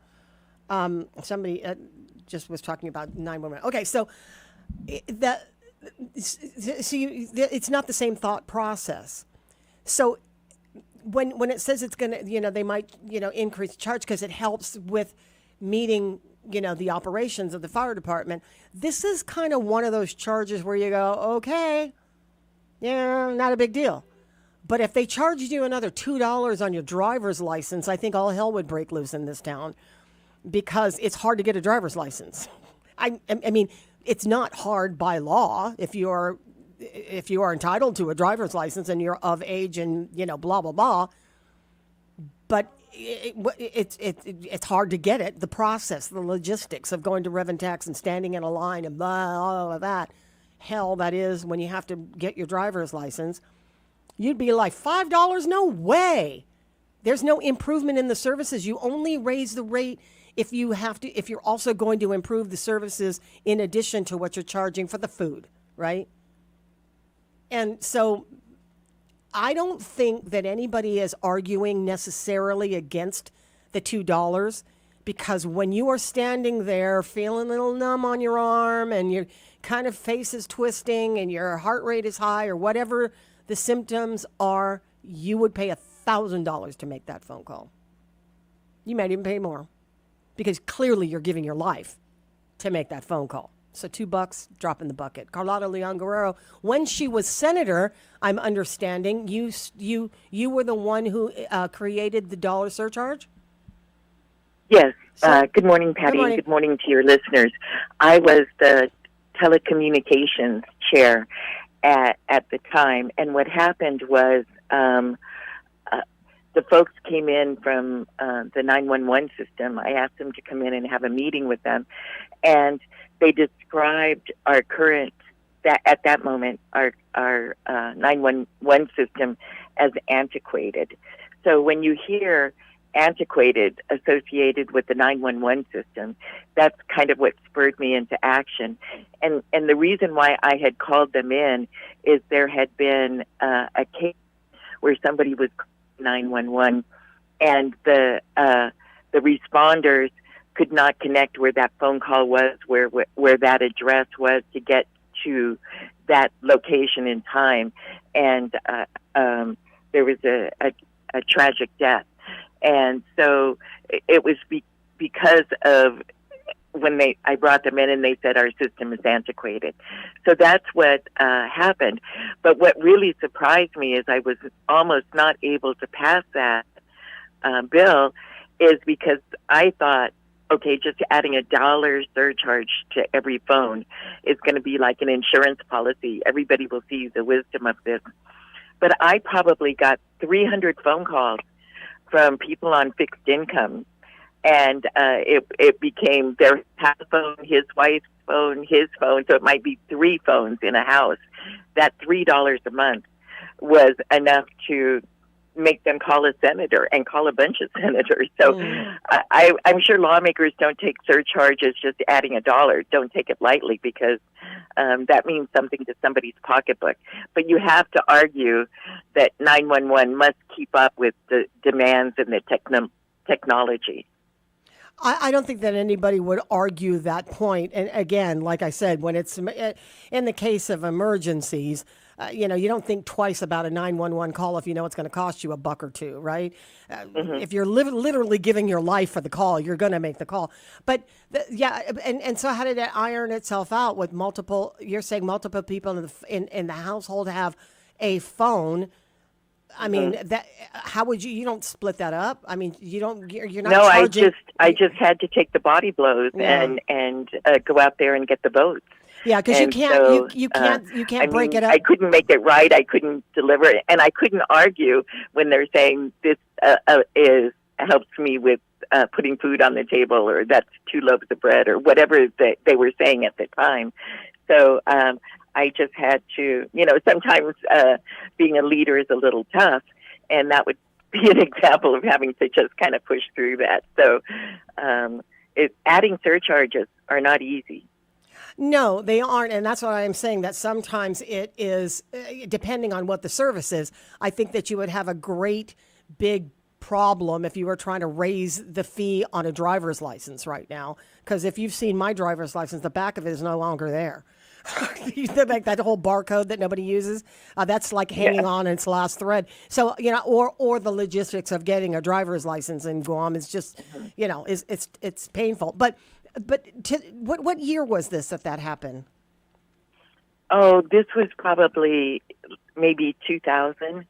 Somebody just was talking about 911. Okay, so it's not the same thought process. So when it says it's going to, they might, increase charge because it helps with meeting, the operations of the fire department. This is kind of one of those charges where you go, okay, yeah, not a big deal. But if they charged you another $2 on your driver's license, I think all hell would break loose in this town because it's hard to get a driver's license. I mean, it's not hard by law if you are entitled to a driver's license and you're of age and, blah, blah, blah. But it's hard to get it. The process, the logistics of going to Rev and Tax and standing in a line and blah, all of that. Hell, that is when you have to get your driver's license. You'd be like, $5? No way. There's no improvement in the services. You only raise the rate if you're also going to improve the services in addition to what you're charging for the food, right? And so I don't think that anybody is arguing necessarily against the $2 because when you are standing there feeling a little numb on your arm and your kind of face is twisting and your heart rate is high or whatever the symptoms are, you would pay $1,000 to make that phone call. You might even pay more because clearly you're giving your life to make that phone call. So $2, drop in the bucket. Carlotta Leon Guerrero, when she was senator, I'm understanding you were the one who created the dollar surcharge? Yes. Good morning, Patty. Good morning. Good morning to your listeners. I was the telecommunications chair at the time, and what happened was the folks came in from the 911 system. I asked them to come in and have a meeting with them, and they described our current, at that moment, our 911 system as antiquated. So when you hear antiquated associated with the 911 system, that's kind of what spurred me into action. And the reason why I had called them in is there had been a case where somebody was calling 911 and the responders could not connect where that phone call was, where that address was to get to that location in time. And there was a tragic death. And so it was because of when I brought them in and they said our system is antiquated. So that's what happened. But what really surprised me is I was almost not able to pass that bill is because I thought, okay, just adding $1 surcharge to every phone is going to be like an insurance policy. Everybody will see the wisdom of this. But I probably got 300 phone calls from people on fixed income, and it became their phone, his wife's phone, his phone, so it might be 3 phones in a house. That $3 a month was enough to make them call a senator and call a bunch of senators. So I'm sure lawmakers don't take surcharges just adding $1. Don't take it lightly, because that means something to somebody's pocketbook. But you have to argue that 911 must keep up with the demands and the technology. I don't think that anybody would argue that point. And again, like I said, when it's in the case of emergencies, you don't think twice about a 911 call if you know it's going to cost you $1 or $2, right? If you're literally giving your life for the call, you're going to make the call. But and so how did that iron itself out with multiple? You're saying multiple people in the household have a phone. I mean, that how would you don't split that up? I mean, you're not. No, charging. I just had to take the body blows and go out there and get the votes. Yeah, because you can't break it up. I couldn't make it right. I couldn't deliver it, and I couldn't argue when they're saying this helps me with putting food on the table, or that's 2 loaves of bread, or whatever they were saying at the time. So I just had to, sometimes being a leader is a little tough, and that would be an example of having to just kind of push through that. So adding surcharges are not easy. No, they aren't. And that's why I'm saying that sometimes it is, depending on what the service is, I think that you would have a great big problem if you were trying to raise the fee on a driver's license right now. Because if you've seen my driver's license, the back of it is no longer there. Like that whole barcode that nobody uses, that's like hanging on its last thread. So, or the logistics of getting a driver's license in Guam is just, it's painful. But what year was this that happened? Oh, this was probably maybe 2000.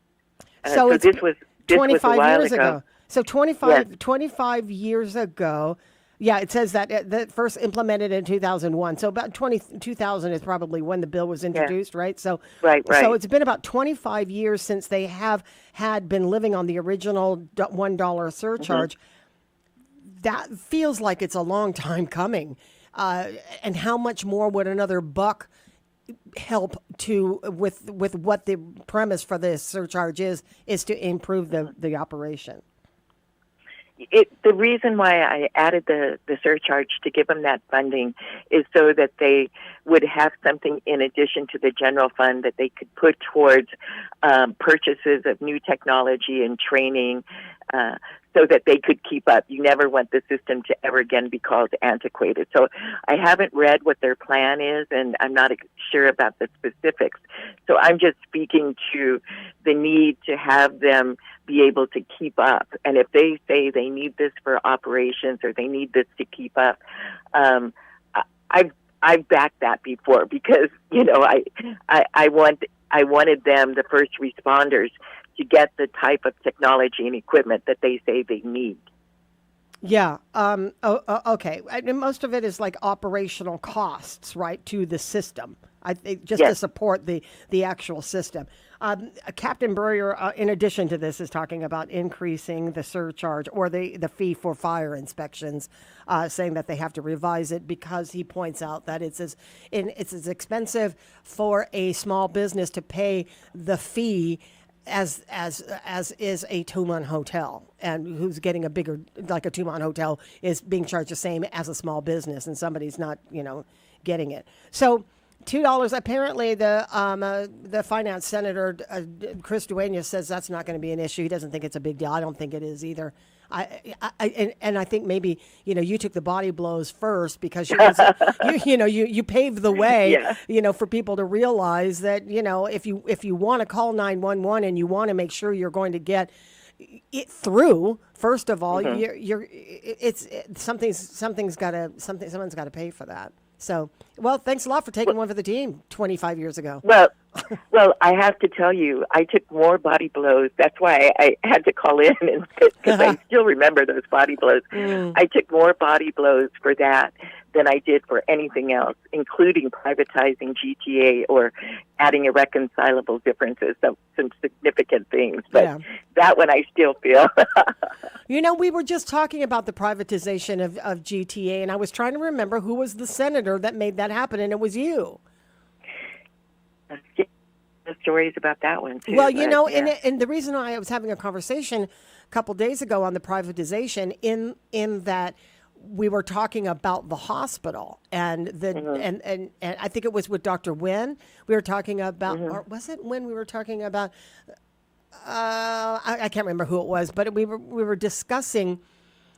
So this was 25 was a while years ago. So 25 years ago. Yeah, it says that first implemented in 2001. So about 2000 is probably when the bill was introduced, right? So right. So it's been about 25 years since they had been living on the original $1 surcharge. That feels like it's a long time coming. And how much more would another $1 help with what the premise for this surcharge is to improve the operation? The reason why I added the surcharge to give them that funding is so that they would have something in addition to the general fund that they could put towards purchases of new technology and training, so that they could keep up. You never want the system to ever again be called antiquated. So I haven't read what their plan is, and I'm not sure about the specifics. So I'm just speaking to the need to have them be able to keep up. And if they say they need this for operations or they need this to keep up, I've backed that before, because I wanted them, the first responders, to get the type of technology and equipment that they say they need. Yeah. Okay. And most of it is like operational costs, right, to the system. I think just to support the actual system. Captain Burrier, in addition to this, is talking about increasing the surcharge or the fee for fire inspections, saying that they have to revise it because he points out that it's as expensive for a small business to pay the fee as is a two-month hotel, and who's getting a bigger, like a two-month hotel is being charged the same as a small business, and somebody's not getting it. So $2. Apparently, the finance senator Chris Dueñas says that's not going to be an issue. He doesn't think it's a big deal. I don't think it is either. I think maybe you took the body blows first because you paved the way for people to realize that if you want to call 911 and you want to make sure you're going to get it through, first of all, someone's got to pay for that. So, well, thanks a lot for taking one for the team 25 years ago. Well, I have to tell you, I took more body blows. That's why I had to call in, because I still remember those body blows. I took more body blows for that than I did for anything else, including privatizing GTA or adding irreconcilable differences. So some significant things, but that one I still feel. We were just talking about the privatization of GTA, and I was trying to remember who was the senator that made that happen, and it was you. The stories about that one too. Well, and the reason I was having a conversation a couple days ago on the privatization in that we were talking about the hospital and and I think it was with Dr. Wynn. We were talking about, or was it when we were talking about? I can't remember who it was, but we were discussing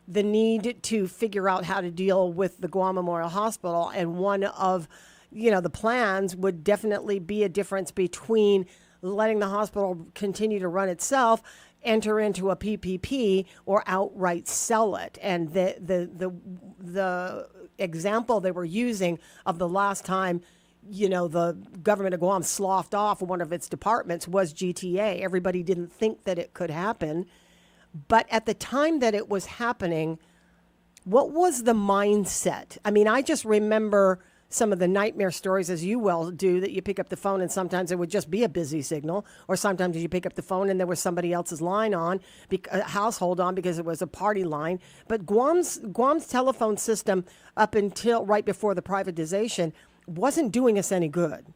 the need to figure out how to deal with the Guam Memorial Hospital, and one of the plans would definitely be a difference between letting the hospital continue to run itself, enter into a PPP, or outright sell it. And the example they were using of the last time, the government of Guam sloughed off one of its departments was GTA. Everybody didn't think that it could happen. But at the time that it was happening, what was the mindset? I mean, I just remember some of the nightmare stories, as you well do, that you pick up the phone and sometimes it would just be a busy signal, or sometimes you pick up the phone and there was somebody else's line on, household on, because it was a party line. But Guam's telephone system up until right before the privatization wasn't doing us any good.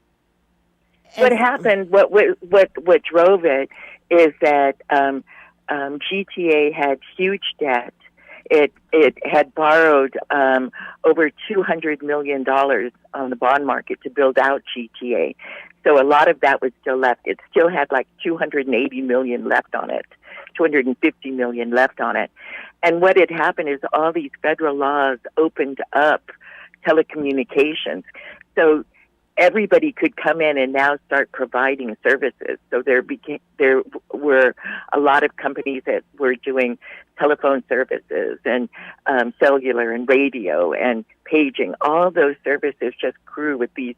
What happened, what drove it is that GTA had huge debt. It had borrowed over $200 million on the bond market to build out GTA. So a lot of that was still left. It still had like $280 million left on it, $250 million left on it. And what had happened is all these federal laws opened up telecommunications. So everybody could come in and now start providing services. So there were a lot of companies that were doing telephone services and cellular and radio and paging. All those services just grew with these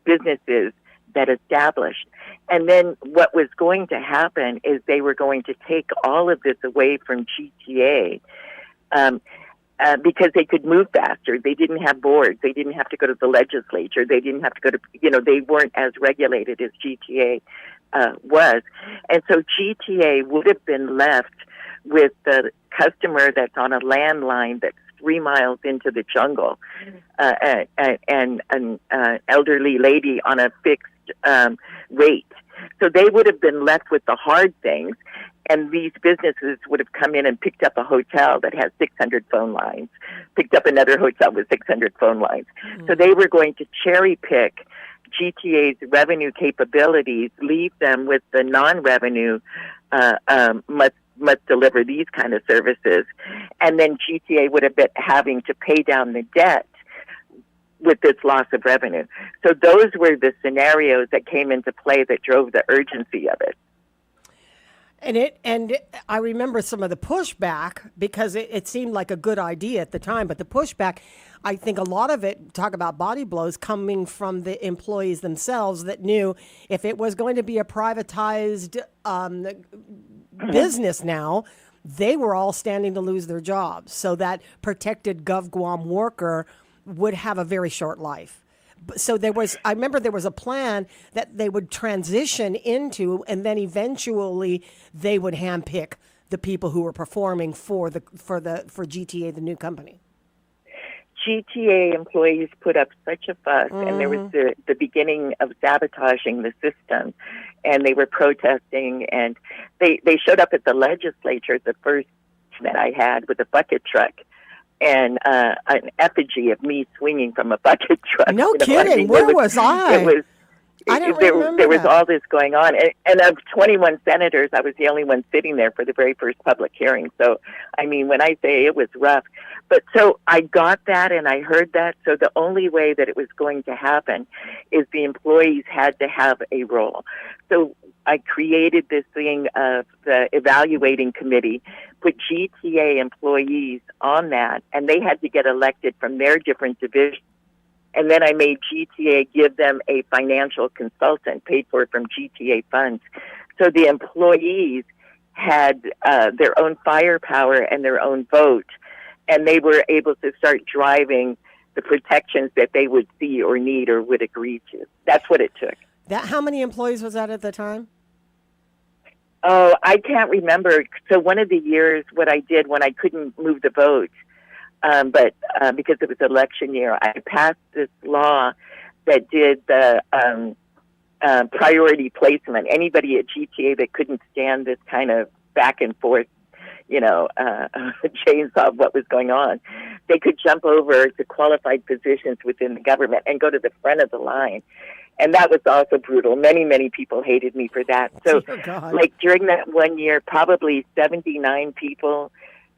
businesses that established. And then what was going to happen is they were going to take all of this away from GTA. Because they could move faster. They didn't have boards. They didn't have to go to the legislature. They didn't have to go to, they weren't as regulated as GTA was. And so GTA would have been left with the customer that's on a landline that's 3 miles into the jungle, and an elderly lady on a fixed rate. So they would have been left with the hard things. And these businesses would have come in and picked up a hotel that has 600 phone lines, picked up another hotel with 600 phone lines. So they were going to cherry pick GTA's revenue capabilities, leave them with the non-revenue, must deliver these kind of services. And then GTA would have been having to pay down the debt with this loss of revenue. So those were the scenarios that came into play that drove the urgency of it. And I remember some of the pushback, because it seemed like a good idea at the time, but the pushback, I think a lot of it, talk about body blows, coming from the employees themselves that knew if it was going to be a privatized business now, they were all standing to lose their jobs. So that protected GovGuam worker would have a very short life. So I remember there was a plan that they would transition into, and then eventually they would handpick the people who were performing for GTA, the new company. GTA employees put up such a fuss, and there was the beginning of sabotaging the system, and they were protesting, and they showed up at the legislature, the first that I had, with a bucket truck and an effigy of me swinging from a bucket truck. No kidding. Where was I? I don't remember there was all this going on. And of 21 senators, I was the only one sitting there for the very first public hearing. So, I mean, when I say it was rough. But so I got that and I heard that. So the only way that it was going to happen is the employees had to have a role. So I created this thing of the evaluating committee, put GTA employees on that, and they had to get elected from their different divisions. And then I made GTA give them a financial consultant paid for from GTA funds. So the employees had their own firepower and their own vote, and they were able to start driving the protections that they would see or need or would agree to. That's what it took. How many employees was that at the time? Oh, I can't remember. So one of the years, what I did when I couldn't move the vote, but because it was election year, I passed this law that did the priority placement. Anybody at GTA that couldn't stand this kind of back and forth, chainsaw of what was going on, they could jump over to qualified positions within the government and go to the front of the line. And that was also brutal. Many, many people hated me for that. So, like, during that 1 year, probably 79 people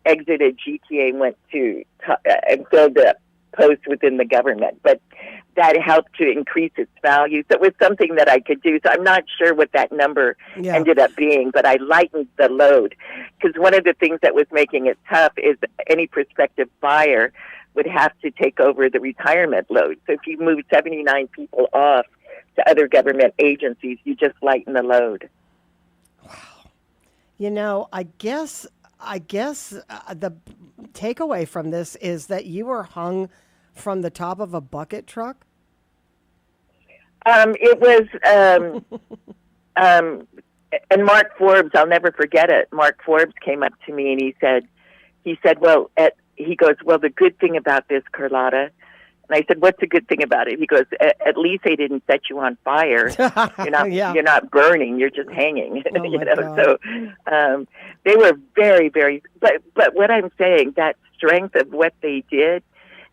exited GTA and went to and filled the posts within the government. But that helped to increase its value. So it was something that I could do. So I'm not sure what that number ended up being, but I lightened the load. Because one of the things that was making it tough is any prospective buyer would have to take over the retirement load. So if you move 79 people off to other government agencies, you just lighten the load. Wow. I guess the takeaway from this is that you were hung from the top of a bucket truck? It was, and Mark Forbes, I'll never forget it. Mark Forbes came up to me and he said, well, the good thing about this, Carlotta, and I said, what's the good thing about it? He goes, at least they didn't set you on fire. You're not burning. You're just hanging. So they were very, very. But what I'm saying, that strength of what they did,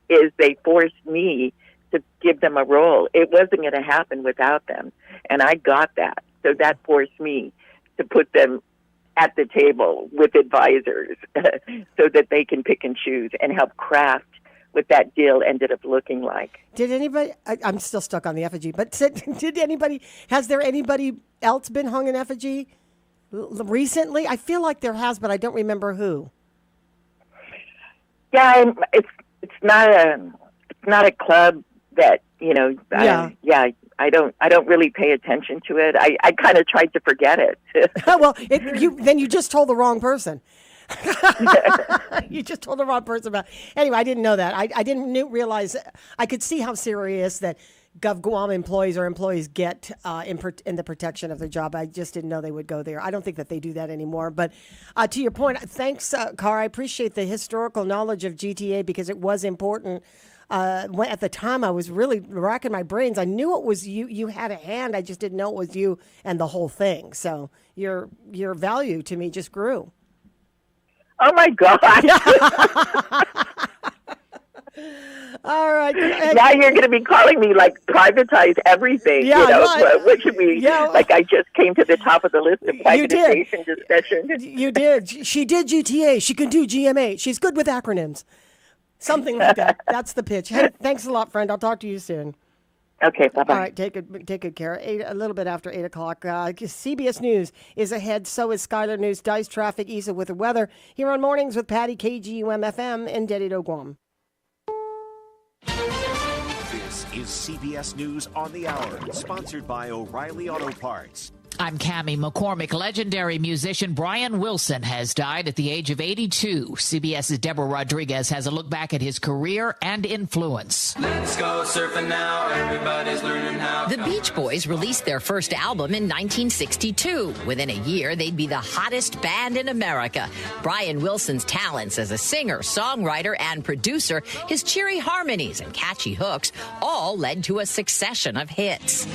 is they forced me to give them a role. It wasn't going to happen without them, and I got that. So that forced me to put them at the table with advisors so that they can pick and choose and help craft what that deal ended up looking like. Did anybody, I'm still stuck on the effigy, but has there anybody else been hung in effigy recently? I feel like there has, but I don't remember who. Yeah, it's not a club that, I don't really pay attention to it. I kind of tried to forget it. Well, then you just told the wrong person. You just told the wrong person about. Anyway, I didn't know that. I didn't realize. I could see how serious that Guam employees get in the protection of their job. I just didn't know they would go there. I don't think that they do that anymore. But to your point, thanks, Car. I appreciate the historical knowledge of GTA because it was important. At the time, I was really racking my brains. I knew it was you. You had a hand. I just didn't know it was you and the whole thing. So your value to me just grew. Oh my God! All right. Now you're going to be calling me like privatize everything. What should we? Like I just came to the top of the list of privatization discussion. You did. She did GTA. She can do GMA. She's good with acronyms. Something like that. That's the pitch. Hey, thanks a lot, friend. I'll talk to you soon. Okay, bye-bye. All right, take good care. A little bit after 8 o'clock. CBS News is ahead. So is Skylar News. Dice traffic, Isa with the weather. Here on Mornings with Patti, KGUM-FM in Dedido, Guam. This is CBS News on the Hour, sponsored by O'Reilly Auto Parts. I'm Cammie McCormick. Legendary musician Brian Wilson has died at the age of 82. CBS's Deborah Rodriguez has a look back at his career and influence. Let's go surfing now. Everybody's learning how. The Beach Boys released their first album in 1962. Within a year, they'd be the hottest band in America. Brian Wilson's talents as a singer, songwriter, and producer, his cheery harmonies and catchy hooks, all led to a succession of hits.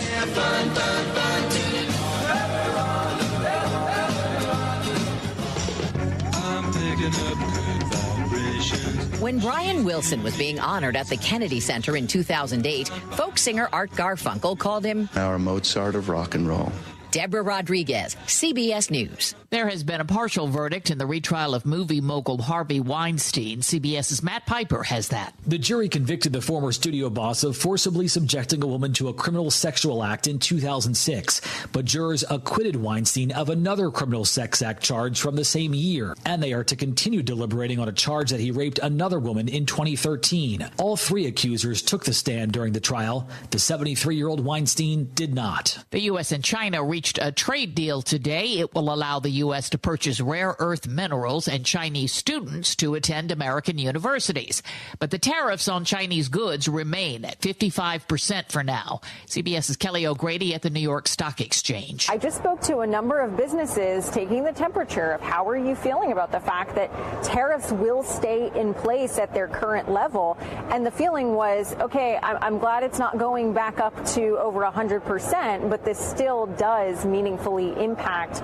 When Brian Wilson was being honored at the Kennedy Center in 2008, folk singer Art Garfunkel called him our Mozart of rock and roll. Deborah Rodriguez, CBS News. There has been a partial verdict in the retrial of movie mogul Harvey Weinstein. CBS's Matt Piper has that. The jury convicted the former studio boss of forcibly subjecting a woman to a criminal sexual act in 2006. But jurors acquitted Weinstein of another criminal sex act charge from the same year. And they are to continue deliberating on a charge that he raped another woman in 2013. All three accusers took the stand during the trial. The 73-year-old Weinstein did not. The U.S. and China reached reached a trade deal today. It will allow the U.S. to purchase rare earth minerals and Chinese students to attend American universities. But the tariffs on Chinese goods remain at 55% for now. CBS's Kelly O'Grady at the New York Stock Exchange. I just spoke to a number of businesses taking the temperature of how are you feeling about the fact that tariffs will stay in place at their current level. And the feeling was, okay, I'm glad it's not going back up to over 100%, but this still does meaningfully impact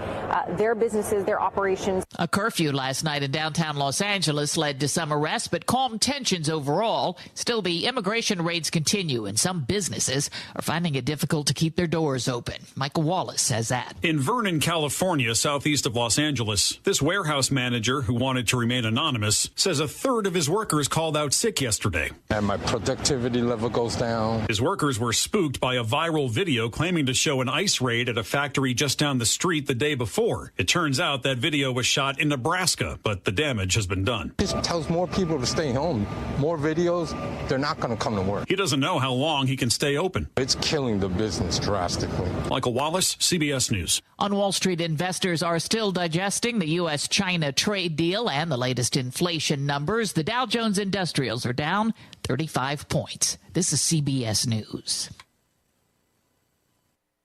their businesses, their operations. A curfew last night in downtown Los Angeles led to some arrests, but calm tensions overall. Still, the immigration raids continue, and some businesses are finding it difficult to keep their doors open. Michael Wallace says that. In Vernon, California, southeast of Los Angeles, this warehouse manager who wanted to remain anonymous says a third of his workers called out sick yesterday. And my productivity level goes down. His workers were spooked by a viral video claiming to show an ICE raid at a factory just down the street the day before. It turns out that video was shot in Nebraska, but the damage has been done. This tells more people to stay home. More videos, they're not going to come to work. He doesn't know how long he can stay open. It's killing the business drastically. Michael Wallace, CBS News. On Wall Street, investors are still digesting the U.S.-China trade deal and the latest inflation numbers. The Dow Jones Industrials are down 35 points. This is CBS News.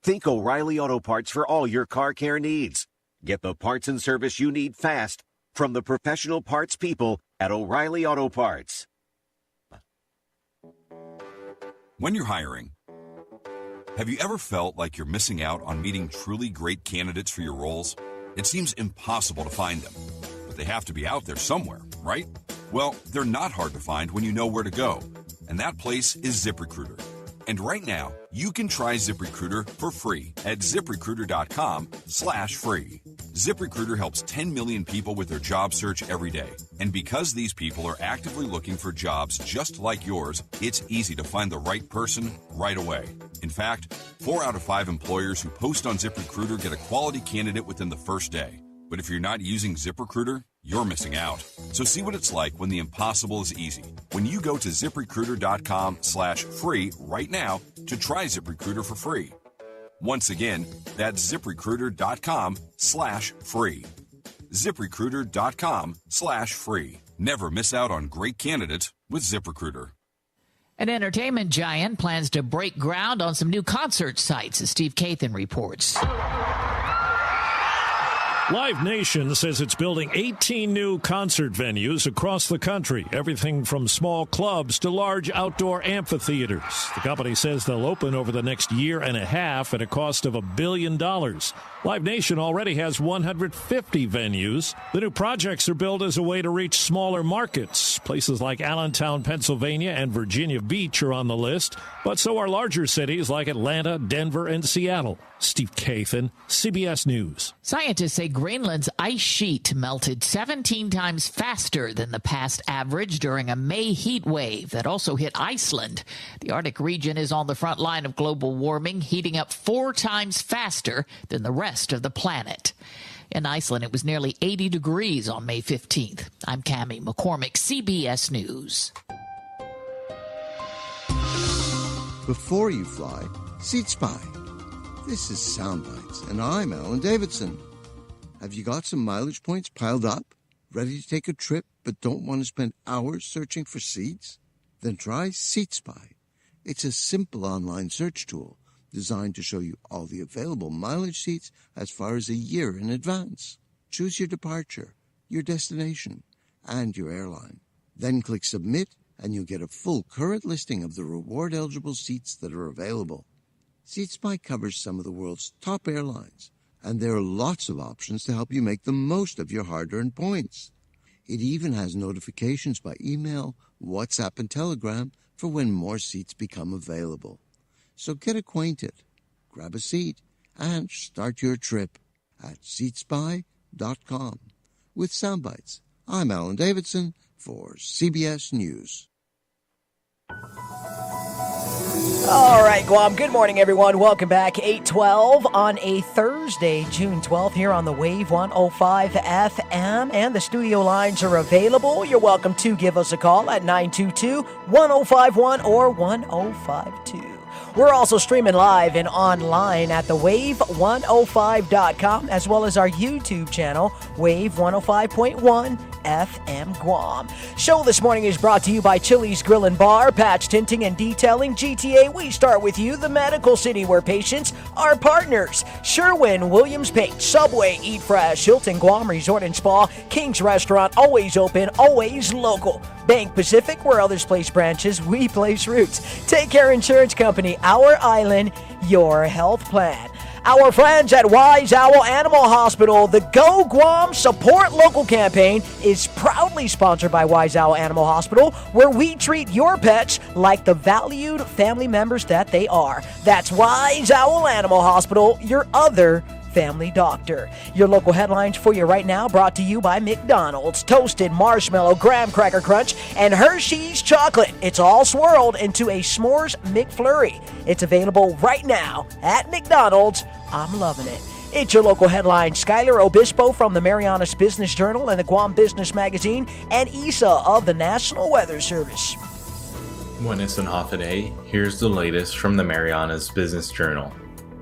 Think O'Reilly Auto Parts for all your car care needs. Get the parts and service you need fast from the professional parts people at O'Reilly Auto Parts. When you're hiring, have you ever felt like you're missing out on meeting truly great candidates for your roles? It seems impossible to find them, but they have to be out there somewhere, right? Well, they're not hard to find when you know where to go, and that place is ZipRecruiter. And right now, you can try ZipRecruiter for free at ZipRecruiter.com/free. ZipRecruiter helps 10 million people with their job search every day. And because these people are actively looking for jobs just like yours, it's easy to find the right person right away. In fact, 4 out of 5 employers who post on ZipRecruiter get a quality candidate within the first day. But if you're not using ZipRecruiter, you're missing out. So see what it's like when the impossible is easy. When you go to ZipRecruiter.com/free right now to try ZipRecruiter for free. Once again, that's ZipRecruiter.com/free. ZipRecruiter.com/free. Never miss out on great candidates with ZipRecruiter. An entertainment giant plans to break ground on some new concert sites, as Steve Kathan reports. Live Nation says it's building 18 new concert venues across the country, everything from small clubs to large outdoor amphitheaters. The company says they'll open over the next year and a half at a cost of $1 billion. Live Nation already has 150 venues. The new projects are built as a way to reach smaller markets. Places like Allentown, Pennsylvania and Virginia Beach are on the list, but so are larger cities like Atlanta, Denver, and Seattle. Steve Kathan, CBS News. Scientists say Greenland's ice sheet melted 17 times faster than the past average during a May heat wave that also hit Iceland. The Arctic region is on the front line of global warming, heating up 4 times faster than the rest of the planet. In Iceland, it was nearly 80 degrees on May 15th. I'm Cammie McCormick, CBS News. Before you fly, Seat Spy. This is Soundbites, and I'm Alan Davidson. Have you got some mileage points piled up? Ready to take a trip, but don't want to spend hours searching for seats? Then try Seat Spy. It's a simple online search tool designed to show you all the available mileage seats as far as a year in advance. Choose your departure, your destination, and your airline. Then click Submit, and you'll get a full current listing of the reward-eligible seats that are available. Seat Spy covers some of the world's top airlines, and there are lots of options to help you make the most of your hard-earned points. It even has notifications by email, WhatsApp, and Telegram for when more seats become available. So get acquainted, grab a seat, and start your trip at SeatSpy.com. With Soundbites, I'm Alan Davidson for CBS News. All right, Guam. Good morning, everyone. Welcome back. 8:12 on a Thursday, June 12th, here on the Wave 105 FM, and the studio lines are available. You're welcome to give us a call at 922-1051 or 1052. We're also streaming live and online at thewave105.com, as well as our YouTube channel, Wave 105.1 FM Guam. Show this morning is brought to you by Chili's Grill and Bar, Patch Tinting and Detailing, GTA. We start with you, the medical city where patients are partners. Sherwin Williams Paint, Subway, Eat Fresh, Hilton Guam Resort and Spa, King's Restaurant, always open, always local. Bank Pacific, where others place branches, we place roots. Take Care Insurance Company, our island, your health plan. Our friends at Wise Owl Animal Hospital, the Go Guam Support Local campaign is proudly sponsored by Wise Owl Animal Hospital, where we treat your pets like the valued family members that they are. That's Wise Owl Animal Hospital, your other family doctor. Your local headlines for you right now, brought to you by McDonald's. Toasted marshmallow graham cracker crunch and Hershey's chocolate. It's all swirled into a s'mores McFlurry. It's available right now at McDonald's. I'm loving it. It's your local headline. Skylar Obispo from the Marianas Business Journal and the Guam Business Magazine, and Isa of the National Weather Service. When it's an Hafa Adai, here's the latest from the Marianas Business Journal.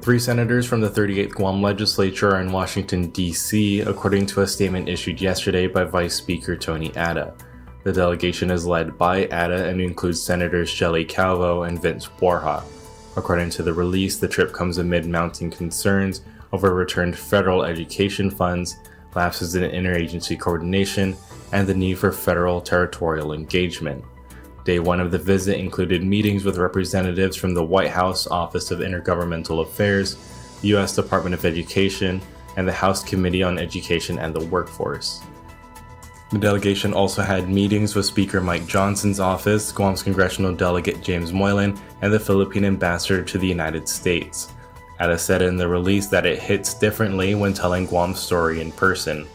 3 senators from the 38th Guam legislature are in Washington, D.C., according to a statement issued yesterday by Vice Speaker Tony Ada. The delegation is led by Ada and includes Senators Shelley Calvo and Vince Borja. According to the release, the trip comes amid mounting concerns over returned federal education funds, lapses in interagency coordination, and the need for federal territorial engagement. Day 1 of the visit included meetings with representatives from the White House Office of Intergovernmental Affairs, the U.S. Department of Education, and the House Committee on Education and the Workforce. The delegation also had meetings with Speaker Mike Johnson's office, Guam's congressional delegate James Moylan, and the Philippine ambassador to the United States. Ada said in the release that it hits differently when telling Guam's story in person.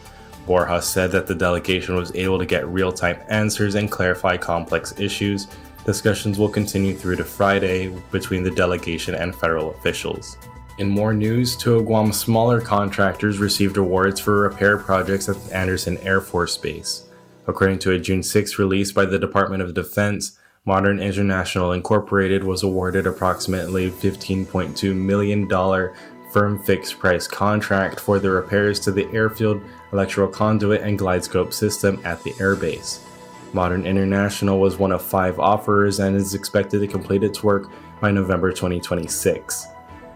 Borja said that the delegation was able to get real-time answers and clarify complex issues. Discussions will continue through to Friday between the delegation and federal officials. In more news, 2 of Guam's smaller contractors received awards for repair projects at Andersen Air Force Base. According to a June 6 release by the Department of Defense, Modern International Incorporated was awarded approximately $15.2 million firm fixed price contract for the repairs to the airfield, electrical conduit, and glide scope system at the airbase. Modern International was one of 5 offerers and is expected to complete its work by November 2026.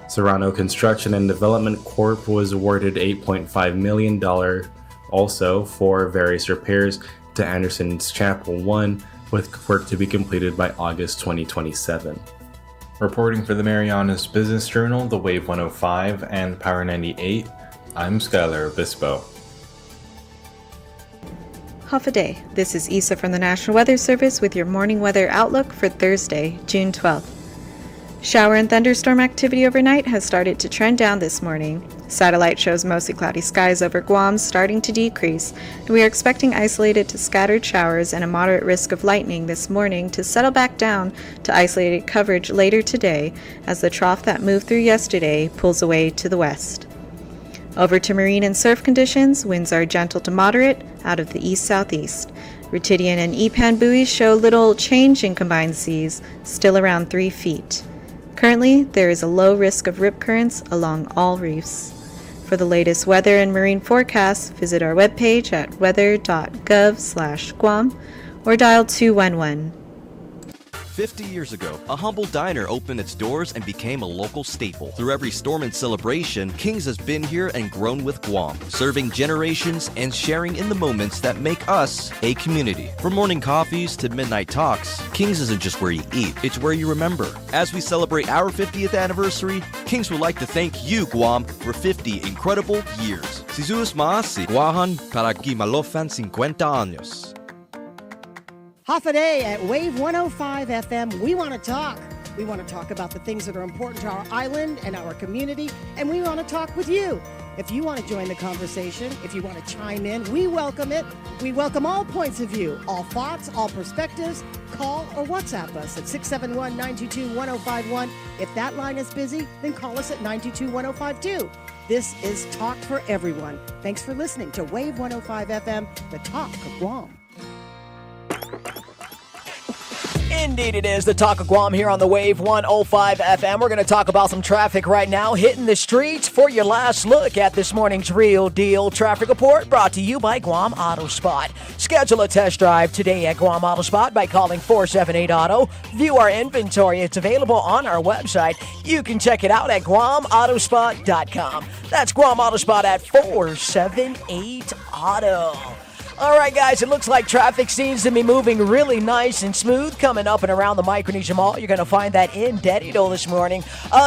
Serrano Construction and Development Corp. was awarded $8.5 million also for various repairs to Anderson's Chapel 1, with work to be completed by August 2027. Reporting for the Marianas Business Journal, the Wave 105, and Power 98, I'm Skylar Obispo. Hafa Adai. This is Isa from the National Weather Service with your morning weather outlook for Thursday, June 12th. Shower and thunderstorm activity overnight has started to trend down this morning. Satellite shows mostly cloudy skies over Guam starting to decrease, and we are expecting isolated to scattered showers and a moderate risk of lightning this morning to settle back down to isolated coverage later today as the trough that moved through yesterday pulls away to the west. Over to marine and surf conditions, winds are gentle to moderate out of the east-southeast. Rutidian and Epan buoys show little change in combined seas, still around 3 feet. Currently, there is a low risk of rip currents along all reefs. For the latest weather and marine forecasts, visit our webpage at weather.gov/Guam or dial 211. 50 years ago, a humble diner opened its doors and became a local staple. Through every storm and celebration, King's has been here and grown with Guam, serving generations and sharing in the moments that make us a community. From morning coffees to midnight talks, King's isn't just where you eat, it's where you remember. As we celebrate our 50th anniversary, King's would like to thank you, Guam, for 50 incredible years. Si Zeus Maasi, Guahan para Gimalofan 50 años. Hafa Adai at Wave 105 FM. We want to talk. We want to talk about the things that are important to our island and our community, and we want to talk with you. If you want to join the conversation, if you want to chime in, we welcome it. We welcome all points of view, all thoughts, all perspectives. Call or WhatsApp us at 671-922-1051. If that line is busy, then call us at 922-1052. This is Talk for Everyone. Thanks for listening to Wave 105 FM, the talk of Guam. Indeed it is the Talk of Guam here on the Wave 105 FM. We're going to talk about some traffic right now hitting the streets for your last look at this morning's Real Deal Traffic Report, brought to you by Guam Auto Spot. Schedule a test drive today at Guam Auto Spot by calling 478-AUTO. View our inventory. It's available on our website. You can check it out at GuamAutospot.com. That's Guam Auto Spot at 478-AUTO. All right, guys, it looks like traffic seems to be moving really nice and smooth coming up and around the Micronesia Mall. You're going to find that in Dedido this morning.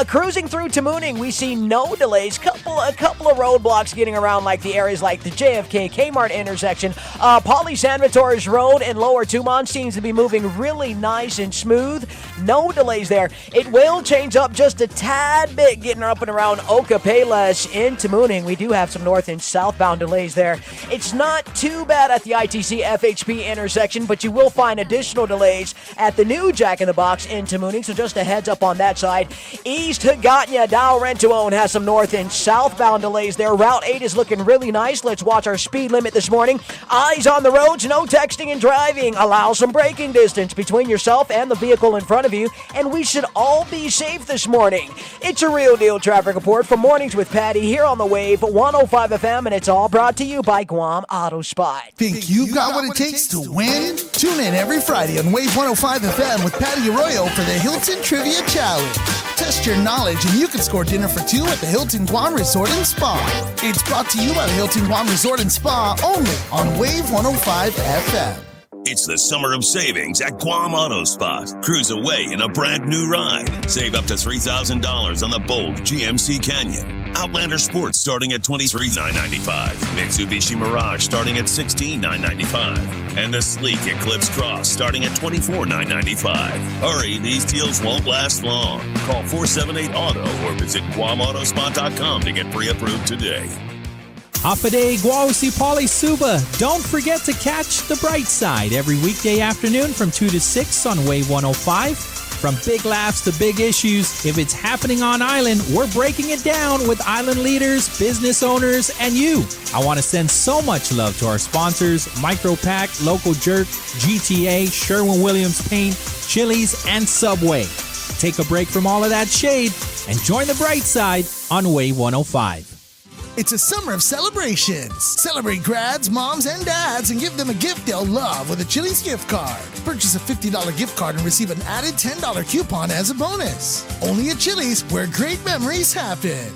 Cruising through toMornings, we see no delays. A couple of roadblocks getting around, like the areas like the JFK Kmart intersection. Pauly Salvatore's Road in Lower Tumon seems to be moving really nice and smooth. No delays there. It will change up just a tad bit getting up and around Ocapelas in toMornings. We do have some north and southbound delays there. It's not too bad at the ITC FHP intersection, but you will find additional delays at the new Jack in the Box in toMornings, so just a heads up on that side. East Hagåtña, Dow Rent-to-Own has some north and southbound delays there. Route 8 is looking really nice. Let's watch our speed limit this morning. Eyes on the roads, no texting and driving. Allow some braking distance between yourself and the vehicle in front of you, and we should all be safe this morning. It's a Real Deal Traffic Report for Mornings with Patti here on the Wave 105 FM, and it's all brought to you by Guam Auto Spot. Think you've got what it takes to win? Tune in every Friday on Wave 105 FM with Patti Arroyo for the Hilton Trivia Challenge. Test your knowledge and you can score dinner for two at the Hilton Guam Resort and Spa. It's brought to you by the Hilton Guam Resort and Spa, only on Wave 105 FM. It's the summer of savings at Guam Auto Spot. Cruise away in a brand new ride. Save up to $3,000 on the bold GMC Canyon. Outlander Sports starting at $23,995. Mitsubishi Mirage starting at $16,995. And the sleek Eclipse Cross starting at $24,995. Hurry, these deals won't last long. Call 478-AUTO or visit GuamAutospot.com to get pre-approved today. Hafa Adai, Guausi Pali Suba. Don't forget to catch the bright side every weekday afternoon from 2 to 6 on Wave 105. From big laughs to big issues, if it's happening on island, we're breaking it down with island leaders, business owners, and you. I want to send so much love to our sponsors, Micropack, Local Jerk, GTA, Sherwin-Williams Paint, Chili's, and Subway. Take a break from all of that shade and join the bright side on Wave 105. It's a summer of celebrations. Celebrate grads, moms, and dads and give them a gift they'll love with a Chili's gift card. Purchase a $50 gift card and receive an added $10 coupon as a bonus. Only at Chili's, where great memories happen.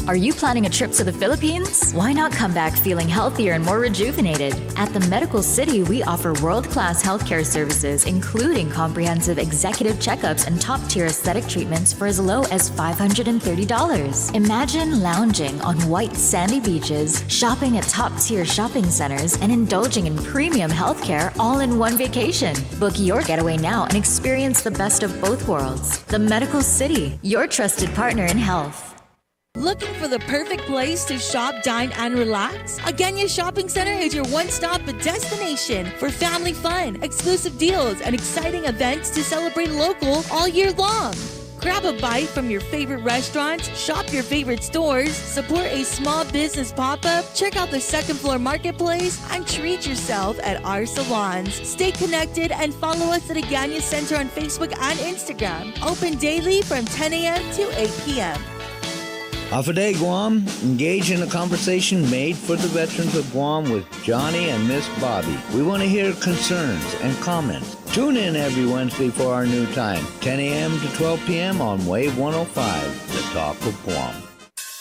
Are you planning a trip to the Philippines? Why not come back feeling healthier and more rejuvenated? At the Medical City, we offer world-class healthcare services, including comprehensive executive checkups and top-tier aesthetic treatments for as low as $530. Imagine lounging on white sandy beaches, shopping at top-tier shopping centers, and indulging in premium healthcare all in one vacation. Book your getaway now and experience the best of both worlds. The Medical City, your trusted partner in health. Looking for the perfect place to shop, dine, and relax? Aganya Shopping Center is your one-stop destination for family fun, exclusive deals, and exciting events to celebrate local all year long. Grab a bite from your favorite restaurants, shop your favorite stores, support a small business pop-up, check out the second floor marketplace, and treat yourself at our salons. Stay connected and follow us at Aganya Center on Facebook and Instagram. Open daily from 10 a.m. to 8 p.m. Hafa Adai, Guam. Engage in a conversation made for the veterans of Guam with Johnny and Miss Bobby. We want to hear concerns and comments. Tune in every Wednesday for our new time, 10 a.m. to 12 p.m. on Wave 105, the Talk of Guam.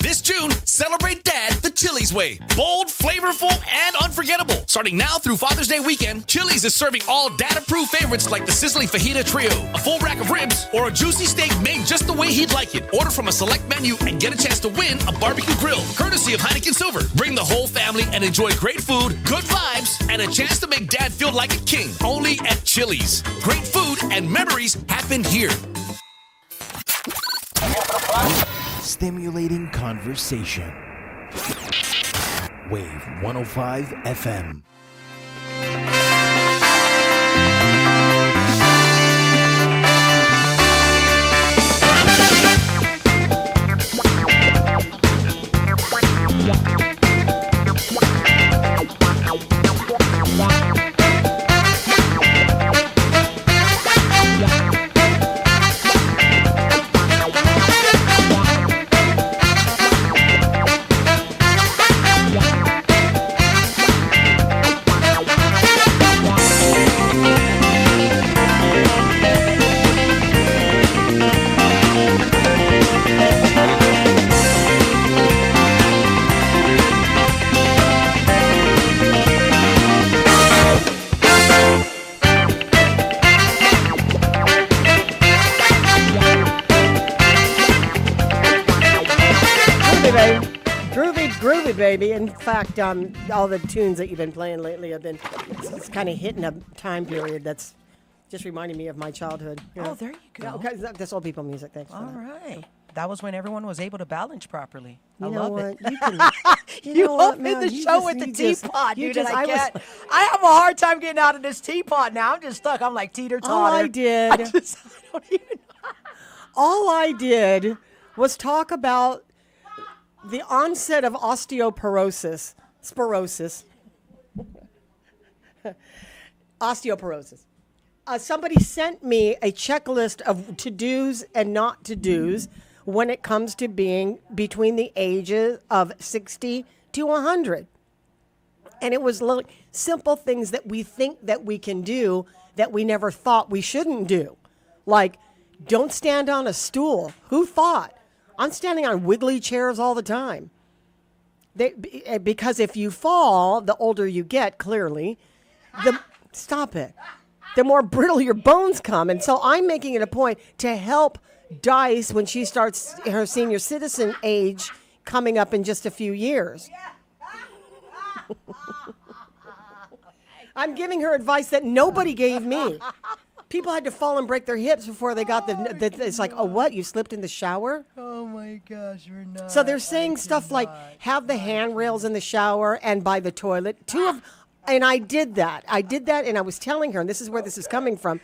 This June, celebrate Dad the Chili's way. Bold, flavorful, and unforgettable. Starting now through Father's Day weekend, Chili's is serving all Dad-approved favorites like the sizzling fajita trio, a full rack of ribs, or a juicy steak made just the way he'd like it. Order from a select menu and get a chance to win a barbecue grill, courtesy of Heineken Silver. Bring the whole family and enjoy great food, good vibes, and a chance to make Dad feel like a king. Only at Chili's. Great food and memories happen here. Stimulating conversation. Wave 105 FM. groovy, baby. In fact, all the tunes that you've been playing lately have been, it's kind of hitting a time period that's just reminding me of my childhood. Oh, there you go. Yeah, okay, that's old people music. Thanks. All right. That was when everyone was able to balance properly. I You know love what? it. You can. You know what, opened man? the You show just- with the you just- teapot, you dude. just- and I I was- can't. I have a hard time getting out of this teapot now. I'm just stuck. I'm like teeter-totter. All I did. I don't even. All I did was talk about the onset of osteoporosis. Osteoporosis. Somebody sent me a checklist of to-dos and not to-dos when it comes to being between the ages of 60 to 100. And it was little simple things that we think that we can do that we never thought we shouldn't do. Like, don't stand on a stool. Who thought? I'm standing on wiggly chairs all the time. Because if you fall, the older you get, clearly, stop it. The more brittle your bones come. And so I'm making it a point to help Dice when she starts her senior citizen age coming up in just a few years. I'm giving her advice that nobody gave me. People had to fall and break their hips before they got it's like, oh, what? You slipped in the shower? Oh my gosh, you're not. So they're saying stuff like have the handrails in the shower and by the toilet. And I did that. And I was telling her, and this is where this is coming from,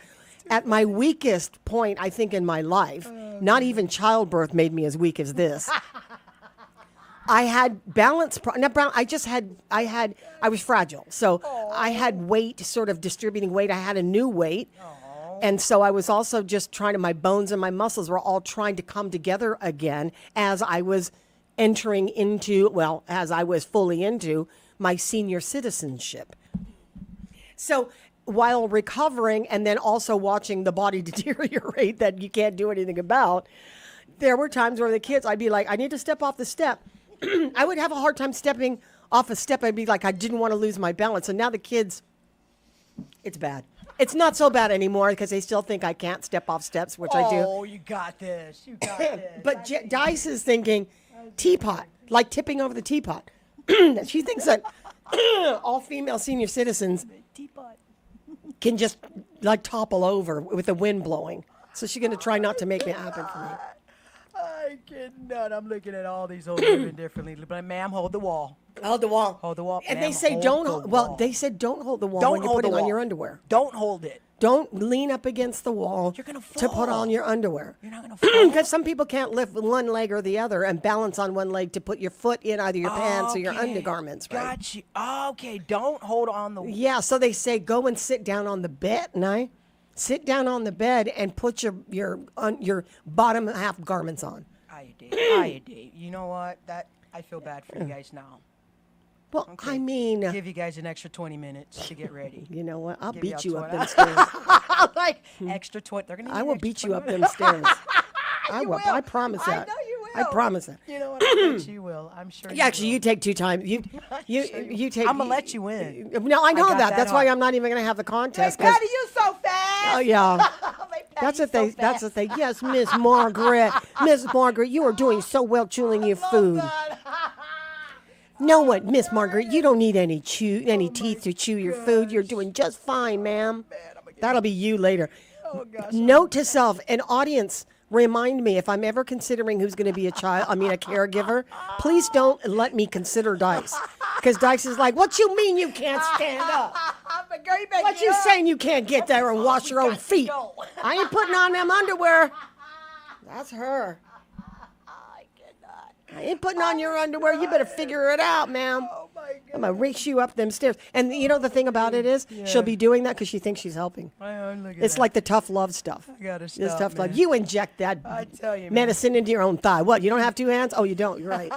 at my weakest point, I think, in my life, not even childbirth made me as weak as this. I had balance. I was fragile. So I had weight, sort of distributing weight. I had a new weight. And so I was also just my bones and my muscles were all trying to come together again as I was as I was fully into my senior citizenship. So while recovering and then also watching the body deteriorate that you can't do anything about, there were times where the kids, I'd be like, I need to step off the step. I would have a hard time stepping off a step. I'd be like, I didn't want to lose my balance. And now the kids, it's bad. It's not so bad anymore because they still think I can't step off steps, which I do. Oh, you got this. You got this. But Dice is thinking teapot, like tipping over the teapot. She thinks that all female senior citizens can just like topple over with the wind blowing. So she's going to try not to make it happen for me. I cannot. I'm looking at all these old women differently. But ma'am, hold the wall. Hold the wall. Hold the wall. And Ma'am, they say they said don't hold the wall when you're putting on your underwear. Don't hold it. Don't lean up against the wall to put on your underwear. You're not going to fall. Because some people can't lift one leg or the other and balance on one leg to put your foot in either your pants or your undergarments, right? Got you. Okay, don't hold on the wall. Yeah, so they say go and sit down on the bed, sit down on the bed and put your bottom half garments on. I did. You know what? I feel bad for you guys now. Well, okay. I mean, give you guys an extra 20 minutes to get ready. You know what? I'll beat you up them stairs. Like extra 20. They're gonna. I will beat you up them stairs. I will. I promise that. I know you will. I promise that. You know what? I bet you will. I'm sure. Yeah, actually, you take 2 times. You take. I'm gonna let you win. No, I know that. That's why I'm not even gonna have the contest. Patty, you so fast. Oh yeah. That's what they. That's what they. Yes, Miss Margaret. Miss Margaret, you are doing so well chewing your food. Know what, Miss Margaret? You don't need any teeth to chew your food. You're doing just fine, ma'am. That'll be you later. Oh, gosh. Note to self, an audience, remind me if I'm ever considering who's going to be a caregiver, please don't let me consider Dice. Because Dice is like, what you mean you can't stand up? What you saying you can't get there and wash your own feet? I ain't putting on them underwear. That's her. I ain't putting on your underwear. You better figure it out, ma'am. Oh my God. I'm going to reach you up them stairs. And you know the thing about it is, she'll be doing that because she thinks she's helping. It's like the tough love stuff. I gotta stop, It's tough man. love. You inject that I tell you, medicine into your own thigh. What, you don't have 2 hands? Oh, you don't. You're right.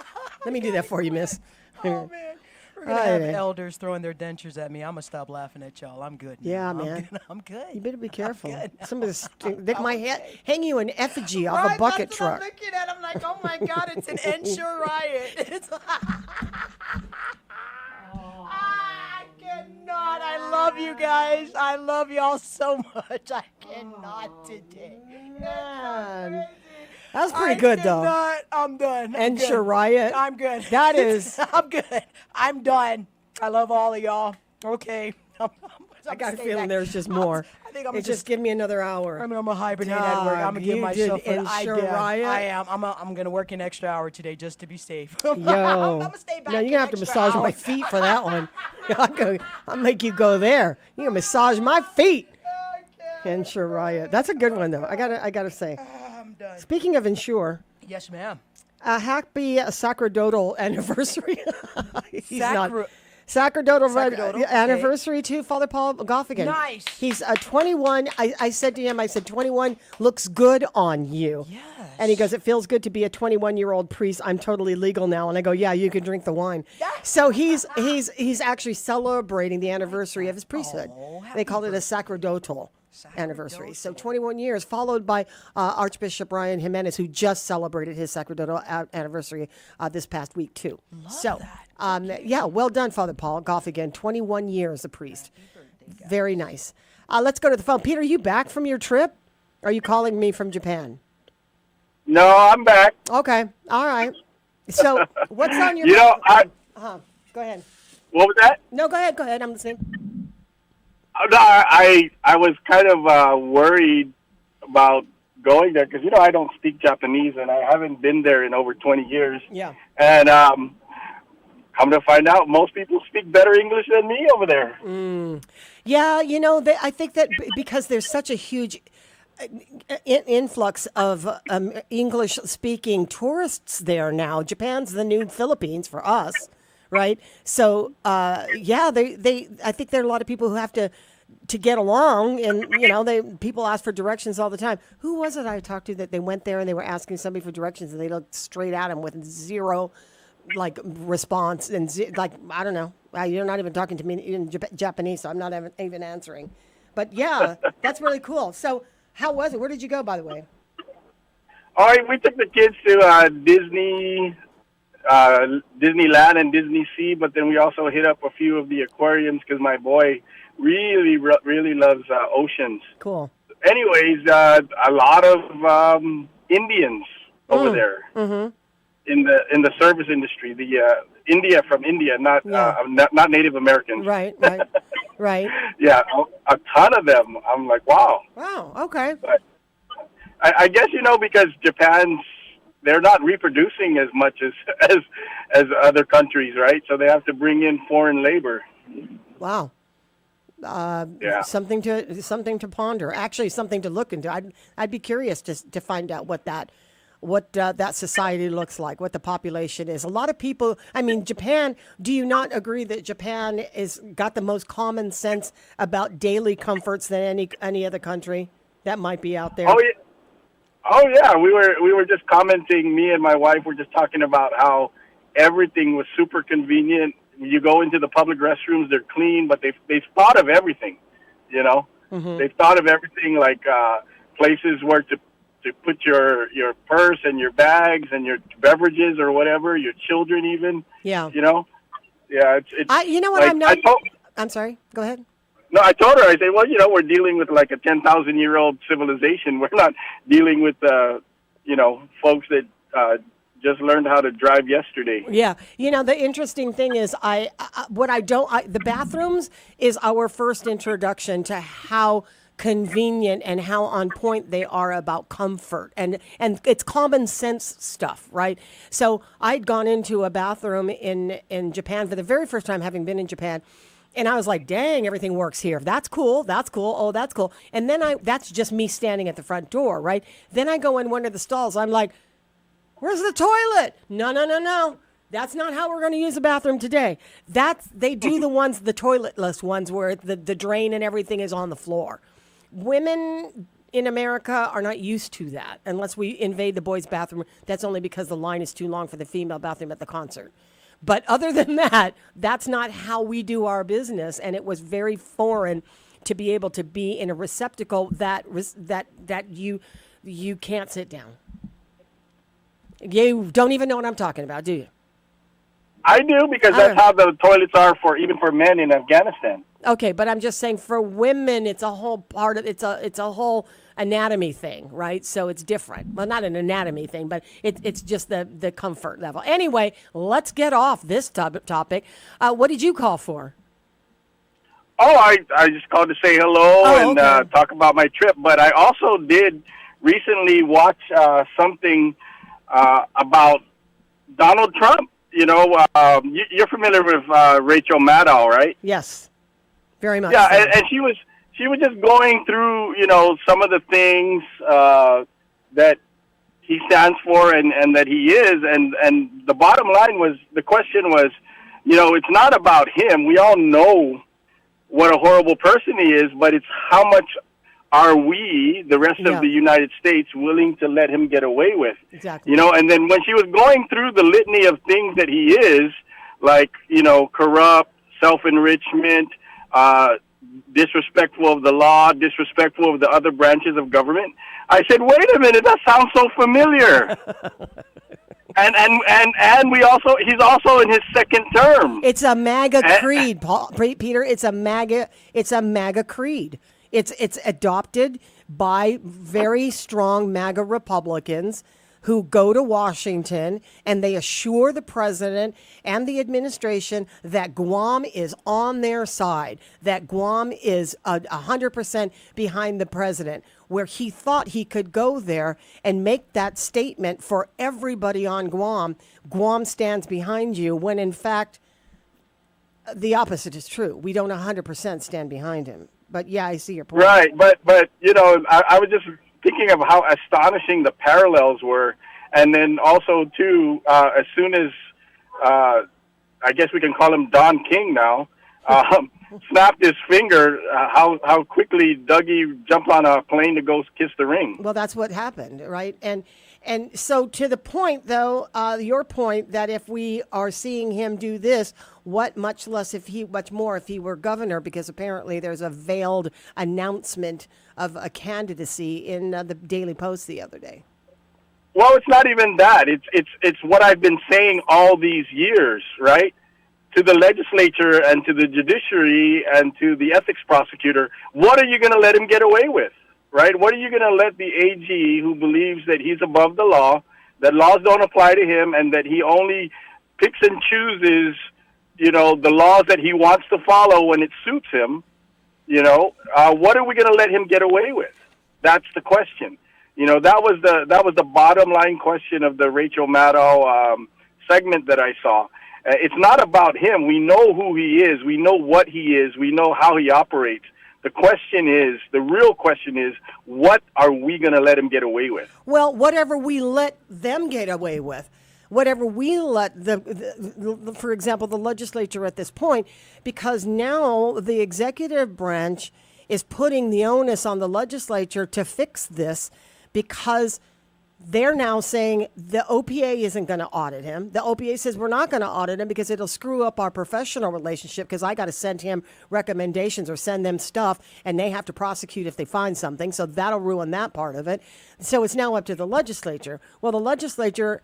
Let me do that for you, miss. Oh, man. We're going to have elders throwing their dentures at me. I'm going to stop laughing at y'all. I'm good. Now. Yeah, I'm man. Good. I'm good. You better be careful. Somebody they might hang you an effigy off a bucket truck. I'm looking at. I'm like, oh my God, it's an ensure riot. I cannot. I love you guys. I love y'all so much. I cannot today. Man. That's pretty good, though. I'm done. And Shariah. I'm good. That is. I'm good. I'm done. I love all of y'all. Okay. I got a feeling there's just more. I think I'm just give me another hour. I'm gonna hibernate at work. I'm gonna give myself an I did. I am. I'm gonna work an extra hour today just to be safe. Yo. I'm gonna stay back. No, you're gonna have to massage my feet for that one. I'll make you go there. You're gonna massage my feet. And Shariah. That's a good one though. I gotta say. I'm done. Speaking of Ensure. Yes, ma'am. Happy sacerdotal anniversary. Sacerdotal anniversary to Father Paul Goffigan. Nice. He's 21. I said to him, 21 looks good on you. Yes. And he goes, it feels good to be a 21-year-old priest. I'm totally legal now. And I go, yeah, you can drink the wine. So he's actually celebrating the anniversary of his priesthood. They call it a sacerdotal anniversary. So 21 years, followed by Archbishop Ryan Jimenez, who just celebrated his sacerdotal anniversary this past week too. Yeah, well done, Father Paul Goffigan. 21 years a priest. Very nice. Let's go to the phone. Peter, are you back from your trip? Are you calling me from Japan? No, I'm back. Okay, all right. So what's on your? Go ahead. What was that? No, go ahead. I'm listening. No, I was kind of worried about going there because I don't speak Japanese and I haven't been there in over 20 years. Yeah. And come to find out, most people speak better English than me over there. Yeah, I think that because there's such a huge influx of English-speaking tourists there now. Japan's the new Philippines for us. Right. So, I think there are a lot of people who have to get along, and people ask for directions all the time. Who was it I talked to that they went there and they were asking somebody for directions and they looked straight at them with zero response and I don't know. You're not even talking to me in Japanese, so I'm not even answering. But yeah, that's really cool. So, how was it? Where did you go, by the way? All right, we took the kids to Disneyland and Disney Sea, but then we also hit up a few of the aquariums because my boy really loves oceans. Cool. Anyways, a lot of Indians over there in the service industry. The India from India, not Native Americans. Right. Yeah, a ton of them. I'm like, wow. Wow. Okay. But I guess because Japan's. They're not reproducing as much as other countries, right? So they have to bring in foreign labor. Wow. Something to ponder. Actually, something to look into. I'd be curious to find out what that society looks like, what the population is. A lot of people. I mean, Japan. Do you not agree that Japan is got the most common sense about daily comforts than any other country that might be out there? Oh yeah, we were just commenting. Me and my wife were just talking about how everything was super convenient. You go into the public restrooms; they're clean, but they've thought of everything. They've thought of everything like places where to put your purse and your bags and your beverages or whatever, your children even. Yeah. Yeah. It's. You know what? Like, I'm sorry. Go ahead. No, I told her, I said, well, we're dealing with like a 10,000-year-old civilization. We're not dealing with, folks that just learned how to drive yesterday. Yeah. The interesting thing is the bathrooms is our first introduction to how convenient and how on point they are about comfort. And it's common sense stuff, right? So I'd gone into a bathroom in Japan for the very first time, having been in Japan. And I was like, dang, everything works here. That's cool. Oh, that's cool. And then that's just me standing at the front door, right? Then I go in one of the stalls. I'm like, where's the toilet? No. That's not how we're going to use the bathroom today. They do the toiletless ones where the drain and everything is on the floor. Women in America are not used to that unless we invade the boys' bathroom. That's only because the line is too long for the female bathroom at the concert. But other than that, that's not how we do our business. And it was very foreign to be able to be in a receptacle that you can't sit down. You don't even know what I'm talking about, do you? I do, because that's how the toilets are even for men in Afghanistan. Okay, but I'm just saying for women, it's a whole part of it's a whole anatomy thing, right? So it's different. Well, not an anatomy thing, but it's just the comfort level. Anyway, let's get off this topic. What did you call for? Oh, I just called to say hello and talk about my trip. But I also did recently watch something about Donald Trump. You know, you're familiar with Rachel Maddow, right? Yes, very much. Yeah, so. and she was just going through, you know, some of the things that he stands for and that he is. And the bottom line was, the question was, you know, it's not about him. We all know what a horrible person he is, but it's how much are we, the rest of the United States, willing to let him get away with? Exactly. You know, and then when she was going through the litany of things that he is, like, you know, corrupt, self-enrichment, disrespectful of the law, disrespectful of the other branches of government, I said, wait a minute, that sounds so familiar. And he's also in his second term. It's a MAGA creed, Peter. It's a MAGA creed. It's adopted by very strong MAGA Republicans who go to Washington and they assure the president and the administration that Guam is on their side, that Guam is 100% behind the president, where he thought he could go there and make that statement for everybody on Guam. Guam stands behind you, when in fact the opposite is true. We don't 100% stand behind him. But yeah, I see your point. Right, but you know, I was just thinking of how astonishing the parallels were, and then also too, as soon as I guess we can call him Don King now, snapped his finger, how quickly Dougie jumped on a plane to go kiss the ring. Well, that's what happened, right? And so to the point, though, your point that if we are seeing him do this, much more if he were governor, because apparently there's a veiled announcement of a candidacy in the Daily Post the other day. Well, it's not even that. It's what I've been saying all these years, right? To the legislature and to the judiciary and to the ethics prosecutor, what are you going to let him get away with? Right? What are you going to let the AG, who believes that he's above the law, that laws don't apply to him, and that he only picks and chooses, you know, the laws that he wants to follow when it suits him, you know, what are we going to let him get away with? That's the question. You know, that was the bottom line question of the Rachel Maddow segment that I saw. It's not about him. We know who he is. We know what he is. We know how he operates. The real question is, what are we going to let him get away with? Well, whatever we let them get away with, whatever we let for example, the legislature at this point, because now the executive branch is putting the onus on the legislature to fix this, because they're now saying the OPA isn't going to audit him. The OPA says we're not going to audit him because it'll screw up our professional relationship, because I got to send him recommendations or send them stuff, and they have to prosecute if they find something. So that'll ruin that part of it. So it's now up to the legislature. Well, the legislature,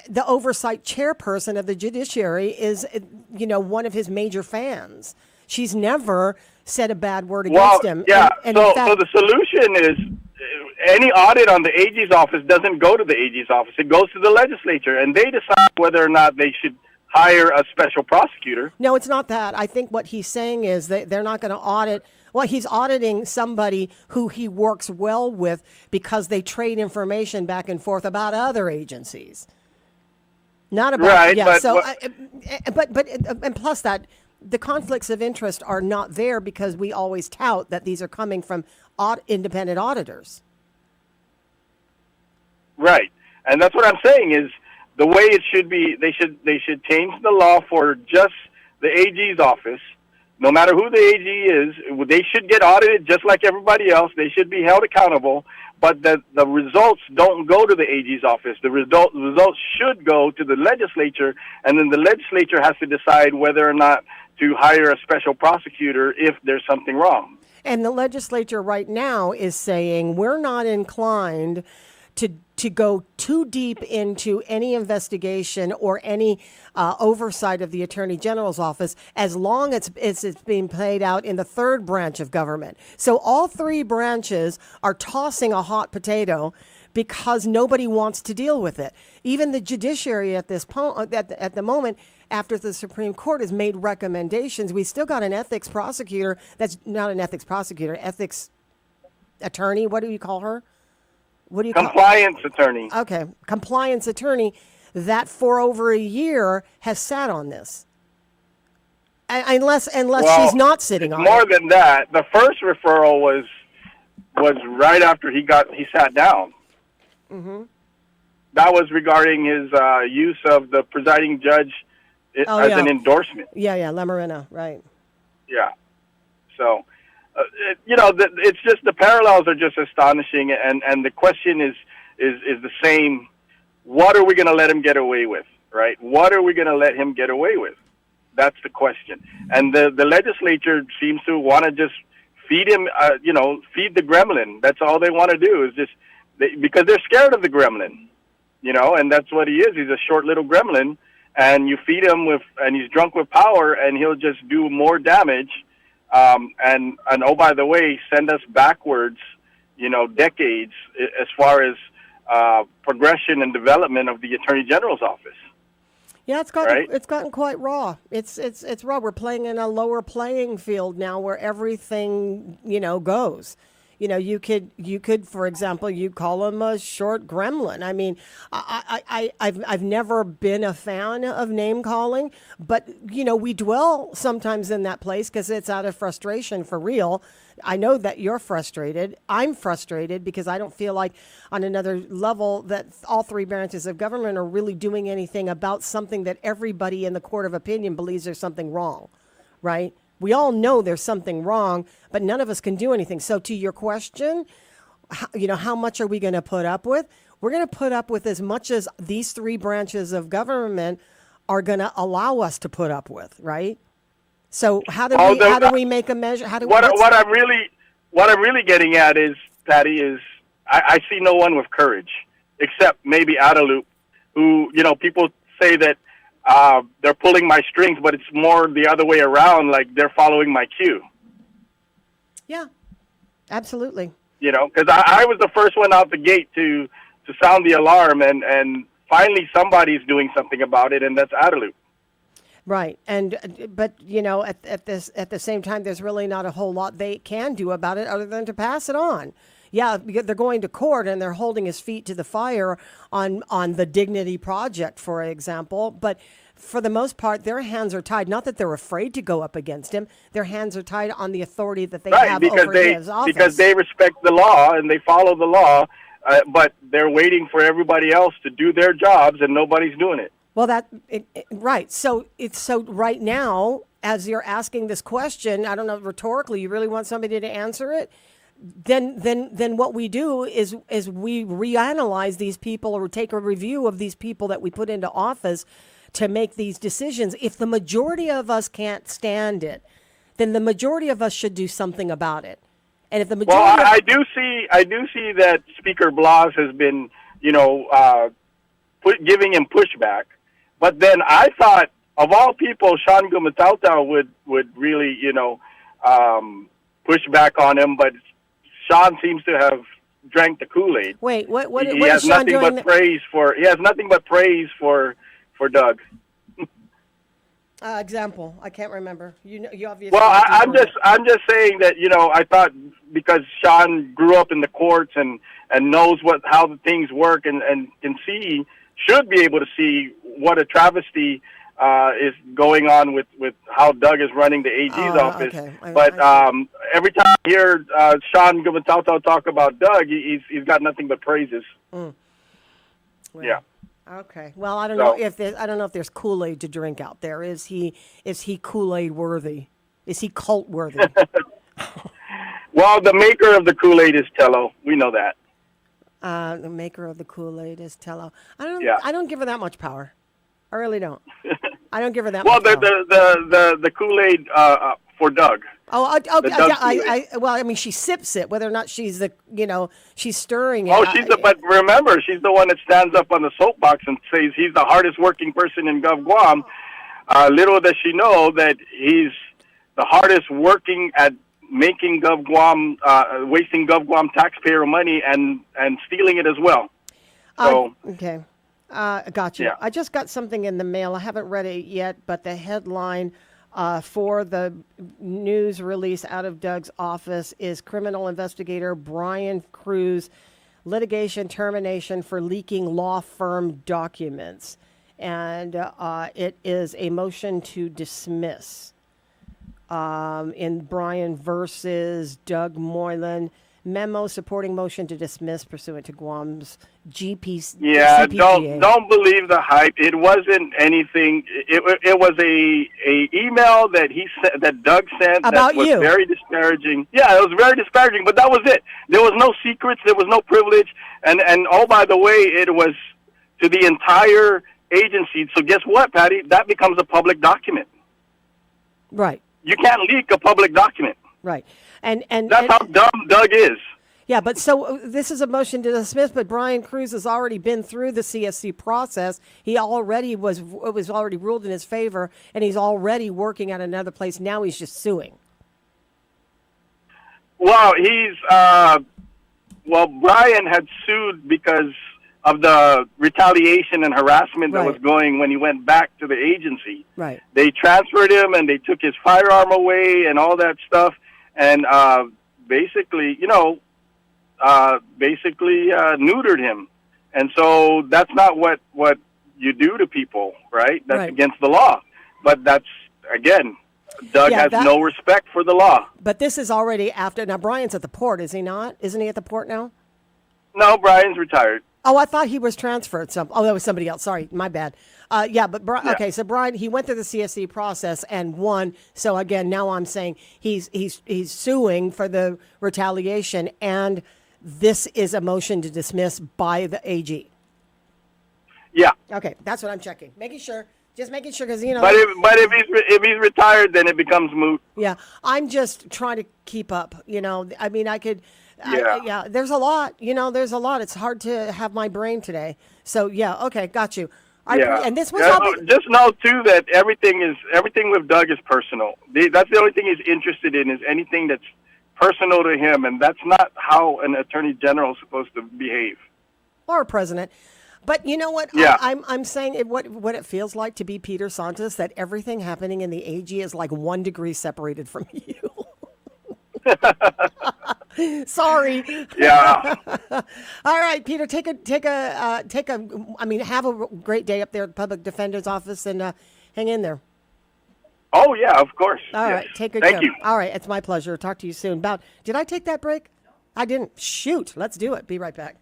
the oversight chairperson of the judiciary, is, you know, one of his major fans. She's never said a bad word against him. Yeah. So the solution is, any audit on the AG's office doesn't go to the AG's office. It goes to the legislature, and they decide whether or not they should hire a special prosecutor. No, it's not that. I think what he's saying is that they're not going to audit. Well, he's auditing somebody who he works well with, because they trade information back and forth about other agencies. Not about, right, yeah. But, so, and plus that, the conflicts of interest are not there, because we always tout that these are coming from independent auditors. Right, and that's what I'm saying is the way it should be. They should change the law for just the AG's office. No matter who the AG is, they should get audited just like everybody else. They should be held accountable. But the results don't go to the AG's office. The results should go to the legislature, and then the legislature has to decide whether or not to hire a special prosecutor if there's something wrong. And the legislature right now is saying we're not inclined to to go too deep into any investigation or any oversight of the Attorney General's office as long as it's being played out in the third branch of government. So all three branches are tossing a hot potato because nobody wants to deal with it. Even the judiciary at the moment, after the Supreme Court has made recommendations, we still got an ethics prosecutor that's not an ethics prosecutor, ethics attorney. What do you call her? What do you compliance attorney? Okay, compliance attorney that for over a year has sat on this. Unless she's not sitting on it. More than that, the first referral was right after he sat down. Mm-hmm. That was regarding his use of the presiding judge as an endorsement. Yeah, Lamarina, right. Yeah. So, it's just the parallels are just astonishing, and the question is the same. What are we going to let him get away with, right? What are we going to let him get away with? That's the question. And the legislature seems to want to just feed him, feed the gremlin. That's all they want to do is just because they're scared of the gremlin, and that's what he is. He's a short little gremlin, and you feed him and he's drunk with power, and he'll just do more damage. And oh, by the way, send us backwards, decades as far as progression and development of the Attorney General's office. Yeah, it's gotten quite raw. It's raw. We're playing in a lower playing field now, where everything goes. You could, for example, you call him a short gremlin. I mean, I've never been a fan of name calling, but we dwell sometimes in that place because it's out of frustration for real. I know that you're frustrated. I'm frustrated because I don't feel like on another level that all three branches of government are really doing anything about something that everybody in the court of opinion believes there's something wrong, right? We all know there's something wrong, but none of us can do anything. So to your question, how much are we going to put up with? We're going to put up with as much as these three branches of government are going to allow us to put up with, right? So how do we make a measure? What I'm really getting at is, Patti, is I see no one with courage except maybe Adaloop, who people say that they're pulling my strings, but it's more the other way around, like they're following my cue. Yeah, absolutely. Because I was the first one out the gate to sound the alarm, and finally somebody's doing something about it, and that's Adaloop. Right, but at the same time, there's really not a whole lot they can do about it other than to pass it on. Yeah, because they're going to court and they're holding his feet to the fire on the Dignity Project, for example. But for the most part, their hands are tied. Not that they're afraid to go up against him. Their hands are tied on the authority that they have over his office. Because they respect the law and they follow the law, but they're waiting for everybody else to do their jobs, and nobody's doing it. Well, right. So right now, as you're asking this question, I don't know, rhetorically, you really want somebody to answer it? Then what we do is we reanalyze these people, or take a review of these people that we put into office to make these decisions. If the majority of us can't stand it, then the majority of us should do something about it. And if the majority, I do see that Speaker Blas has been, giving him pushback. But then I thought, of all people, Sean Gumatauta would really, push back on him. But Sean seems to have drank the Kool-Aid. Wait, what he has Sean nothing doing? But praise for. He has nothing but praise for Doug. Example, I can't remember. You obviously. Well, I'm just saying that I thought because Sean grew up in the courts and knows how the things work and should be able to see what a travesty is going on with how Doug is running the AG's office. Okay. But every time I hear Sean Gumatauta talk about Doug, he's got nothing but praises. Well, yeah. Okay. Well, I don't know if there's Kool-Aid to drink out there. Is he Kool-Aid worthy? Is he cult worthy? Well, the maker of the Kool-Aid is Tello. We know that. The maker of the Kool-Aid is Tello. I don't give her that much power. I really don't. I don't give her that much power. Well, the Kool-Aid for Doug. Well, I mean, she sips it, whether or not she's she's stirring it. Oh, but remember, she's the one that stands up on the soapbox and says he's the hardest working person in Gov Guam. Little does she know that he's the hardest working at making Gov Guam, wasting Gov Guam taxpayer money and stealing it as well. So, okay. Got you. Yeah. I just got something in the mail. I haven't read it yet, but the headline for the news release out of Doug's office is criminal investigator Brian Cruz, litigation termination for leaking law firm documents. And it is a motion to dismiss in Brian versus Doug Moylan. Memo supporting motion to dismiss pursuant to Guam's CPPA. Yeah, don't believe the hype. It wasn't anything. It was a email that Doug sent about that was you. Very disparaging. Yeah, it was very disparaging, but that was it. There was no secrets. There was no privilege. And oh, by the way, it was to the entire agency. So guess what, Patty? That becomes a public document. Right. You can't leak a public document. Right. And that's how dumb Doug is. Yeah, but so this is a motion to dismiss, but Brian Cruz has already been through the CSC process. He already was already ruled in his favor, and he's already working at another place. Now he's just suing. Well, Brian had sued because of the retaliation and harassment that was going when he went back to the agency. Right. They transferred him and they took his firearm away and all that stuff. And basically neutered him. And so that's not what you do to people, right? That's against the law. But that's, again, Doug has no respect for the law. But this is already after. Now, Brian's at the port, is he not? Isn't he at the port now? No, Brian's retired. Oh, I thought he was transferred. That was somebody else. Sorry, my bad. Okay, so Brian, he went through the CSC process and won. So again, now I'm saying he's suing for the retaliation, and this is a motion to dismiss by the AG. Yeah. Okay, that's what I'm checking, just making sure because But if he's retired, then it becomes moot. Yeah, I'm just trying to keep up. I mean, I could. Yeah. There's a lot. There's a lot. It's hard to have my brain today. So yeah, okay, got you. And this was just know too that everything with Doug is personal. That's the only thing he's interested in is anything that's personal to him, and that's not how an attorney general is supposed to behave. Or a president. But you know what? Yeah. I'm saying what it feels like to be Peter Santos, that everything happening in the AG is like 1 degree separated from you. Sorry. Yeah. All right, Peter. Have a great day up there at the public defender's office, and hang in there. Oh yeah, of course. All right, take good Thank care. you. All right, it's my pleasure. Talk to you soon. Did I take that break? I didn't. Shoot. Let's do it. Be right back.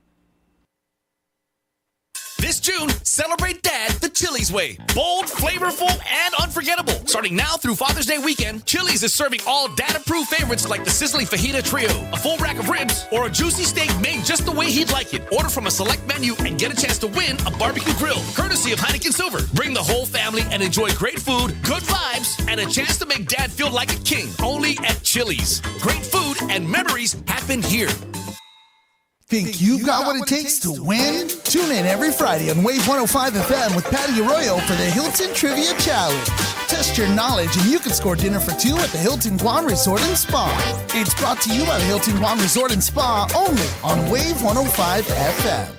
This June, celebrate Dad the Chili's way. Bold, flavorful, and unforgettable. Starting now through Father's Day weekend, Chili's is serving all dad-approved favorites like the sizzling fajita trio, a full rack of ribs, or a juicy steak made just the way he'd like it. Order from a select menu and get a chance to win a barbecue grill, courtesy of Heineken Silver. Bring the whole family and enjoy great food, good vibes, and a chance to make Dad feel like a king. Only at Chili's. Great food and memories happen here. Think you've got what it takes to win? Tune in every Friday on Wave 105 FM with Patti Arroyo for the Hilton Trivia Challenge. Test your knowledge and you can score dinner for 2 at the Hilton Guam Resort and Spa. It's brought to you by the Hilton Guam Resort and Spa only on Wave 105 FM.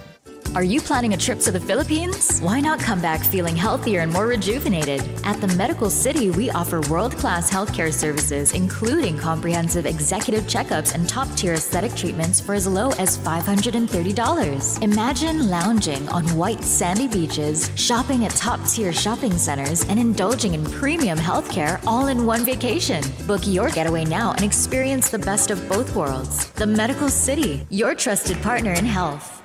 Are you planning a trip to the Philippines? Why not come back feeling healthier and more rejuvenated? At the Medical City, we offer world-class healthcare services, including comprehensive executive checkups and top-tier aesthetic treatments for as low as $530. Imagine lounging on white sandy beaches, shopping at top-tier shopping centers, and indulging in premium healthcare all in one vacation. Book your getaway now and experience the best of both worlds. The Medical City, your trusted partner in health.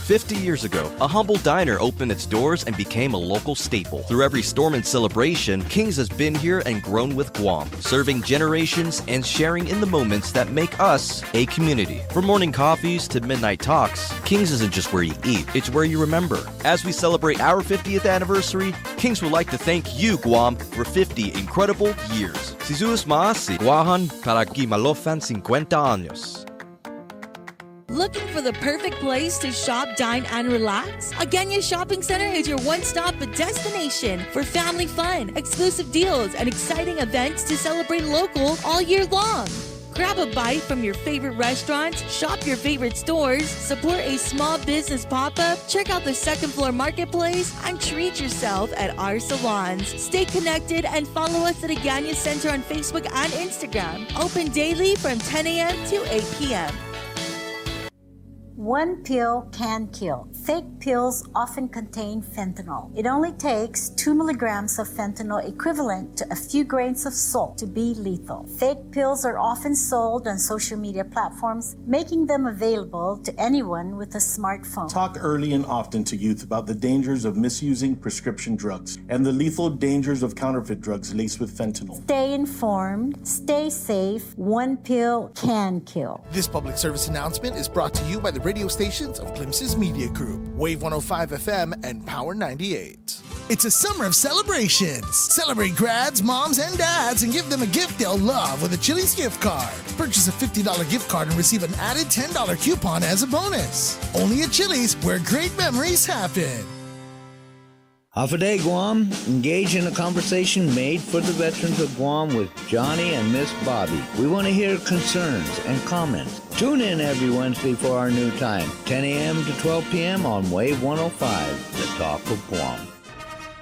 50 years ago, a humble diner opened its doors and became a local staple. Through every storm and celebration, King's has been here and grown with Guam, serving generations and sharing in the moments that make us a community. From morning coffees to midnight talks, King's isn't just where you eat, it's where you remember. As we celebrate our 50th anniversary, King's would like to thank you, Guam, for 50 incredible years. Si Zeus maasi, Guahan para que malofan 50 años. Looking for the perfect place to shop, dine, and relax? Agenya Shopping Center is your one-stop destination for family fun, exclusive deals, and exciting events to celebrate local all year long. Grab a bite from your favorite restaurants, shop your favorite stores, support a small business pop-up, check out the second floor marketplace, and treat yourself at our salons. Stay connected and follow us at Agenya Center on Facebook and Instagram. Open daily from 10 a.m. to 8 p.m. One pill can kill. Fake pills often contain fentanyl. It only takes 2 milligrams of fentanyl, equivalent to a few grains of salt, to be lethal. Fake pills are often sold on social media platforms, making them available to anyone with a smartphone. Talk early and often to youth about the dangers of misusing prescription drugs and the lethal dangers of counterfeit drugs laced with fentanyl. Stay informed, stay safe. One pill can kill. This public service announcement is brought to you by the radio stations of Glimpses Media Group, Wave 105 FM, and Power 98. It's a summer of celebrations. Celebrate grads, moms, and dads and give them a gift they'll love with a Chili's gift card. Purchase a $50 gift card and receive an added $10 coupon as a bonus. Only at Chili's, where great memories happen. Hafa Adai, Guam. Engage in a conversation made for the veterans of Guam with Johnny and Miss Bobby. We want to hear concerns and comments. Tune in every Wednesday for our new time, 10 a.m. to 12 p.m. on Wave 105, the talk of Guam.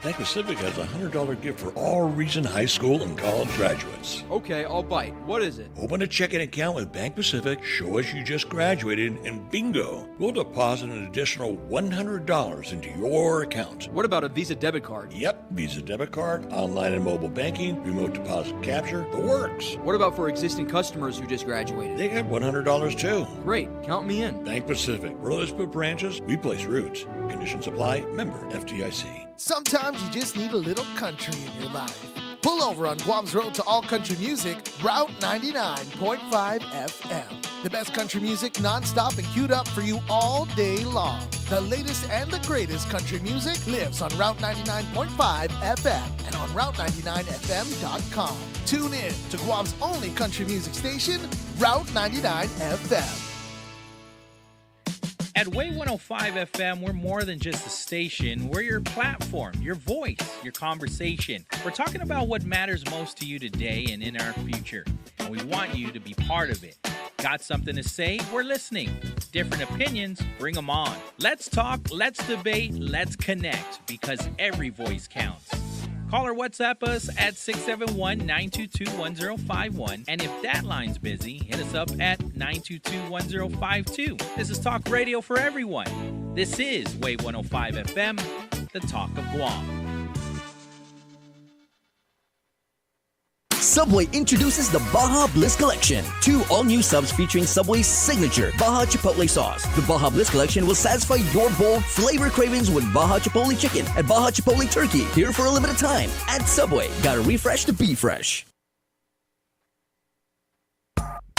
Bank Pacific has a $100 gift for all recent high school and college graduates. Okay, I'll bite. What is it? Open a checking account with Bank Pacific, show us you just graduated, and bingo! We'll deposit an additional $100 into your account. What about a Visa debit card? Yep, Visa debit card, online and mobile banking, remote deposit capture, the works. What about for existing customers who just graduated? They got $100 too. Great, count me in. Bank Pacific, where others put branches, we place roots. Conditions apply, member FDIC. Sometimes you just need a little country in your life. Pull over on Guam's road to all country music, Route 99.5 FM. The best country music nonstop and queued up for you all day long. The latest and the greatest country music lives on Route 99.5 FM and on Route99FM.com. Tune in to Guam's only country music station, Route 99 FM. At Way 105 FM, we're more than just a station. We're your platform, your voice, your conversation. We're talking about what matters most to you today and in our future. And we want you to be part of it. Got something to say? We're listening. Different opinions? Bring them on. Let's talk, let's debate, let's connect, because every voice counts. Call or WhatsApp us at 671-922-1051. And if that line's busy, hit us up at 922-1052. This is Talk Radio for everyone. This is Wave 105 FM, the talk of Guam. Subway introduces the Baja Bliss Collection. 2 all-new subs featuring Subway's signature Baja Chipotle sauce. The Baja Bliss Collection will satisfy your bold flavor cravings with Baja Chipotle Chicken and Baja Chipotle Turkey. Here for a limited time at Subway. Gotta refresh to be fresh.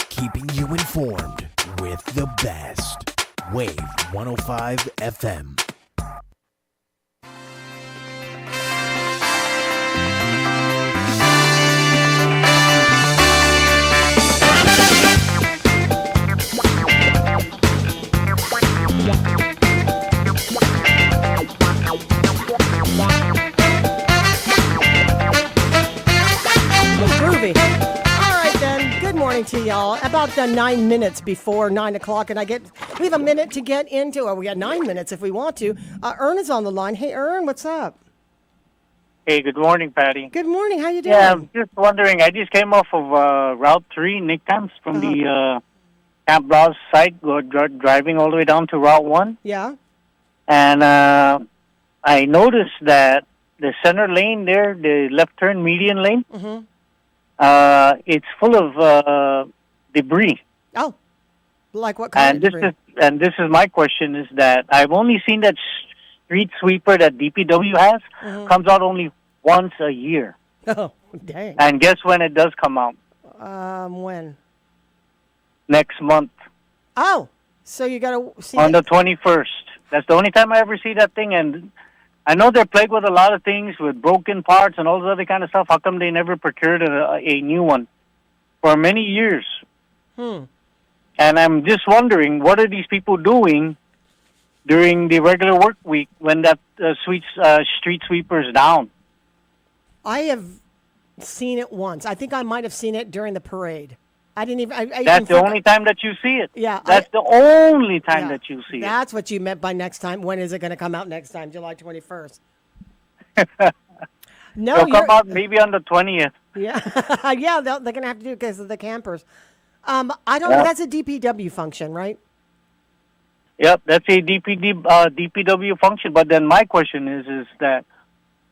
Keeping you informed with the best. Wave 105 FM. Groovy. All right then. Good morning to y'all. About 9 minutes before 9 o'clock, and we have a minute to get into, or we got 9 minutes if we want to. Ern is on the line. Hey, Ern, what's up? Hey, good morning, Patty. Good morning. How you doing? Yeah, I'm just wondering. I just came off of Route 3, Nick Camps, from the Camp Laws site, driving all the way down to Route 1. Yeah. And I noticed that the center lane there, the left turn median lane, Mm-hmm. it's full of debris. Oh, Like what kind of debris? This is my question: is that I've only seen that street sweeper that DPW has comes out only once a year. Oh, dang! And guess when it does come out? When? Next month. Oh, so you got to see on the 21st. That's the only time I ever see that thing, and I know they're plagued with a lot of things, with broken parts and all this other kind of stuff. How come they never procured a new one for many years? And I'm just wondering, what are these people doing during the regular work week when that street sweeper is down? I have seen it once. I think I might have seen it during the parade. I didn't even. That's the only time that you see it. Yeah, that's the only time that you see it. That's what you meant by next time. When is it going to come out next time? July 21st. No, it'll come out maybe on the 20th. Yeah, yeah, they're going to have to do it because of the campers. I don't know. That's a DPW function, right? Yep, that's a DPW function. But then my question is that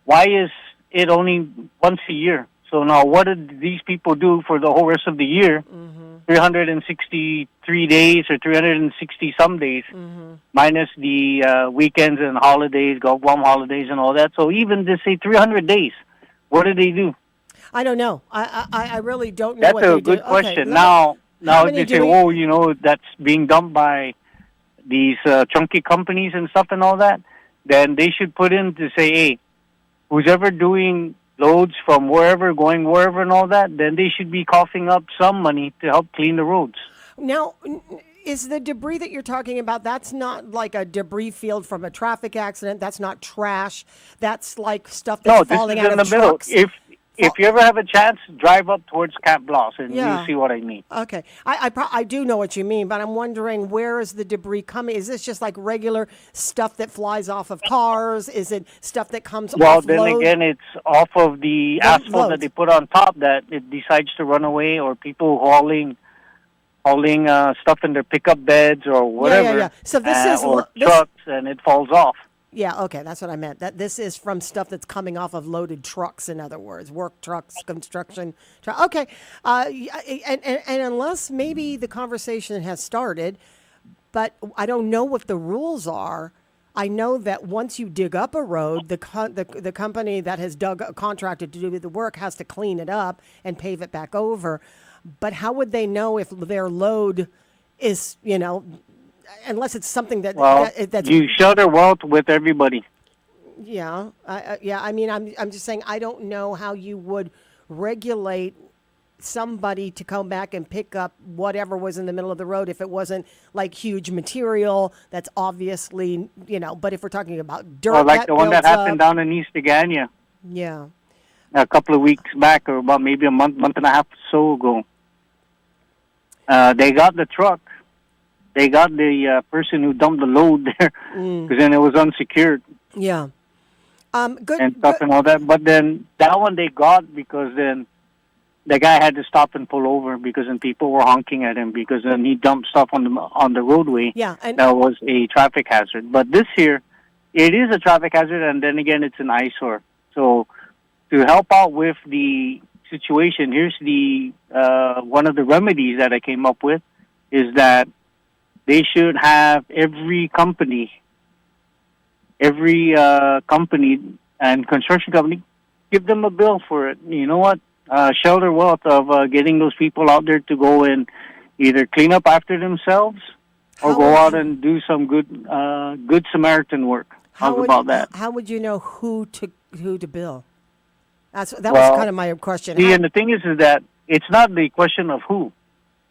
why is it only once a year? So now, what did these people do for the whole rest of the year? 363 days or 360 some days, minus the weekends and holidays, Guam holidays and all that. So even to say 300 days, what do they do? I don't know. I really don't know. That's a good question. Now they say, oh, you know, that's being dumped by these chunky companies and stuff and all that. Then they should put in to say, hey, who's ever doing loads from wherever, going wherever and all that, then they should be coughing up some money to help clean the roads. Now, is the debris that you're talking about, that's not like a debris field from a traffic accident? That's not trash? That's like stuff that's falling out of trucks? No, this is in the middle. If you ever have a chance, drive up towards Camp Bloss and you'll see what I mean. Okay. I do know what you mean, but I'm wondering, where is the debris coming? Is this just like regular stuff that flies off of cars? Is it stuff that comes off Well, then load? again, it's off of the asphalt that they put on top that it decides to run away, or people hauling stuff in their pickup beds or whatever. Yeah. So this is... or trucks, and it falls off. Yeah, okay, that's what I meant. That this is from stuff that's coming off of loaded trucks, in other words, work trucks, construction. Okay, and unless maybe the conversation has started, but I don't know what the rules are. I know that once you dig up a road, the company that has contracted to do the work has to clean it up and pave it back over. But how would they know if their load is, you know, unless it's something that's you share their wealth with everybody. Yeah, I mean, I'm just saying, I don't know how you would regulate somebody to come back and pick up whatever was in the middle of the road if it wasn't like huge material that's obviously, you know. But if we're talking about dirt, like the one that happened down in East Agania. Yeah, a couple of weeks back, or about maybe a month and a half or so ago. They got the truck. They got the person who dumped the load there, because then it was unsecured. Yeah. Good. And stuff and all that. But then that one they got because then the guy had to stop and pull over because then people were honking at him because then he dumped stuff on the roadway. Yeah. And that was a traffic hazard. But this here, it is a traffic hazard, and then again, it's an eyesore. So to help out with the situation, here's the one of the remedies that I came up with is that they should have every company and construction company give them a bill for it. You know what? Shelter wealth of getting those people out there to go and either clean up after themselves or go out and do some good Samaritan work. How's about that? How would you know who to bill? That was kind of my question. See, and the thing is that it's not the question of who;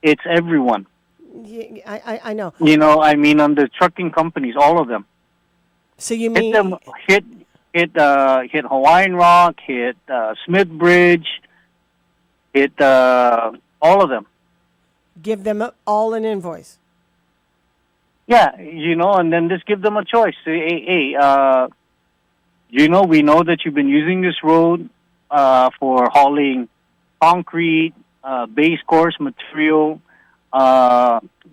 it's everyone. Yeah, I know. You know, I mean, on the trucking companies, all of them. So you mean hit Hawaiian Rock, hit Smith Bridge, hit all of them. Give them all an invoice. Yeah, you know, and then just give them a choice. Say, hey, you know, we know that you've been using this road for hauling concrete, base course material,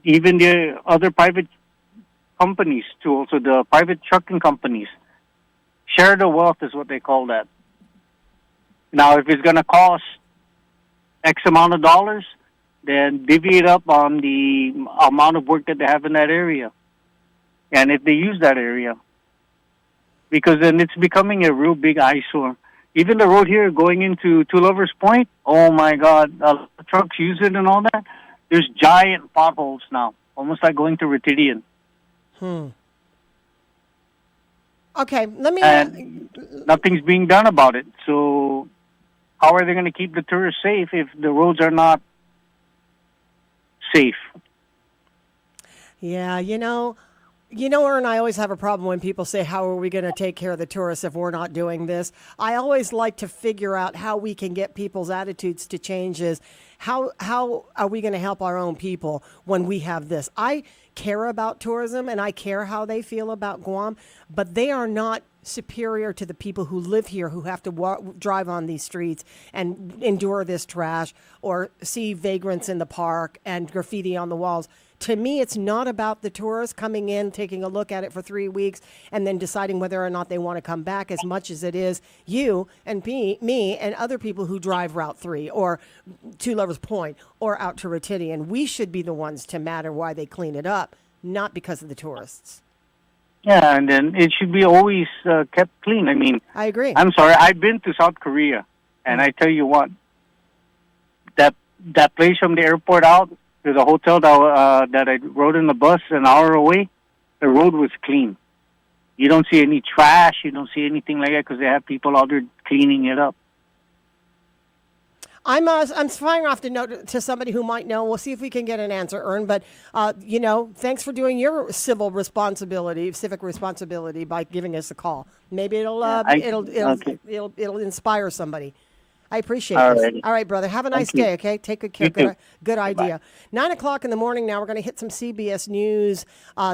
even the other private companies too, also the private trucking companies. Share the wealth is what they call that. Now, if it's going to cost X amount of dollars, then divvy it up on the amount of work that they have in that area. And if they use that area. Because then it's becoming a real big eyesore. Even the road here going into Two Lovers Point, oh my God, trucks use it and all that. There's giant potholes now, almost like going to Retidian. Okay, let me... And nothing's being done about it. So how are they going to keep the tourists safe if the roads are not safe? Yeah, Ern, I always have a problem when people say, how are we going to take care of the tourists if we're not doing this? I always like to figure out how we can get people's attitudes to change. How are we going to help our own people when we have this? I care about tourism and I care how they feel about Guam, but they are not superior to the people who live here who have to drive on these streets and endure this trash or see vagrants in the park and graffiti on the walls. To me, it's not about the tourists coming in, taking a look at it for 3 weeks, and then deciding whether or not they want to come back as much as it is you and me and other people who drive Route 3 or Two Lovers Point or out to Retidian. We should be the ones to matter why they clean it up, not because of the tourists. Yeah, and then it should be always kept clean. I mean, I agree. I'm sorry, I've been to South Korea, and I tell you what, that place from the airport out, there's a hotel that I rode in the bus an hour away. The road was clean. You don't see any trash. You don't see anything like that because they have people out there cleaning it up. I'm firing off the note to somebody who might know. We'll see if we can get an answer, Ern. But thanks for doing your civic responsibility by giving us a call. Maybe it'll inspire somebody. I appreciate this. All right, brother. Have a nice day, okay? Take good care. Good idea. 9 o'clock in the morning now. We're going to hit some CBS News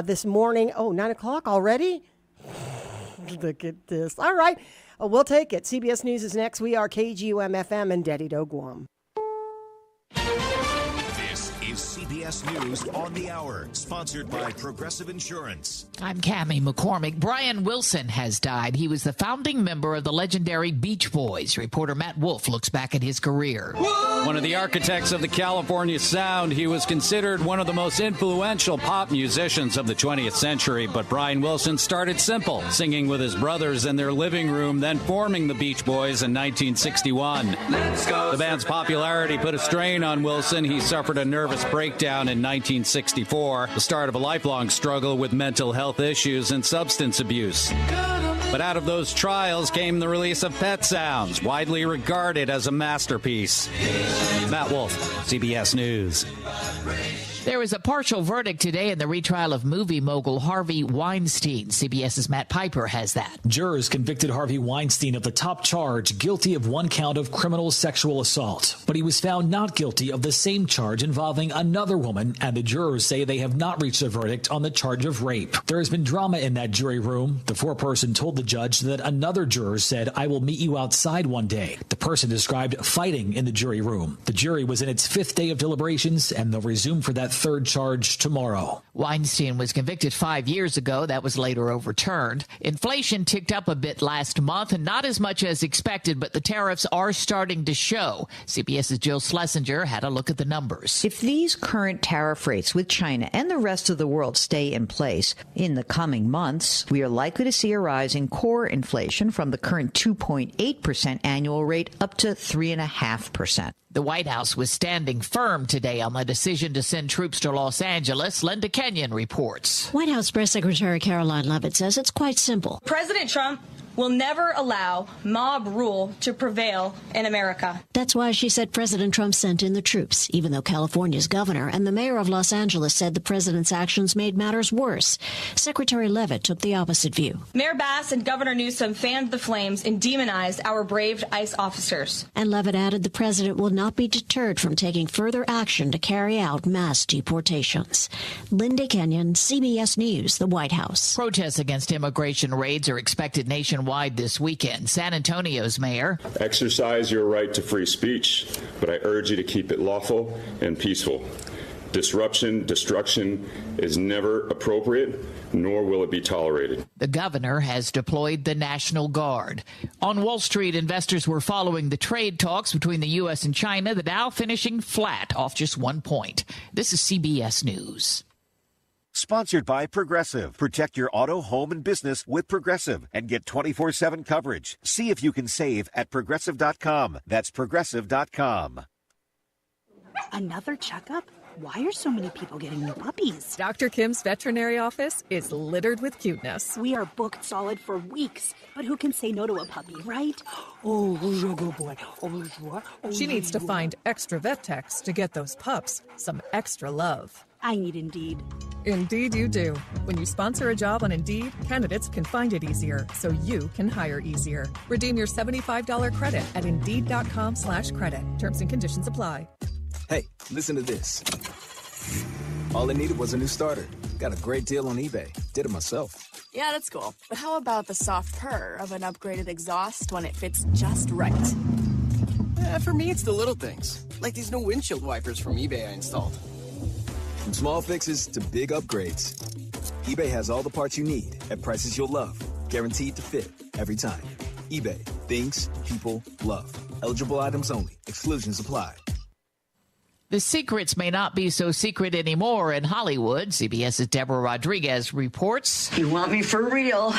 this morning. Oh, 9 o'clock already? Look at this. All right. We'll take it. CBS News is next. We are KGUM-FM and Daddy Do Guam. This is CBS News on the Hour, sponsored by Progressive Insurance. I'm Cammie McCormick. Brian Wilson has died. He was the founding member of the legendary Beach Boys. Reporter Matt Wolf looks back at his career. One of the architects of the California sound, he was considered one of the most influential pop musicians of the 20th century. But Brian Wilson started simple, singing with his brothers in their living room, then forming the Beach Boys in 1961. The band's popularity put a strain on Wilson. He suffered a nervous breakdown in 1964, the start of a lifelong struggle with mental health issues and substance abuse. But out of those trials came the release of Pet Sounds, widely regarded as a masterpiece. Matt Wolf, CBS News. There was a partial verdict today in the retrial of movie mogul Harvey Weinstein. CBS's Matt Piper has that. Jurors convicted Harvey Weinstein of the top charge, guilty of one count of criminal sexual assault. But he was found not guilty of the same charge involving another woman, and the jurors say they have not reached a verdict on the charge of rape. There has been drama in that jury room. The foreperson told the judge that another juror said, "I will meet you outside one day." The person described fighting in the jury room. The jury was in its fifth day of deliberations, and they'll resume for that third charge tomorrow. Weinstein was convicted 5 years ago. That was later overturned. Inflation ticked up a bit last month, and not as much as expected, but the tariffs are starting to show. CBS's Jill Schlesinger had a look at the numbers. If these current tariff rates with China and the rest of the world stay in place in the coming months, we are likely to see a rise in core inflation from the current 2.8% annual rate up to 3.5%. The White House was standing firm today on the decision to send troops to Los Angeles. Linda Kenyon reports. White House Press Secretary Caroline Leavitt says it's quite simple. President Trump will never allow mob rule to prevail in America. That's why she said President Trump sent in the troops, even though California's governor and the mayor of Los Angeles said the president's actions made matters worse. Secretary Leavitt took the opposite view. Mayor Bass and Governor Newsom fanned the flames and demonized our brave ICE officers. And Leavitt added the president will not be deterred from taking further action to carry out mass deportations. Linda Kenyon, CBS News, the White House. Protests against immigration raids are expected nationwide this weekend. San Antonio's mayor. Exercise your right to free speech, but I urge you to keep it lawful and peaceful. Disruption, destruction is never appropriate, nor will it be tolerated. The governor has deployed the National Guard. On Wall Street, investors were following the trade talks between the U.S. and China, the Dow finishing flat off just 1 point. This is CBS News. Sponsored by Progressive. Protect your auto, home, and business with Progressive and get 24/7 coverage. See if you can save at Progressive.com. That's Progressive.com. Another checkup? Why are so many people getting new puppies? Dr. Kim's veterinary office is littered with cuteness. We are booked solid for weeks, but who can say no to a puppy, right? Oh, you're a good boy. She needs to find extra vet techs to get those pups some extra love. I need Indeed. Indeed you do. When you sponsor a job on Indeed, candidates can find it easier, so you can hire easier. Redeem your $75 credit at Indeed.com/credit. Terms and conditions apply. Hey, listen to this. All I needed was a new starter. Got a great deal on eBay. Did it myself. Yeah, that's cool. But how about the soft purr of an upgraded exhaust when it fits just right? For me, it's the little things, like these new windshield wipers from eBay I installed. From small fixes to big upgrades, eBay has all the parts you need at prices you'll love. Guaranteed to fit every time. eBay. Things people love. Eligible items only. Exclusions apply. The secrets may not be so secret anymore in Hollywood. CBS's Deborah Rodriguez reports. You want me for real?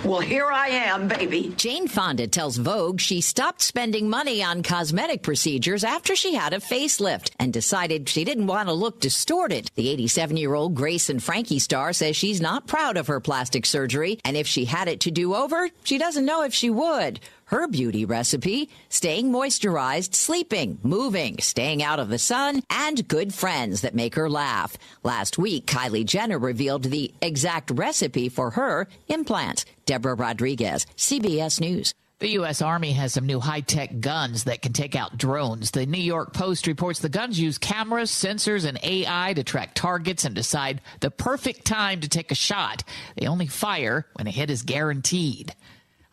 Well, here I am, baby. Jane Fonda tells Vogue she stopped spending money on cosmetic procedures after she had a facelift and decided she didn't want to look distorted. The 87-year-old Grace and Frankie star says she's not proud of her plastic surgery, and if she had it to do over, she doesn't know if she would. Her beauty recipe: staying moisturized, sleeping, moving, staying out of the sun, and good friends that make her laugh. Last week, Kylie Jenner revealed the exact recipe for her implant. Deborah Rodriguez, CBS News. The U.S. Army has some new high-tech guns that can take out drones. The New York Post reports the guns use cameras, sensors, and AI to track targets and decide the perfect time to take a shot. They only fire when a hit is guaranteed.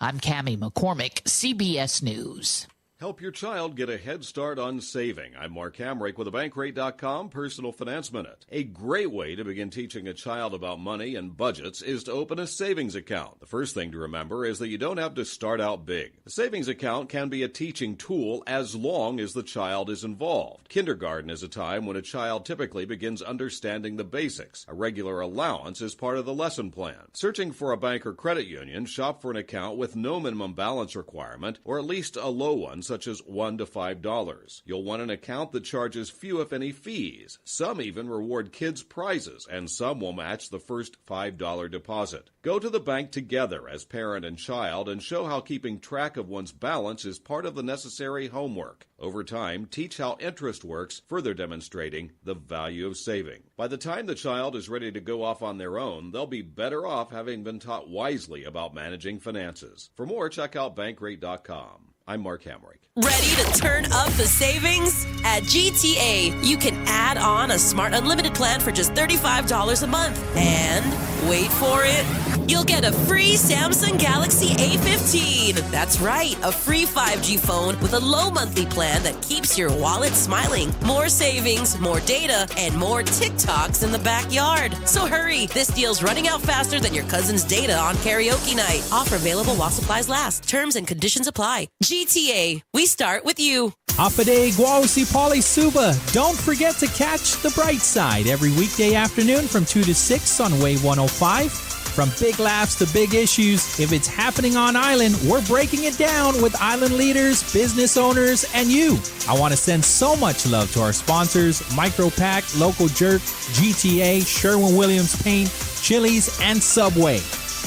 I'm Cammie McCormick, CBS News. Help your child get a head start on saving. I'm Mark Hamrick with a Bankrate.com Personal Finance Minute. A great way to begin teaching a child about money and budgets is to open a savings account. The first thing to remember is that you don't have to start out big. A savings account can be a teaching tool as long as the child is involved. Kindergarten is a time when a child typically begins understanding the basics. A regular allowance is part of the lesson plan. Searching for a bank or credit union, shop for an account with no minimum balance requirement or at least a low one, such as $1 to $5. You'll want an account that charges few, if any, fees. Some even reward kids prizes, and some will match the first $5 deposit. Go to the bank together as parent and child and show how keeping track of one's balance is part of the necessary homework. Over time, teach how interest works, further demonstrating the value of saving. By the time the child is ready to go off on their own, they'll be better off having been taught wisely about managing finances. For more, check out Bankrate.com. I'm Mark Hamrick. Ready to turn up the savings? At GTA, you can add on a Smart Unlimited plan for just $35 a month. And, wait for it, you'll get a free Samsung Galaxy A15. That's right, a free 5G phone with a low monthly plan that keeps your wallet smiling. More savings, more data, and more TikToks in the backyard. So hurry, this deal's running out faster than your cousin's data on karaoke night. Offer available while supplies last. Terms and conditions apply. GTA, we start with you. Hafa Adai, Guausi Pali Suba. Don't forget to catch The Bright Side every weekday afternoon from 2 to 6 on Wave 105. From big laughs to big issues, if it's happening on island, we're breaking it down with island leaders, business owners, and you. I want to send so much love to our sponsors, Micropack, Local Jerk, GTA, Sherwin-Williams Paint, Chili's, and Subway.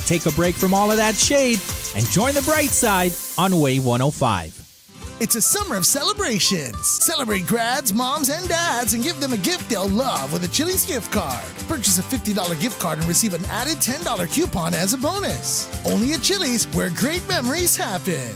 Take a break from all of that shade and join The Bright Side on Wave 105. It's a summer of celebrations. Celebrate grads, moms, and dads and give them a gift they'll love with a Chili's gift card. Purchase a $50 gift card and receive an added $10 coupon as a bonus. Only at Chili's, where great memories happen.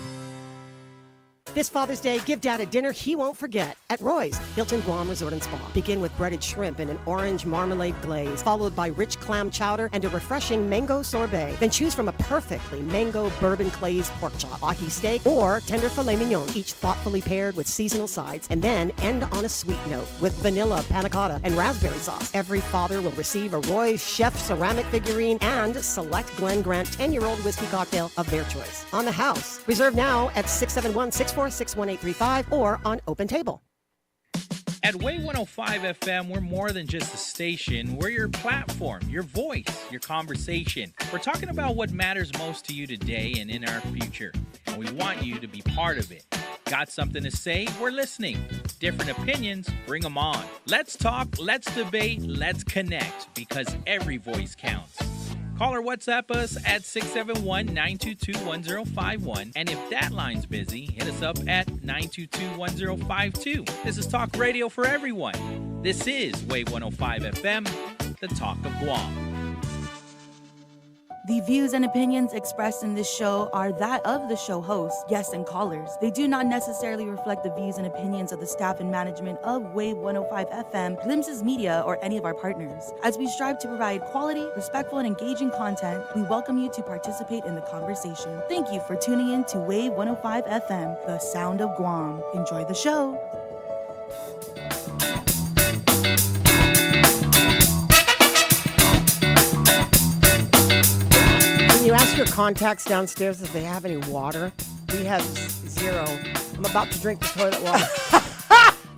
This Father's Day, give Dad a dinner he won't forget at Roy's Hilton Guam Resort and Spa. Begin with breaded shrimp in an orange marmalade glaze, followed by rich clam chowder and a refreshing mango sorbet. Then choose from a perfectly mango bourbon glazed pork chop, ahi steak, or tender filet mignon, each thoughtfully paired with seasonal sides, and then end on a sweet note with vanilla panna cotta and raspberry sauce. Every father will receive a Roy's Chef ceramic figurine and select Glen Grant 10-year-old whiskey cocktail of their choice. On the house. Reserve now at 671-646-1835 or on Open Table. At Way 105 FM, we're more than just a station. We're your platform, your voice, your conversation. We're talking about what matters most to you today and in our future. And we want you to be part of it. Got something to say? We're listening. Different opinions? Bring them on. Let's talk, let's debate, let's connect, because every voice counts. Call or WhatsApp us at 671-922-1051. And if that line's busy, hit us up at 922-1052. This is Talk Radio for everyone. This is Way 105 FM, the Talk of Guam. The views and opinions expressed in this show are that of the show hosts, guests, and callers. They do not necessarily reflect the views and opinions of the staff and management of Wave 105 FM, Glimpses Media, or any of our partners. As we strive to provide quality, respectful, and engaging content, we welcome you to participate in the conversation. Thank you for tuning in to Wave 105 FM, the sound of Guam. Enjoy the show. You ask your contacts downstairs if they have any water. We have zero. I'm about to drink the toilet water.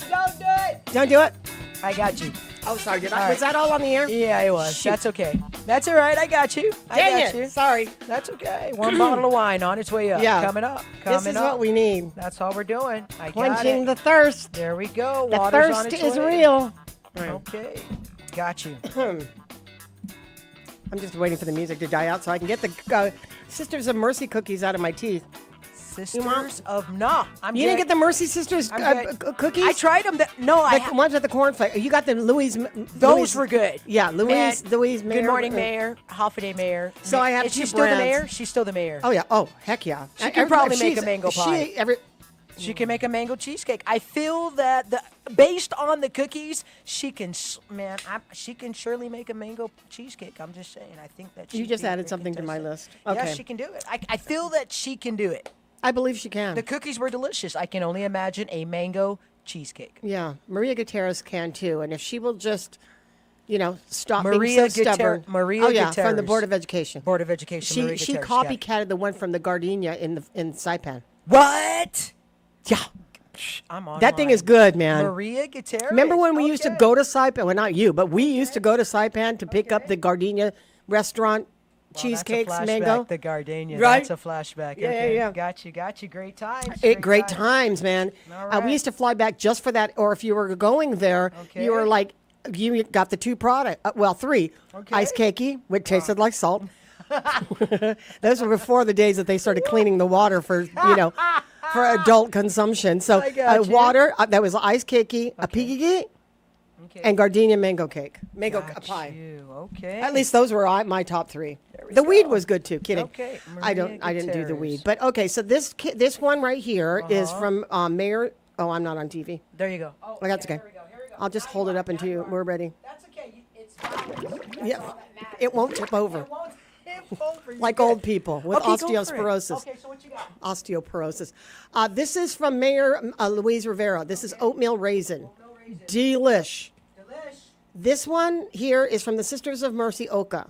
Don't do it. Don't do it? I got you. Oh, sorry. Was that all on the air? Yeah, it was. Shoot. That's okay. That's all right. I got you. Dang it. Sorry. That's okay. One bottle of wine on its way up. Yeah. Coming up. This is what we need. That's all we're doing. Quenching the thirst. There we go. The Water's thirst on its is way. real. Okay. Got you. I'm just waiting for the music to die out so I can get the Sisters of Mercy cookies out of my teeth. Sisters of No. You didn't get the Mercy Sisters cookies? I tried them. The ones with the cornflake. You got the Louise. Those were good. Yeah, Louise Mayor. Good morning, Mayor. Hafa Adai Mayor. So I have Is she two still the brands. mayor? She's still the mayor. Oh, yeah. Oh, heck yeah. She can probably make a mango pie. She can make a mango cheesecake. I feel that based on the cookies, she can surely make a mango cheesecake. I'm just saying. I think that You just added something to my list. Okay. Yes, she can do it. I feel that she can do it. I believe she can. The cookies were delicious. I can only imagine a mango cheesecake. Yeah. Maria Gutierrez can too. And if she will just, stop Maria being so stubborn. Maria from the Gutierrez. Board of Education. Board of Education. Maria She Gutierrez, yeah. copycatted the one from the Gardenia in Saipan. What? Yeah. I'm on. That thing is good, man. Maria Gutierrez. Remember when we used to go to Saipan? Well, not you, but we used to go to Saipan to pick up the Gardenia restaurant cheesecakes, that's a flashback, mango. The Gardenia. Right? That's a flashback. Yeah, okay. yeah. Got you. Great times. Great times, man. All right. We used to fly back just for that, or if you were going there, you were like, you got the two product. Three. Okay. Ice cakey, which tasted like salt. Those were before the days that they started cleaning the water for, for adult consumption. So water, that was ice cakey, a piggy, and Gardenia mango cake. Mango pie. Okay. At least those were my top three. The weed was good too. Kidding. Okay. I didn't do the weed. But okay, so this one right here is from Mayor. Oh, I'm not on TV. There you go. Oh, that's okay. Here we go. I'll just hold it up until we're ready. That's okay. It's fine. Yeah, it won't tip over. It won't tip over. Like old people with osteoporosis. Okay, so what you got? Osteoporosis. This is from Mayor Luis Rivera. This is oatmeal raisin. Delish. This one here is from the Sisters of Mercy Oka.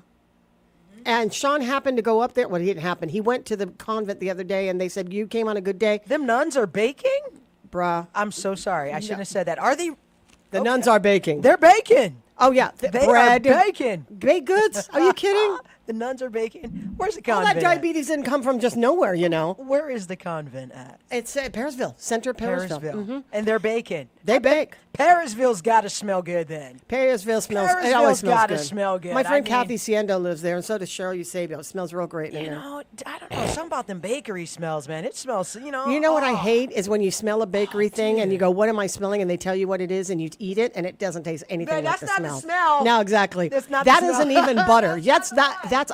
And Sean happened to go up there. Well, it didn't happen. He went to the convent the other day, and they said, you came on a good day. Them nuns are baking? Bruh. I'm so sorry. I shouldn't have said that. Are they? The nuns are baking. They're baking. Oh, yeah. They bread. are baking. Baked goods? Are you kidding? The nuns are baking. Where's the All convent? that diabetes didn't come from just nowhere, Where is the convent at? It's at Parisville, center of Parisville. Mm-hmm. And they're baking. They bake. Parisville's got to smell good then. Parisville smells. It always Parisville's smells got good. to smell good. My friend Kathy Siendo lives there, and so does Cheryl Eusebio. It smells real great in there. I don't know. Something about them bakery smells, man. It smells, You know what I hate is when you smell a bakery thing and you go, what am I smelling? And they tell you what it is, and you eat it, and it doesn't taste anything like the smell. That's not the smell. No, exactly. That's not That the smell. isn't even butter. That's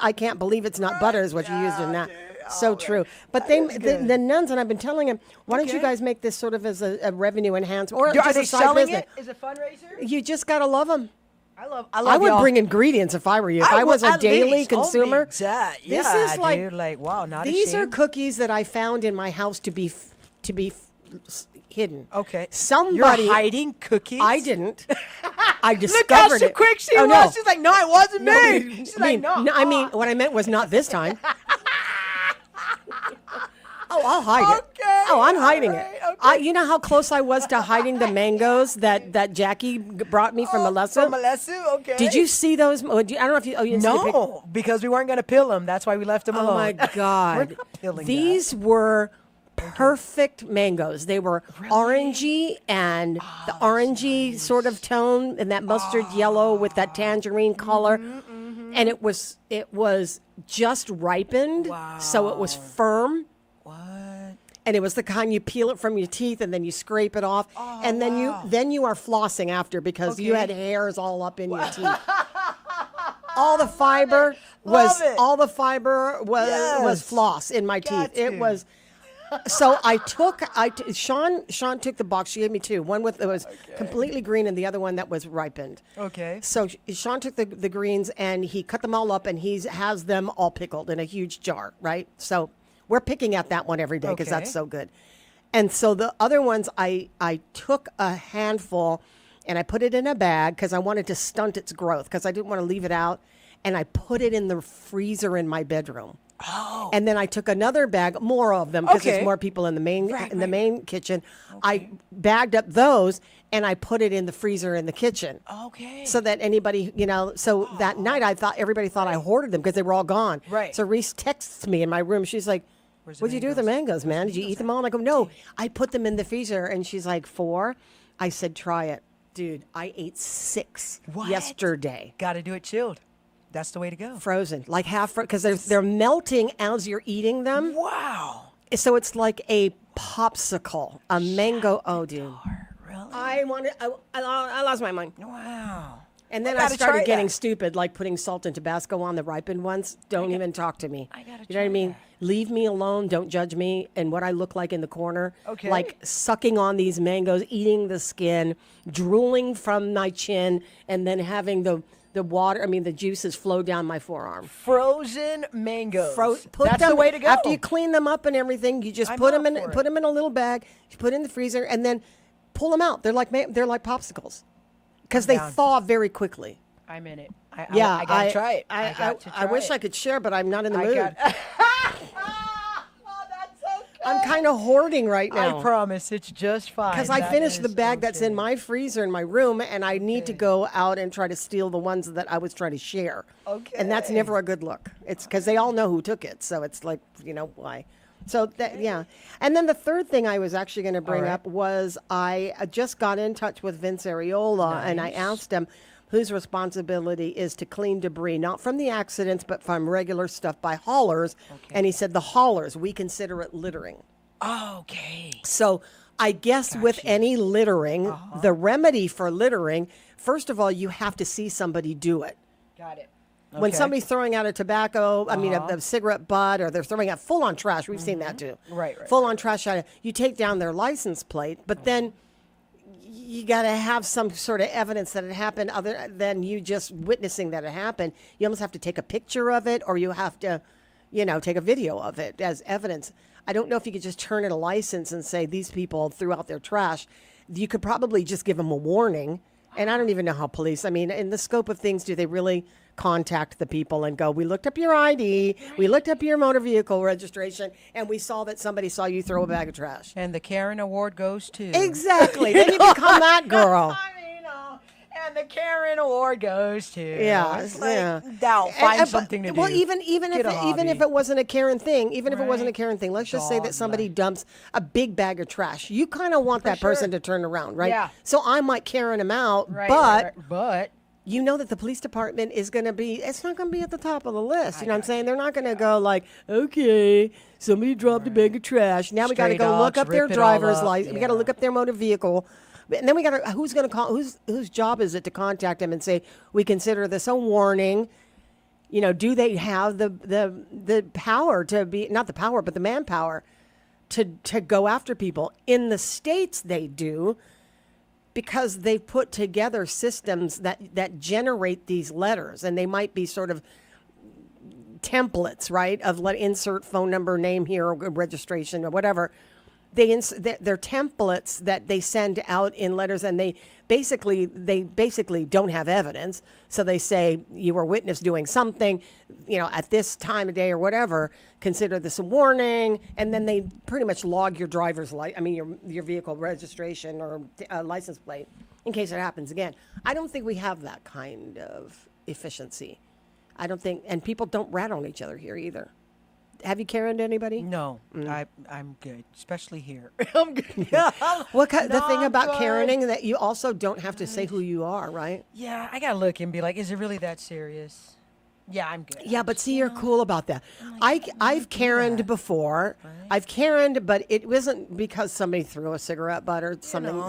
I can't believe it's not butter is what you used in that. So true. But the nuns, and I've been telling them, why don't you guys make this sort of as a revenue enhancement or Are just they a side selling business? it? Is it a fundraiser? You just gotta love them. I would y'all. bring ingredients if I were you. If I was a at daily least. consumer, Yeah, this is like, dude, like wow, not these are ashamed. cookies that I found in my house to be hidden. Okay, somebody You're hiding cookies. I didn't. I discovered Look how so it. quick she Oh, was. no. She's like, no, it wasn't me. No, She's like, no. I mean, what I meant was not this time. Oh, I'll hide it. Oh, I'm hiding it. You know how close I was to hiding the mangoes that Jackie brought me from Melissa? From Melissa, okay. Did you see those? I don't know if you. Oh, you didn't see the pic- No, because we weren't going to pill them. That's why we left them alone. Oh my God! We're not pilling These were perfect mangoes. They were orangey and the orangey sort of tone and that mustard yellow with that tangerine color. And it was just ripened, so it was firm. And it was the kind you peel it from your teeth and then you scrape it off, and then you are flossing after because you had hairs all up in your teeth. All the fiber was floss in my teeth. It was. So Sean took the box. She gave me two. One it was completely green, and the other one that was ripened. Okay. So Sean took the greens and he cut them all up, and he has them all pickled in a huge jar. Right. So we're picking at that one every day because that's so good. And so the other ones, I took a handful and I put it in a bag because I wanted to stunt its growth because I didn't want to leave it out, and I put it in the freezer in my bedroom. Oh. And then I took another bag, more of them, because there's more people in the main kitchen. Okay. I bagged up those and I put it in the freezer in the kitchen. Okay. So that anybody, that night everybody thought I hoarded them because they were all gone. Right. So Reese texts me in my room. She's like, "What'd you do with the mangoes, man? Did you eat them all?" And I go, "No, I put them in the freezer." And she's like, 4? I said, "Try it." Dude, I ate 6 yesterday. Got to do it chilled. That's the way to go. Frozen, like half, because they're melting as you're eating them. Wow. So it's like a popsicle, a mango. Oh, dude. Really? I lost my mind. Wow. And then I started getting stupid, like putting salt and Tabasco on the ripened ones. Don't even talk to me. You know what I mean? Leave me alone. Don't judge me and what I look like in the corner. Okay. Like sucking on these mangoes, eating the skin, drooling from my chin, and then having the water, the juices flow down my forearm. Frozen mangoes. That's the way to go. After you clean them up and everything, you just put them in a little bag, you put it in the freezer, and then pull them out. They're like popsicles because they thaw very quickly. I'm in it. I gotta try it. I wish I could share, but I'm not in the mood. I'm kind of hoarding right now. I promise, it's just fine. Because I finished the bag that's in my freezer in my room, and I need to go out and try to steal the ones that I was trying to share. Okay. And that's never a good look. It's because they all know who took it, so it's like, why. So, And then the third thing I was actually going to bring up was I just got in touch with Vince Areola, and I asked him whose responsibility is to clean debris, not from the accidents, but from regular stuff by haulers. Okay. And he said the haulers, we consider it littering. Okay. So I guess with any littering, the remedy for littering, first of all, you have to see somebody do it. Got it. Okay. When somebody's throwing out a tobacco, a cigarette butt, or they're throwing out full-on trash, we've seen that too. Right. Full-on trash out, you take down their license plate, but then you got to have some sort of evidence that it happened other than you just witnessing that it happened. You almost have to take a picture of it, or you have to, take a video of it as evidence. I don't know if you could just turn in a license and say these people threw out their trash. You could probably just give them a warning. And I don't even know how police, in the scope of things, do they really contact the people and go, we looked up your ID, we looked up your motor vehicle registration, and we saw that somebody saw you throw a bag of trash. And the Karen Award goes to. Exactly. Then you become that girl. And the Karen Award goes to. Yeah. Now find something to do. Well, even if it wasn't a Karen thing, let's just say that somebody dumps a big bag of trash. You kind of want that person to turn around, right? Yeah. So I might Karen him out, but you know that the police department is going to be, it's not going to be at the top of the list. You know what I'm saying? They're not going to go like, okay, somebody dropped a bag of trash. Now we got to go look up their driver's license. We got to look up their motor vehicle. And then we got to, who's going to call, whose job is it to contact them and say, we consider this a warning. Do they have the power to be, not the power, but the manpower to go after people? In the States, they do, because they put together systems that generate these letters, and they might be sort of templates, right? Of insert phone number, name here, or registration, or whatever. They're templates that they send out in letters, and they basically don't have evidence. So they say you were witness doing something, at this time of day or whatever. Consider this a warning, and then they pretty much log your your vehicle registration or license plate in case it happens again. I don't think we have that kind of efficiency. I don't think, and people don't rat on each other here either. Have you Karen'd anybody? No, I'm good, especially here. I'm good. The thing about Karening, that you also don't have to say who you are, right? Yeah, I gotta look and be like, is it really that serious? Yeah, I'm good. Yeah, but see, you're cool about that. I've Karened before. Right? I've Karened, but it wasn't because somebody threw a cigarette butt or something.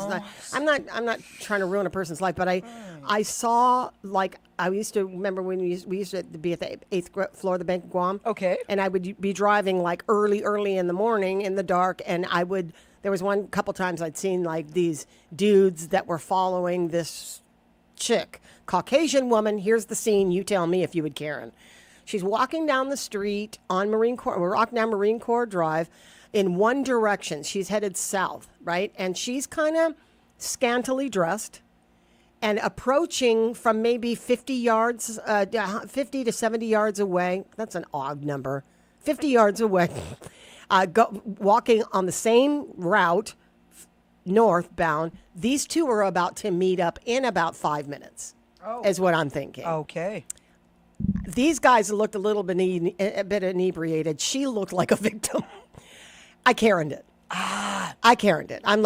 I'm not trying to ruin a person's life, but I saw, I used to remember when we used to be at the 8th floor of the Bank of Guam. Okay. And I would be driving early in the morning in the dark, and there was one couple times I'd seen these dudes that were following this chick, Caucasian woman. Here's the scene. You tell me if you would Karen. She's walking down the street on Marine Corps. We're walking down Marine Corps Drive in one direction. She's headed south, right? And she's kind of scantily dressed and approaching from maybe 50 to 70 yards away. That's an odd number. 50 yards away. Walking on the same route, northbound. These two are about to meet up in about 5 minutes, is what I'm thinking. Okay. These guys looked a bit inebriated. She looked like a victim. I Karened it. I Karened it. I'm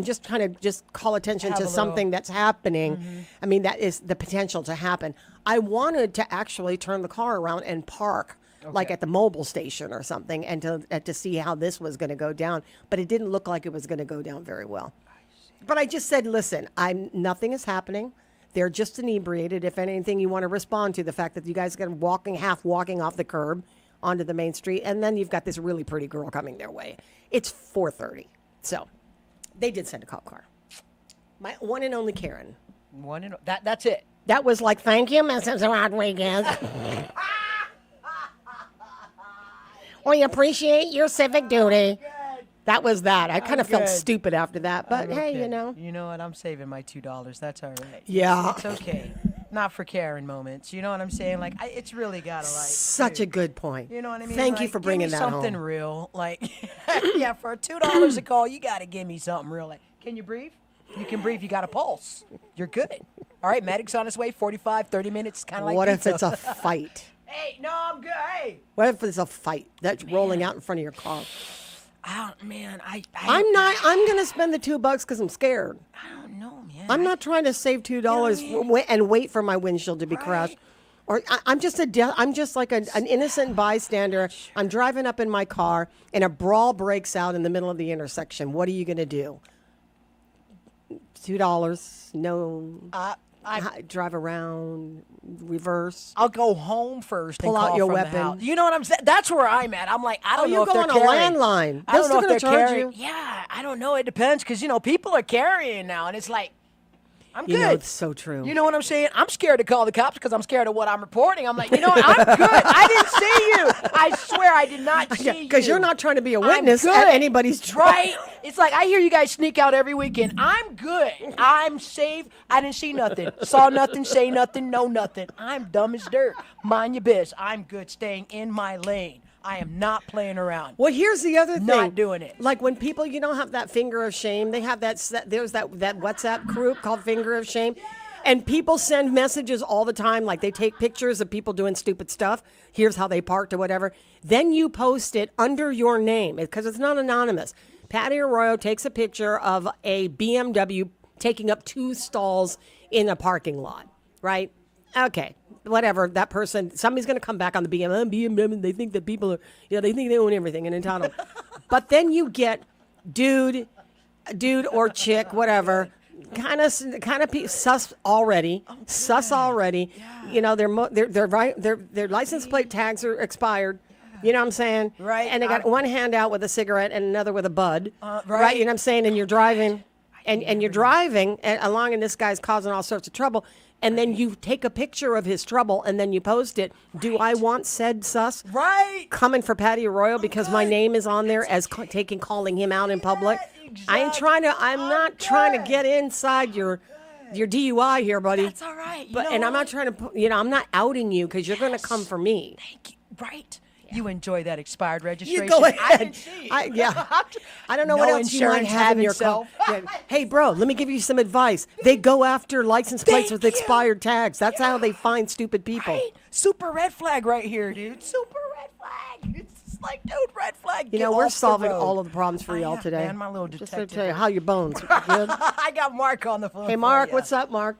just trying to call attention to something that's happening. Mm-hmm. I mean, that is the potential to happen. I wanted to actually turn the car around and park. Like at the mobile station or something, and to see how this was going to go down. But it didn't look like it was going to go down very well. But I just said, listen, nothing is happening. They're just inebriated. If anything, you want to respond to the fact that you guys got half walking off the curb onto the main street, and then you've got this really pretty girl coming their way. It's 4:30. So they did send a cop car. My one and only Karen. That's it. That was thank you, Mrs. Rodriguez. We appreciate your civic duty. That was that. I kind of felt stupid after that, but hey, You know what? I'm saving my $2. That's all right. Yeah. It's okay. Not for Karen moments. You know what I'm saying? It's really got to Such a good point. You know what I mean? Thank you for bringing that home. Something real. Yeah, for $2 a call, you got to give me something real. Can you breathe? You can breathe. You got a pulse. You're good. All right, medic's on its way. 45, 30 minutes, kind of like What pizza. if it's a fight? Hey, no, I'm good. Hey. What if it's a fight that's rolling out in front of your car? I'm going to spend the $2 because I'm scared. I don't know, man. I'm not trying to save $2 and wait for my windshield to be crashed. Or I'm just like an innocent bystander. I'm driving up in my car and a brawl breaks out in the middle of the intersection. What are you going to do? $2? No. I drive around, reverse. I'll go home first. Pull and out call your from weapon. The house. You know what I'm saying? That's where I'm at. I'm like, I don't know if they're carrying. carrying. A landline. I don't know if they're charge carrying. You. Yeah, I don't know. It depends because people are carrying now, and it's like, I'm good. It's so true. You know what I'm saying? I'm scared to call the cops because I'm scared of what I'm reporting. I'm like, what? I'm good. I didn't see you. I swear I did not see you. Because you're not trying to be a witness at anybody's trial. Right? It's like I hear you guys sneak out every weekend. I'm good. I'm safe. I didn't see nothing. Saw nothing, say nothing, know nothing. I'm dumb as dirt. Mind your biz. I'm good staying in my lane. I am not playing around. Well, here's the other thing. Not doing it. Like when people, have that finger of shame. They have there's that WhatsApp group called Finger of Shame. And people send messages all the time. Like they take pictures of people doing stupid stuff. Here's how they parked or whatever. Then you post it under your name because it's not anonymous. Patti Arroyo takes a picture of a BMW taking up 2 stalls in a parking lot, right? Okay, whatever. That person, somebody's going to come back on the BMW. They think that people are, they think they own everything and entitled. But then you get dude or chick, whatever, kind of sus already. Okay. Sus already. Yeah. You know, their license plate tags are expired. You know what I'm saying? Right. And they got one hand out with a cigarette and another with a bud. Right. You know what I'm saying? And you're driving, and you're driving along, and this guy's causing all sorts of trouble. And then you take a picture of his trouble, and then you post it. Right. Do I want said sus coming for Patti Arroyo because my name is on there as calling him out in public? Exactly. I'm not trying to get inside your DUI here, buddy. That's all right. And I'm not trying to, I'm not outing you because you're going to come for me. Thank you. Right. You enjoy that expired registration. You go ahead. I can see. I don't know what else you might have in your car. Hey, bro, let me give you some advice. They go after license plates with expired tags. That's how they find stupid people. Right? Super red flag right here, dude. Super red flag. It's like, dude, red flag. You know, we're solving all of the problems for y'all today. Man, my little detective. Just to tell you, how your bones? Good? I got Mark on the phone. Hey, Mark, what's up, Mark?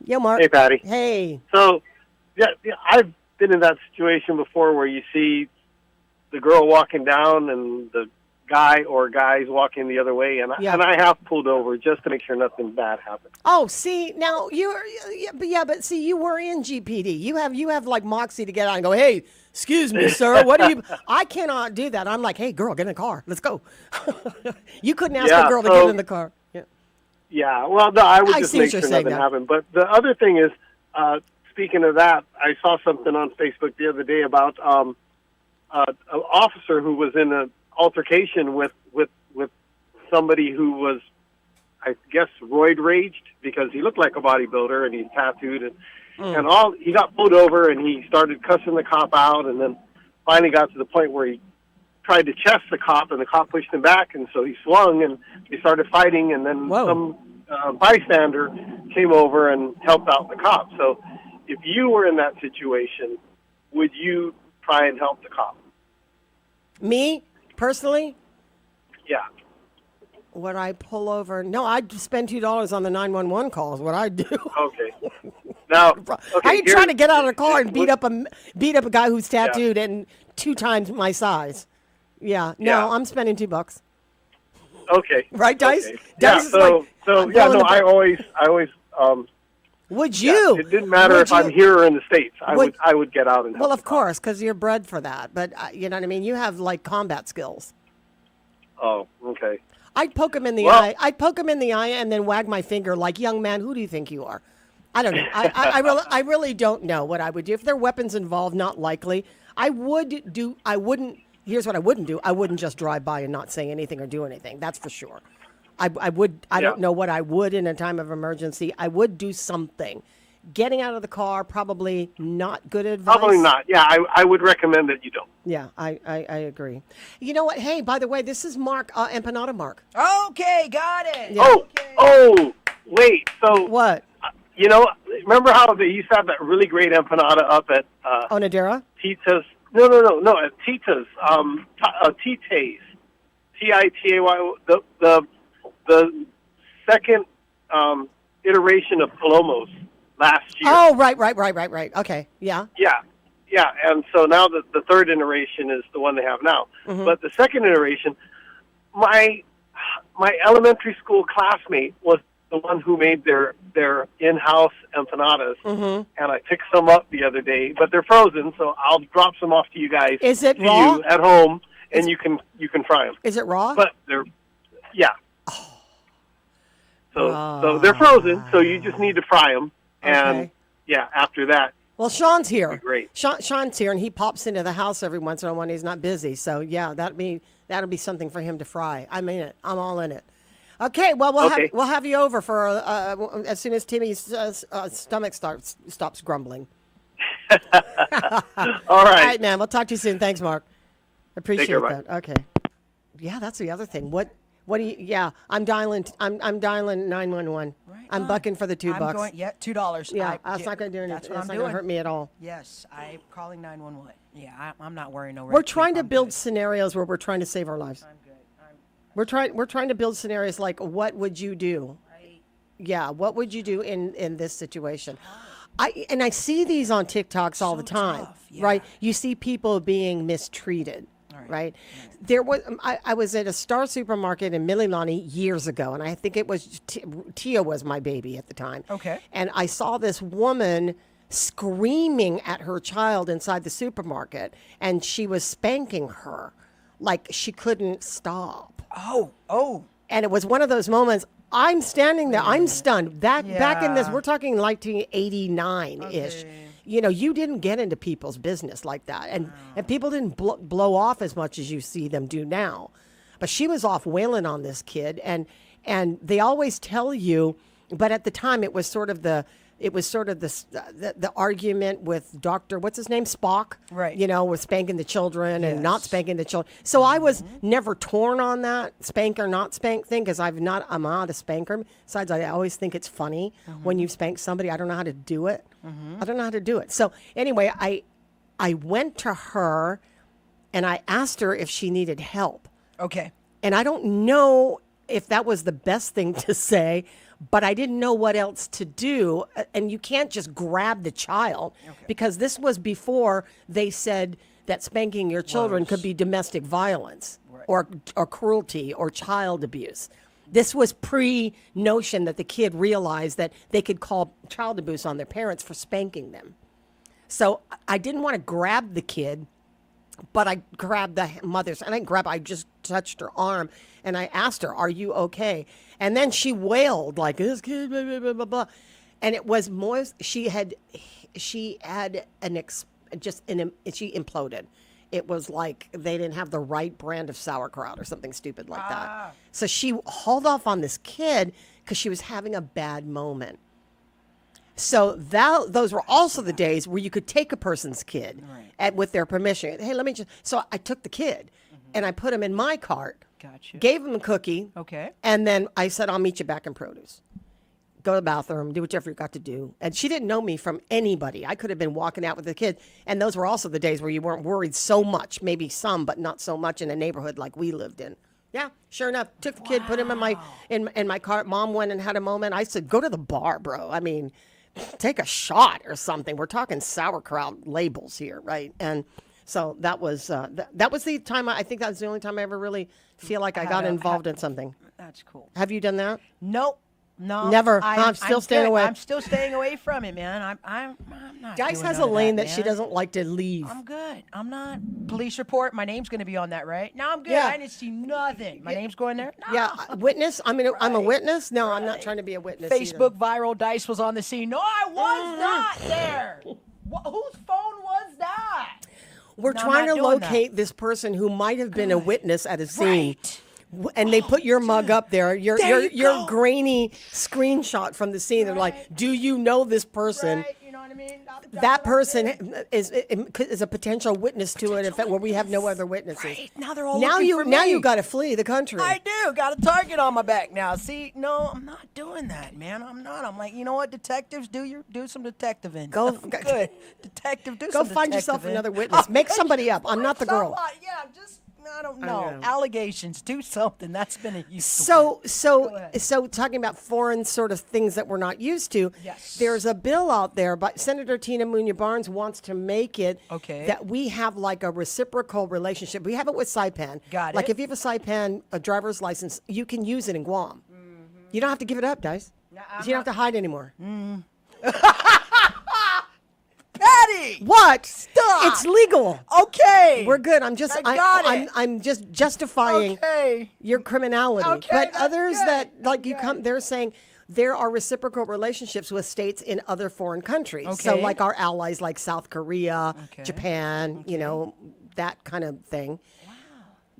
Yo, Mark. Hey, Patti. Hey. So, I've been in that situation before where you see the girl walking down and the guy or guys walking the other way, and I have pulled over just to make sure nothing bad happens. Oh, see, now but see, you were in GPD. You have like moxie to get out and go, hey, excuse me, sir, what are you? I cannot do that. I'm like, hey, girl, get in the car. Let's go. You couldn't ask a girl to get in the car. Yeah, well, no, I would just make sure nothing happened. But the other thing is, speaking of that, I saw something on Facebook the other day about an officer who was in an altercation with somebody who was, I guess, roid raged because he looked like a bodybuilder and he's tattooed and he got pulled over and he started cussing the cop out, and then finally got to the point where he tried to chest the cop and the cop pushed him back, and so he swung and they started fighting, and then some bystander came over and helped out the cop. So if you were in that situation, would you try and help the cop? Me, personally? Yeah. Would I pull over? No, I'd spend $2 on the 911 calls. What I'd do. Okay. Now, I ain't trying to get out of the car and beat up a guy who's tattooed and 2 times my size. Yeah. No, I'm spending $2. Okay. Right, Dice? Okay. Dice I always. Would you? It didn't matter if I'm here or in the States. I would get out and help. Well, of course, because you're bred for that. But you know what I mean. You have like combat skills. Oh, okay. I'd poke him in the eye. I'd poke him in the eye and then wag my finger like, young man, who do you think you are? I don't know. I really don't know what I would do if there are weapons involved. Not likely. I wouldn't. Here's what I wouldn't do. I wouldn't just drive by and not say anything or do anything. That's for sure. I would. I don't know what I would in a time of emergency. I would do something. Getting out of the car, probably not good advice. Probably not. Yeah, I would recommend that you don't. Yeah, I agree. You know what? Hey, by the way, this is Mark, Empanada Mark. Okay, got it. Yeah. Oh, wait. So what? Remember how they used to have that really great empanada up at Onadera? Tita's? No, at Tita's. Tita's. T-I-T-A-Y. The second iteration of Palomos last year. Oh, right. Okay, yeah. Yeah, and so now the third iteration is the one they have now. Mm-hmm. But the second iteration, my elementary school classmate was the one who made their in-house empanadas, and I picked some up the other day, but they're frozen, so I'll drop some off to you guys. Is it raw? You at home, and you can fry them. Is it raw? But yeah. So they're frozen, so you just need to fry them, and after that. Well, Sean's here. Great. Sean's here, and he pops into the house every once in a while when he's not busy. So yeah, that'll be something for him to fry. I'm in it. I'm all in it. Okay. Well, we'll have you over for as soon as Timmy's stomach stops grumbling. All right. All right, man. We'll talk to you soon. Thanks, Mark. Appreciate that. Okay. Yeah, that's the other thing. What do you? Yeah, I'm dialing 911. Right. I'm bucking for the $2. $2. Yeah, that's not going to do anything. That's not going to hurt me at all. Yes, I'm calling 911. Yeah, I'm not worrying no. We're trying to build scenarios where we're trying to save our lives. I'm good. We're trying to build scenarios like, what would you do? Right. Yeah, what would you do in this situation? I see these on TikToks all the time. Right? You see people being mistreated. right? There was I was at a Star supermarket in Mililani years ago, and I think it was Tia was my baby at the time. Okay. And I saw this woman screaming at her child inside the supermarket, and she was spanking her like she couldn't stop. Oh. And it was one of those moments. I'm standing there. I'm stunned. Back in this, we're talking 1989-ish. You know, you didn't get into people's business like that. And people didn't blow off as much as you see them do now. But she was off wailing on this kid. And they always tell you, but at the time it was sort of the argument with Dr. what's his name? Spock. Right. You know, with spanking the children and not spanking the children. So I was never torn on that spank or not spank thing because I'm not a spanker. Besides, I always think it's funny when you spank somebody. I don't know how to do it. I don't know how to do it. So anyway, I went to her and I asked her if she needed help. Okay. And I don't know if that was the best thing to say, but I didn't know what else to do. And you can't just grab the child because this was before they said that spanking your children could be domestic violence or cruelty or child abuse. This was pre-notion that the kid realized that they could call child abuse on their parents for spanking them. So I didn't want to grab the kid, but I grabbed the mother's, and I just touched her arm, and I asked her, "Are you okay?" And then she wailed like, "This kid, blah, blah, blah, blah, blah." And it was more. She had she imploded. It was like they didn't have the right brand of sauerkraut or something stupid like that. So she hauled off on this kid because she was having a bad moment. So those were also the days where you could take a person's kid with their permission. Hey, let me just. So I took the kid and I put him in my cart. Gotcha. Gave him a cookie. Okay. And then I said, "I'll meet you back in produce. Go to the bathroom, do whatever you got to do." And she didn't know me from anybody. I could have been walking out with the kid. And those were also the days where you weren't worried so much, maybe some, but not so much in a neighborhood like we lived in. Yeah, sure enough, took the kid, put him in my cart. Mom went and had a moment. I said, "Go to the bar, bro. I mean, take a shot or something. We're talking sauerkraut labels here, right?" And so that was the time. I think that was the only time I ever really feel like I got involved in something. That's cool. Have you done that? Nope. No, Never. I'm still staying away. I'm still staying away from it, man. I'm not. Dice doing has a none of lane that man. she doesn't like to leave. I'm good. I'm not. Police report. My name's going to be on that, right? No, I'm good. Yeah. I didn't see nothing. My name's going there. No. Yeah, witness. I mean, I'm a witness. No, I'm not trying to be a witness. Facebook viral. Dice was on the scene. No, I was not there. Whose phone was that? We're No, trying I'm to not doing locate this person who might have been a witness at a scene. And they put your mug up there, your grainy screenshot from the scene. They're like, "Do you know this person?" Right. You know what I mean? That person is a potential witness to it. In fact, where we have no other witnesses. Right. Now they're all now looking you for now me. you got to flee the country. I do. Got a target on my back now. See, no, I'm not doing that, man. I'm not. I'm like, you know what, detectives, do some detectiving. Go good. Detective, Go find yourself another witness. Make somebody up. I'm not the girl. Yeah, just. I don't know. Allegations. Do something. That's been a useful. So talking about foreign sort of things that we're not used to. Yes. There's a bill out there, but Senator Tina Munya Barnes wants to make it that we have like a reciprocal relationship. We have it with Saipan. Got like it. if you have a Saipan, a driver's license, you can use it in Guam. You don't have to give it up, Dice. You don't have to hide anymore. Patti! What? Stop! It's legal. Okay. We're good. I'm just I'm just justifying your criminality. Okay, but that's others good. that like you come they're saying there are reciprocal relationships with states in other foreign countries. So Okay. like our allies like South Korea, Japan, you know, that kind of thing.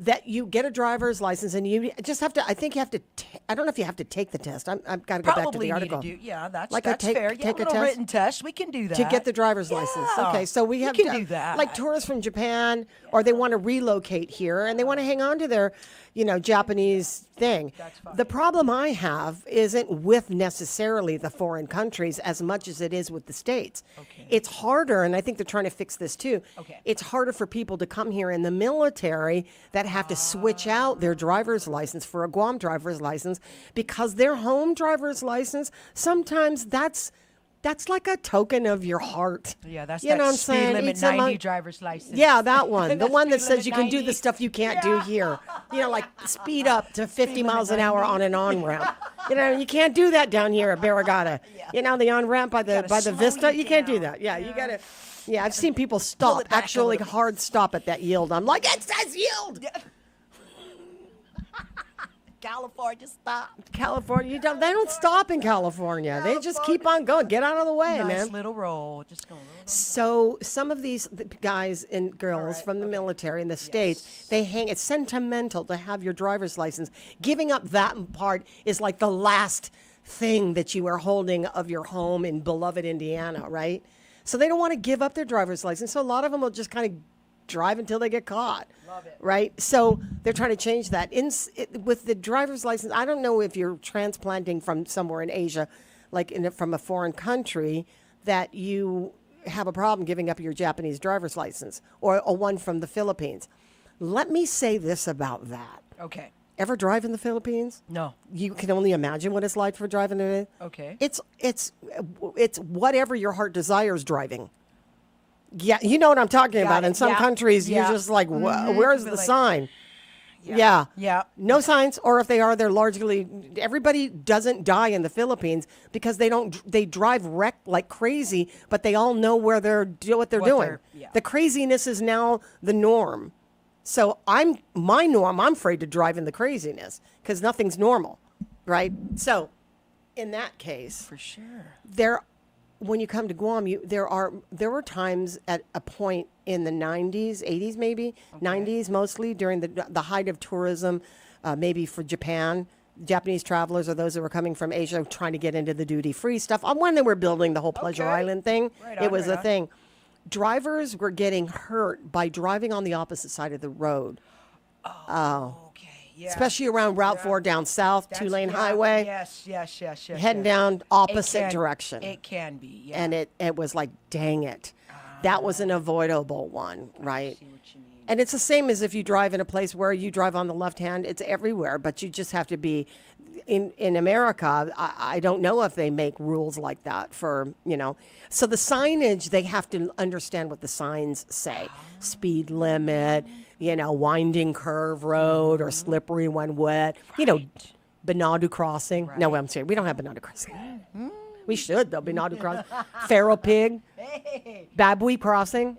That you get a driver's license and you just have to. I think you have to. I don't know if you have to take the test. I've got to go back to the article. Need to do. Yeah, that's like that's fair. Yeah, take a a little test? written test. We can do that To get the driver's license. Okay, so we have can do that. Like tourists from Japan, or they want to relocate here and they want to hang on to their, Japanese thing. The problem I have isn't with necessarily the foreign countries as much as it is with the states. It's harder, and I think they're trying to fix this too. It's harder for people to come here in the military that have to switch out their driver's license for a Guam driver's license because their home driver's license, sometimes that's That's like a token of your heart. Yeah, that's you know what I'm speed saying? limit 90 driver's license. Yeah, that one. The one that says you can 90. do the stuff you can't do here. You know, like speed up to 50 miles an hour on an on-ramp. You know, you can't do that down here at Barragata. You know, the on-ramp by the Vista, you can't do that. Yeah, you got to. Yeah, I've seen people stop, actually hard stop at that yield. I'm like, it says yield. California, stop. California, they don't stop in California. They just keep on going. Get out of the way, man. Nice little roll. Just go. So some of these guys and girls from the military in the States, they hang. It's sentimental to have your driver's license. Giving up that part is like the last thing that you are holding of your home in beloved Indiana, right? So they don't want to give up their driver's license. So a lot of them will just kind of drive until they get caught. Love it. Right? So they're trying to change that. With the driver's license, I don't know if you're transplanting from somewhere in Asia, like from a foreign country, that you have a problem giving up your Japanese driver's license or one from the Philippines. Let me say this about that. Okay. Ever drive in the Philippines? No. You can only imagine what it's like for driving in it. Okay. It's whatever your heart desires driving. Yeah, you know what I'm talking about. In some countries, you're just like, where's the sign? Yeah. No signs, or if they are, they're largely. Everybody doesn't die in the Philippines because they drive wreck like crazy, but they all know what they're doing. The craziness is now the norm. So I'm afraid to drive in the craziness because nothing's normal, right? So, in that case, for sure, when you come to Guam, there were times at a point in the 90s, 80s maybe, 90s mostly, during the height of tourism, maybe for Japan, Japanese travelers or those that were coming from Asia trying to get into the duty-free stuff. When they were building the whole Pleasure Island thing, it was a thing. Drivers were getting hurt by driving on the opposite side of the road. Oh. Yeah. Especially around Route 4 down south, two-lane highway. Yes. Heading down opposite direction. It can be, yeah. And it was like, dang it. That was an avoidable one, right? I see what you mean. And it's the same as if you drive in a place where you drive on the left hand. It's everywhere, but you just have to be... In America, I don't know if they make rules like that for, So the signage, they have to understand what the signs say. Speed limit, winding curve road or slippery when wet, Benadu crossing. Right. No, I'm serious. We don't have Benadu crossing. Mm-hmm. We should, though. Benadu crossing. Feral pig. Hey. Babui crossing.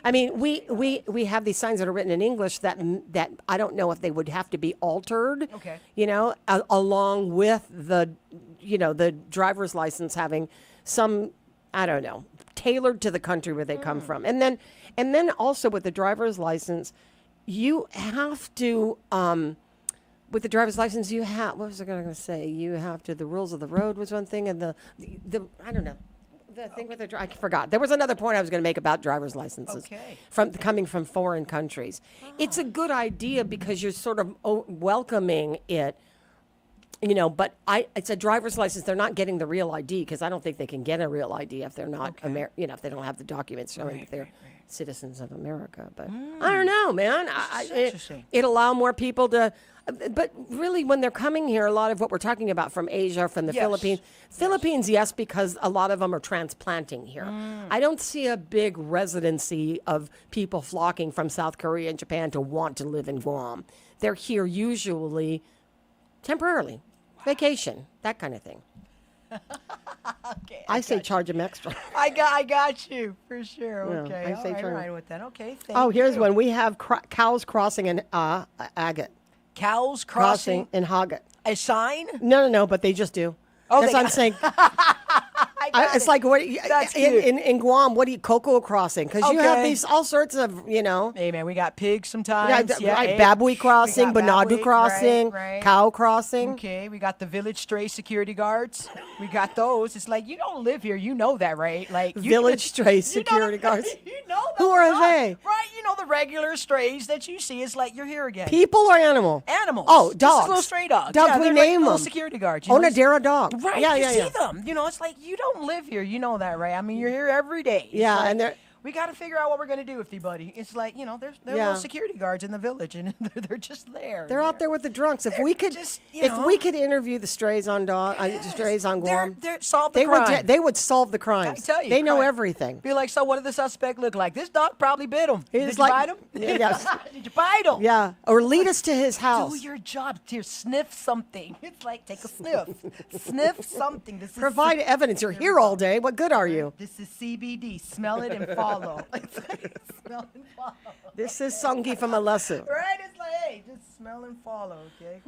I mean, we have these signs that are written in English that I don't know if they would have to be altered. Okay. Along with the driver's license having some, I don't know, tailored to the country where they come from. And then also with the driver's license, you have to, with the driver's license, you have, what was I going to say? You have to, the rules of the road was one thing, and the I don't know, the thing with the, I forgot. There was another point I was going to make about driver's licenses coming from foreign countries. It's a good idea because you're sort of welcoming it. But it's a driver's license. They're not getting the real ID because I don't think they can get a real ID if they're not, if they don't have the documents showing that they're citizens of America. But I don't know, man. It allow more people to, but really when they're coming here, a lot of what we're talking about from Asia, from the Philippines, yes, because a lot of them are transplanting here. I don't see a big residency of people flocking from South Korea and Japan to want to live in Guam. They're here usually temporarily. Vacation, that kind of thing. I say charge them extra. I got you for sure. Okay, I say all right with that. Okay, thank you. Here's one. We have cows crossing in Agate. Cows crossing in Hagat. A sign? No, but they just do. That's what I'm saying. It's like what in Guam. What do you cocoa crossing? Because you have these all sorts of Hey man, we got pigs sometimes. Babui crossing, Benadu crossing, cow crossing. Okay, we got the village stray security guards. We got those. It's like you don't live here, you know that, right? Like village stray security guards. You know who are they? Right, the regular strays that you see. It's like you're here again. People or animal? Animals. Oh, dogs. Little stray dogs. Dogs. We name them. Security guards. Onadera dog. Right. You see them. It's like you don't live here. You know that, right? I mean, you're here every day. It's like, and We got to figure out what we're going to do with you, buddy. It's like, there's little security guards in the village, and they're just there. They're out there with the drunks. If we could, if we could interview the strays on strays on Guam, solve the crime. They would solve the crimes. I tell you, they know everything. Be like, so what did the suspect look like? This dog probably bit him. Did you bite him? Yes. Did you bite him? Yeah. Or lead us to his house. Do your job. To sniff something. It's like take a sniff. Sniff something. Provide evidence. You're here all day. What good are you? This is CBD. Smell it and follow. Smell and follow. This is Songi from Alesu. Right? It's like, hey, just smell and follow, okay?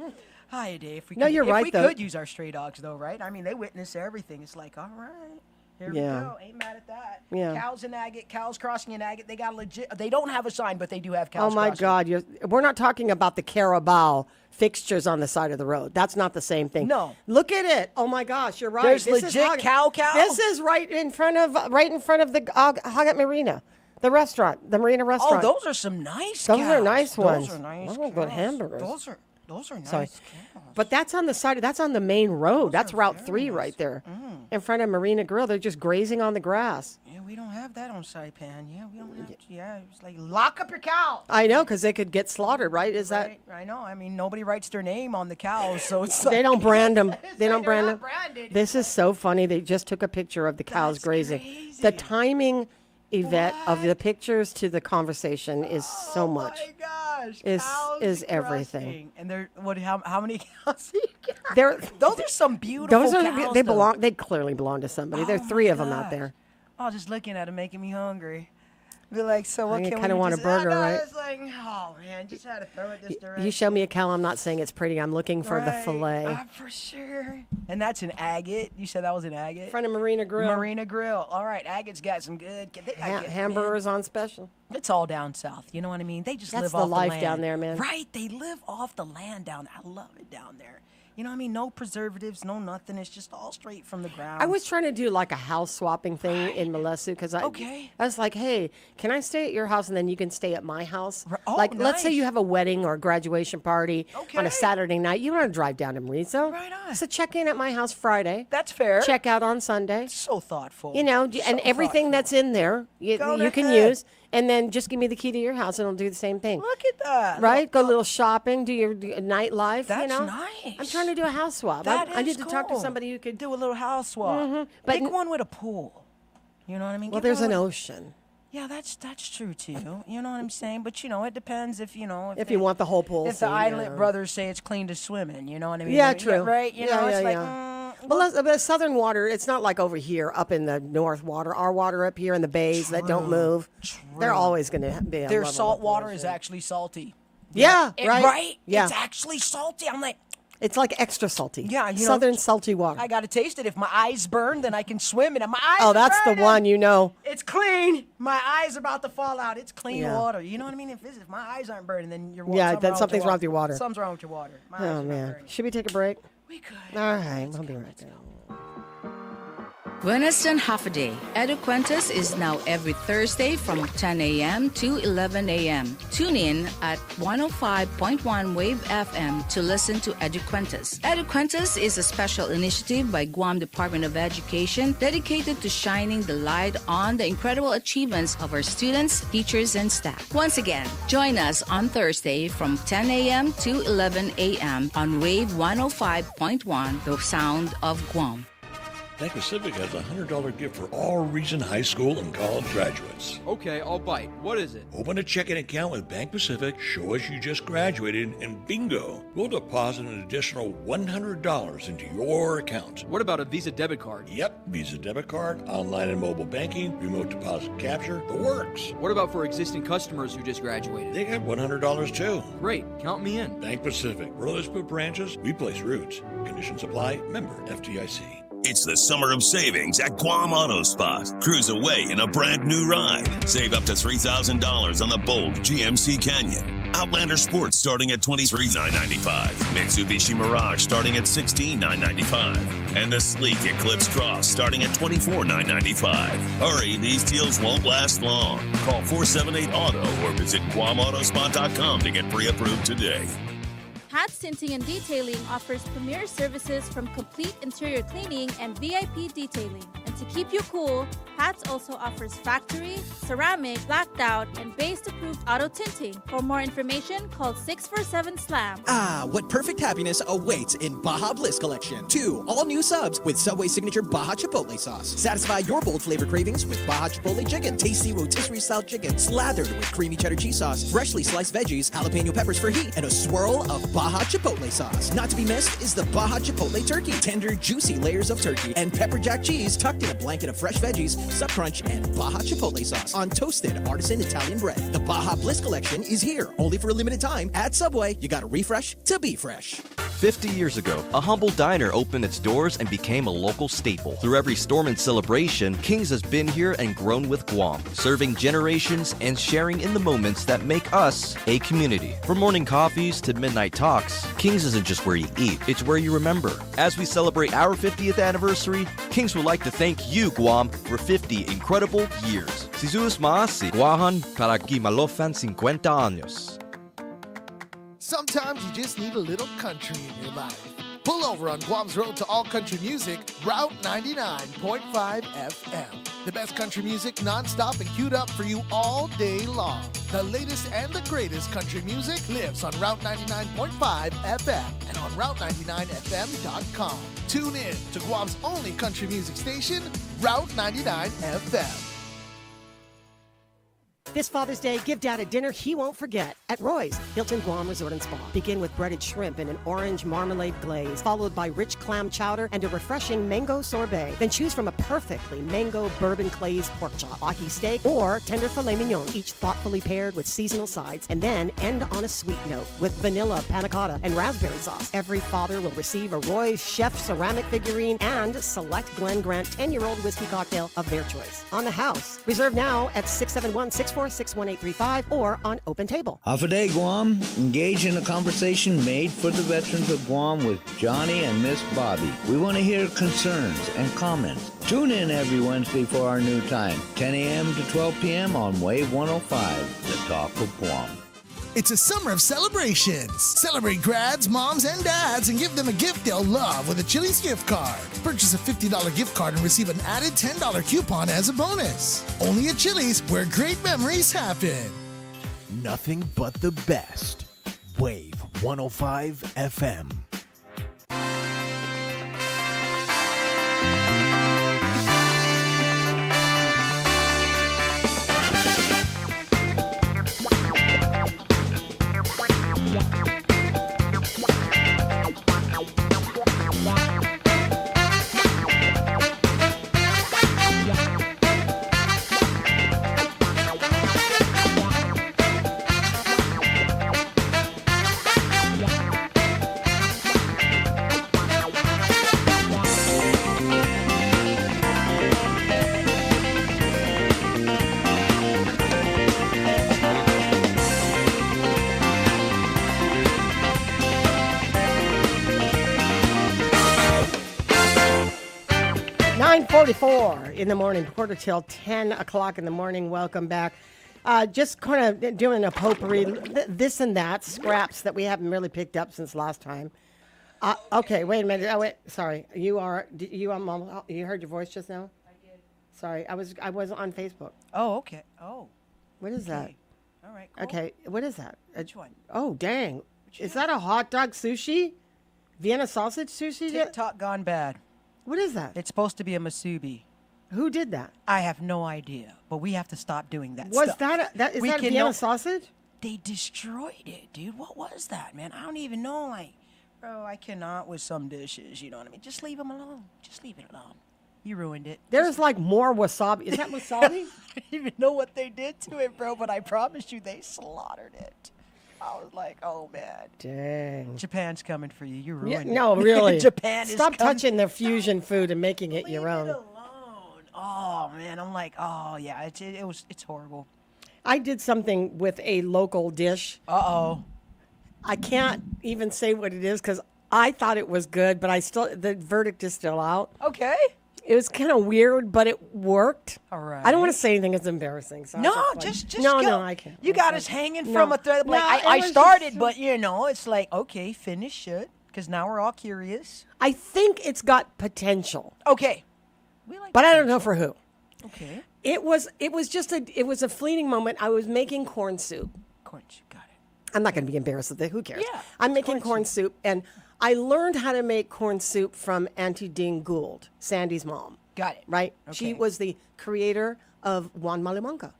Hi, Dave. You're right, though. We could use our stray dogs, though, right? I mean, they witness everything. It's like, all right. Here we go. Ain't mad at that. Yeah. Cows in agate, cows crossing in agate. They got legit. They don't have a sign, but they do have cows. Oh my crossing. God! We're not talking about the carabao fixtures on the side of the road. That's not the same thing. No. Look at it. Oh my gosh, you're right. There's legit cow. This is right in front of the Hagat Marina, the restaurant, the Marina restaurant. Oh, those are some nice. Those cows. are nice ones. Those are nice. Oh, good hamburgers. Those are nice. Sorry. Cows. But that's on the side. That's on the main road. That's Route 3 right there, in front of Marina Grill. They're just grazing on the grass. Yeah, we don't have that on Saipan. Yeah, we don't have. Yeah, it's like lock up your cow. I know, because they could get slaughtered, right? Is that? I know. I mean, nobody writes their name on the cows, so it's. They don't brand them. They don't brand them. Branded. This is so funny. They just took a picture of the cows grazing. Crazy. The timing, Yvette, of the pictures to the conversation is so much. Oh my gosh! Is everything. And they're how many cows? Those are some beautiful. Cows, they belong. They clearly belong to somebody. There are 3 of them out there. Oh, just looking at them making me hungry. Be like, so what can we? You kind of want a burger, right? It's like, oh man, just had to throw it this direction. You show me a cow. I'm not saying it's pretty. I'm looking for the fillet. For sure. And that's an agate. You said that was an agate. In front of Marina Grill. Marina Grill. All right, agate's got some good. Hamburgers on special. It's all down south. You know what I mean? They just That's live off the life land. down there, man. Right? They live off the land down there. I love it down there. You know what I mean? No preservatives, no nothing. It's just all straight from the ground. I was trying to do like a house swapping thing in Malesu because I was like, hey, can I stay at your house and then you can stay at my house? Oh, like, nice. let's say you have a wedding or a graduation party on a Saturday night. You don't want to drive down to Marizo. Right on. So check in at my house Friday. That's fair. Check out on Sunday. So thoughtful. You know, and everything that's in there you can use. And then just give me the key to your house and it'll do the same thing. Look at that. Right? Go a little shopping, do your nightlife. That's you know? nice. I'm trying to do a house swap. I need to talk to somebody who could do a little house swap. Mm-hmm. Pick one with a pool. You know what I mean? Well, there's an ocean. Yeah, that's true too. You know what I'm saying? But it depends if you want the whole pool. If the Islet brothers say it's clean to swim in, you know what I mean? Yeah, true. Right? It's like. Well, southern water, it's not like over here up in the north water. Our water up here in the bays that don't move, they're always going to be. Their salt water is actually salty. Yeah, right. Right? Yeah. It's actually salty. I'm like. It's like extra salty. Yeah, southern salty water. I got to taste it. If my eyes burn, then I can swim in it. My eyes. Oh, that's the one. It's clean. My eyes are about to fall out. It's clean water. You know what I mean? If my eyes aren't burning, then you're. Then something's wrong with your water. Something's wrong with your water. Oh man, should we take a break? We could. All right, we'll be right there. Buenos and Hafa Adai. Eduquentas is now every Thursday from 10 a.m. to 11 a.m. Tune in at 105.1 Wave FM to listen to Eduquentas. Eduquentas is a special initiative by Guam Department of Education dedicated to shining the light on the incredible achievements of our students, teachers, and staff. Once again, join us on Thursday from 10 a.m. to 11 a.m. on Wave 105.1, the sound of Guam. Bank Pacific has a $100 gift for all Region High School and college graduates. Okay, I'll bite. What is it? Open a checking account with Bank Pacific, show us you just graduated, and bingo! We'll deposit an additional $100 into your account. What about a Visa debit card? Yep, Visa debit card, online and mobile banking, remote deposit capture, the works. What about for existing customers who just graduated? They get $100 too. Great, count me in. Bank Pacific. Where others put branches, we place roots. Conditions apply. Member FDIC. It's the summer of savings at Guam Auto Spot. Cruise away in a brand new ride. Save up to $3,000 on the bold GMC Canyon. Outlander Sports starting at $23,995. Mitsubishi Mirage starting at $16,995. And the sleek Eclipse Cross starting at $24,995. Hurry, these deals won't last long. Call 478-AUTO or visit GuamAutospot.com to get pre-approved today. Hats Tinting and Detailing offers premier services from complete interior cleaning and VIP detailing. And And to keep you cool, Pat's also offers factory, ceramic, blacked out, and based-approved auto tinting. For more information, call 647-SLAM. Ah, what perfect happiness awaits in Baja Bliss Collection. 2 all-new subs with Subway signature Baja Chipotle sauce. Satisfy your bold flavor cravings with Baja Chipotle chicken. Tasty rotisserie-style chicken slathered with creamy cheddar cheese sauce, freshly sliced veggies, jalapeno peppers for heat, and a swirl of Baja Chipotle sauce. Not to be missed is the Baja Chipotle turkey. Tender, juicy layers of turkey and pepper jack cheese tucked in a blanket of fresh veggies, Sub Crunch, and Baja Chipotle sauce on toasted artisan Italian bread. The Baja Bliss Collection is here, only for a limited time at Subway. You gotta refresh to be fresh. 50 years ago, a humble diner opened its doors and became a local staple. Through every storm and celebration, King's has been here and grown with Guam, serving generations and sharing in the moments that make us a community. From morning coffees to midnight talks, King's isn't just where you eat, it's where you remember. As we celebrate our 50th anniversary, King's would like to thank you, Guam, for 50 incredible years. Si sus maasi, Guahan para ki malofan 50 años. Sometimes you just need a little country in your life. Pull over on Guam's Road to All Country Music, Route 99.5 FM. The best country music non-stop and queued up for you all day long. The latest and the greatest country music lives on Route 99.5 FM and on Route99FM.com. Tune in to Guam's only country music station, Route 99 FM. This Father's Day, give Dad a dinner he won't forget at Roy's Hilton Guam Resort and Spa. Begin with breaded shrimp in an orange marmalade glaze, followed by rich clam chowder and a refreshing mango sorbet. Then choose from a perfectly mango bourbon glazed pork chop, ahi steak, or tender filet mignon, each thoughtfully paired with seasonal sides, and then end on a sweet note with vanilla panna cotta and raspberry sauce. Every father will receive a Roy's chef ceramic figurine and select Glen Grant 10-year-old whiskey cocktail of their choice. On the house. Reserve now at 671-646-1835 or on Open Table. Hafa Adai, Guam. Engage in a conversation made for the veterans of Guam with Johnny and Miss Bobby. We want to hear concerns and comments. Tune in every Wednesday for our new time, 10 a.m. to 12 p.m. on Wave 105, the Talk of Guam. It's a summer of celebrations. Celebrate grads, moms, and dads and give them a gift they'll love with a Chili's gift card. Purchase a $50 gift card and receive an added $10 coupon as a bonus. Only at Chili's, where great memories happen. Nothing but the best. Wave 105 FM. In the morning, quarter till 10 o'clock in the morning. Welcome back. Just kind of doing a potpourri, this and that, scraps that we haven't really picked up since last time. Okay, wait a minute. Oh, wait, sorry. You Mom? You heard your voice just now? I did. Sorry, I was on Facebook. Oh, okay. Oh. What is that? All right, cool. Okay, what is that? Which one? Oh, dang. Is that a hot dog sushi? Vienna sausage sushi? TikTok gone bad. What is that? It's supposed to be a masubi. Who did that? I have no idea, but we have to stop doing that Was stuff. that is that Vienna sausage? They destroyed it, dude. What was that, man? I don't even know. Like, bro, I cannot with some dishes. You know what I mean? Just leave them alone. Just leave it alone. You ruined it. There's like more wasabi. Is that wasabi? I don't even know what they did to it, bro, but I promise you they slaughtered it. I was like, oh, man. Dang. Japan's coming for you. You ruined it. No, really. Japan Stop is coming. touching their fusion food and making it your own. Leave it alone. Oh, man. I'm like, oh, yeah. It's horrible. I did something with a local dish. Uh-oh. I can't even say what it is because I thought it was good, but the verdict is still out. Okay. It was kind of weird, but it worked. All right. I don't want to say anything that's embarrassing. So just no, go. no, I can't. You got us hanging from a thread. Like, No, I it was started, just- but, it's like, okay, finish it, because now we're all curious. I think it's got potential. Okay. but I don't know for who. Okay. It was just a fleeting moment. I was making corn soup. Corn soup, got it. I'm not going to be embarrassed with it. Who cares? Yeah, I'm making corn soup, and I learned how to make corn soup from Auntie Dean Gould, Sandy's mom. Got it. Right? Okay. She was the creator of Juan Malimanca.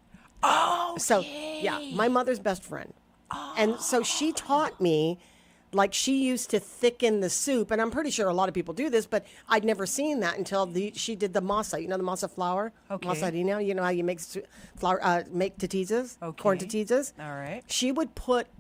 Oh, So, yeah, my mother's best friend. And so she taught me, like she used to thicken the soup, and I'm pretty sure a lot of people do this, but I'd never seen that until she did the masa. You know the masa flour? Okay. Masa harina. You know how you make flour, make tortillas? Okay. Corn tortillas? All right. She would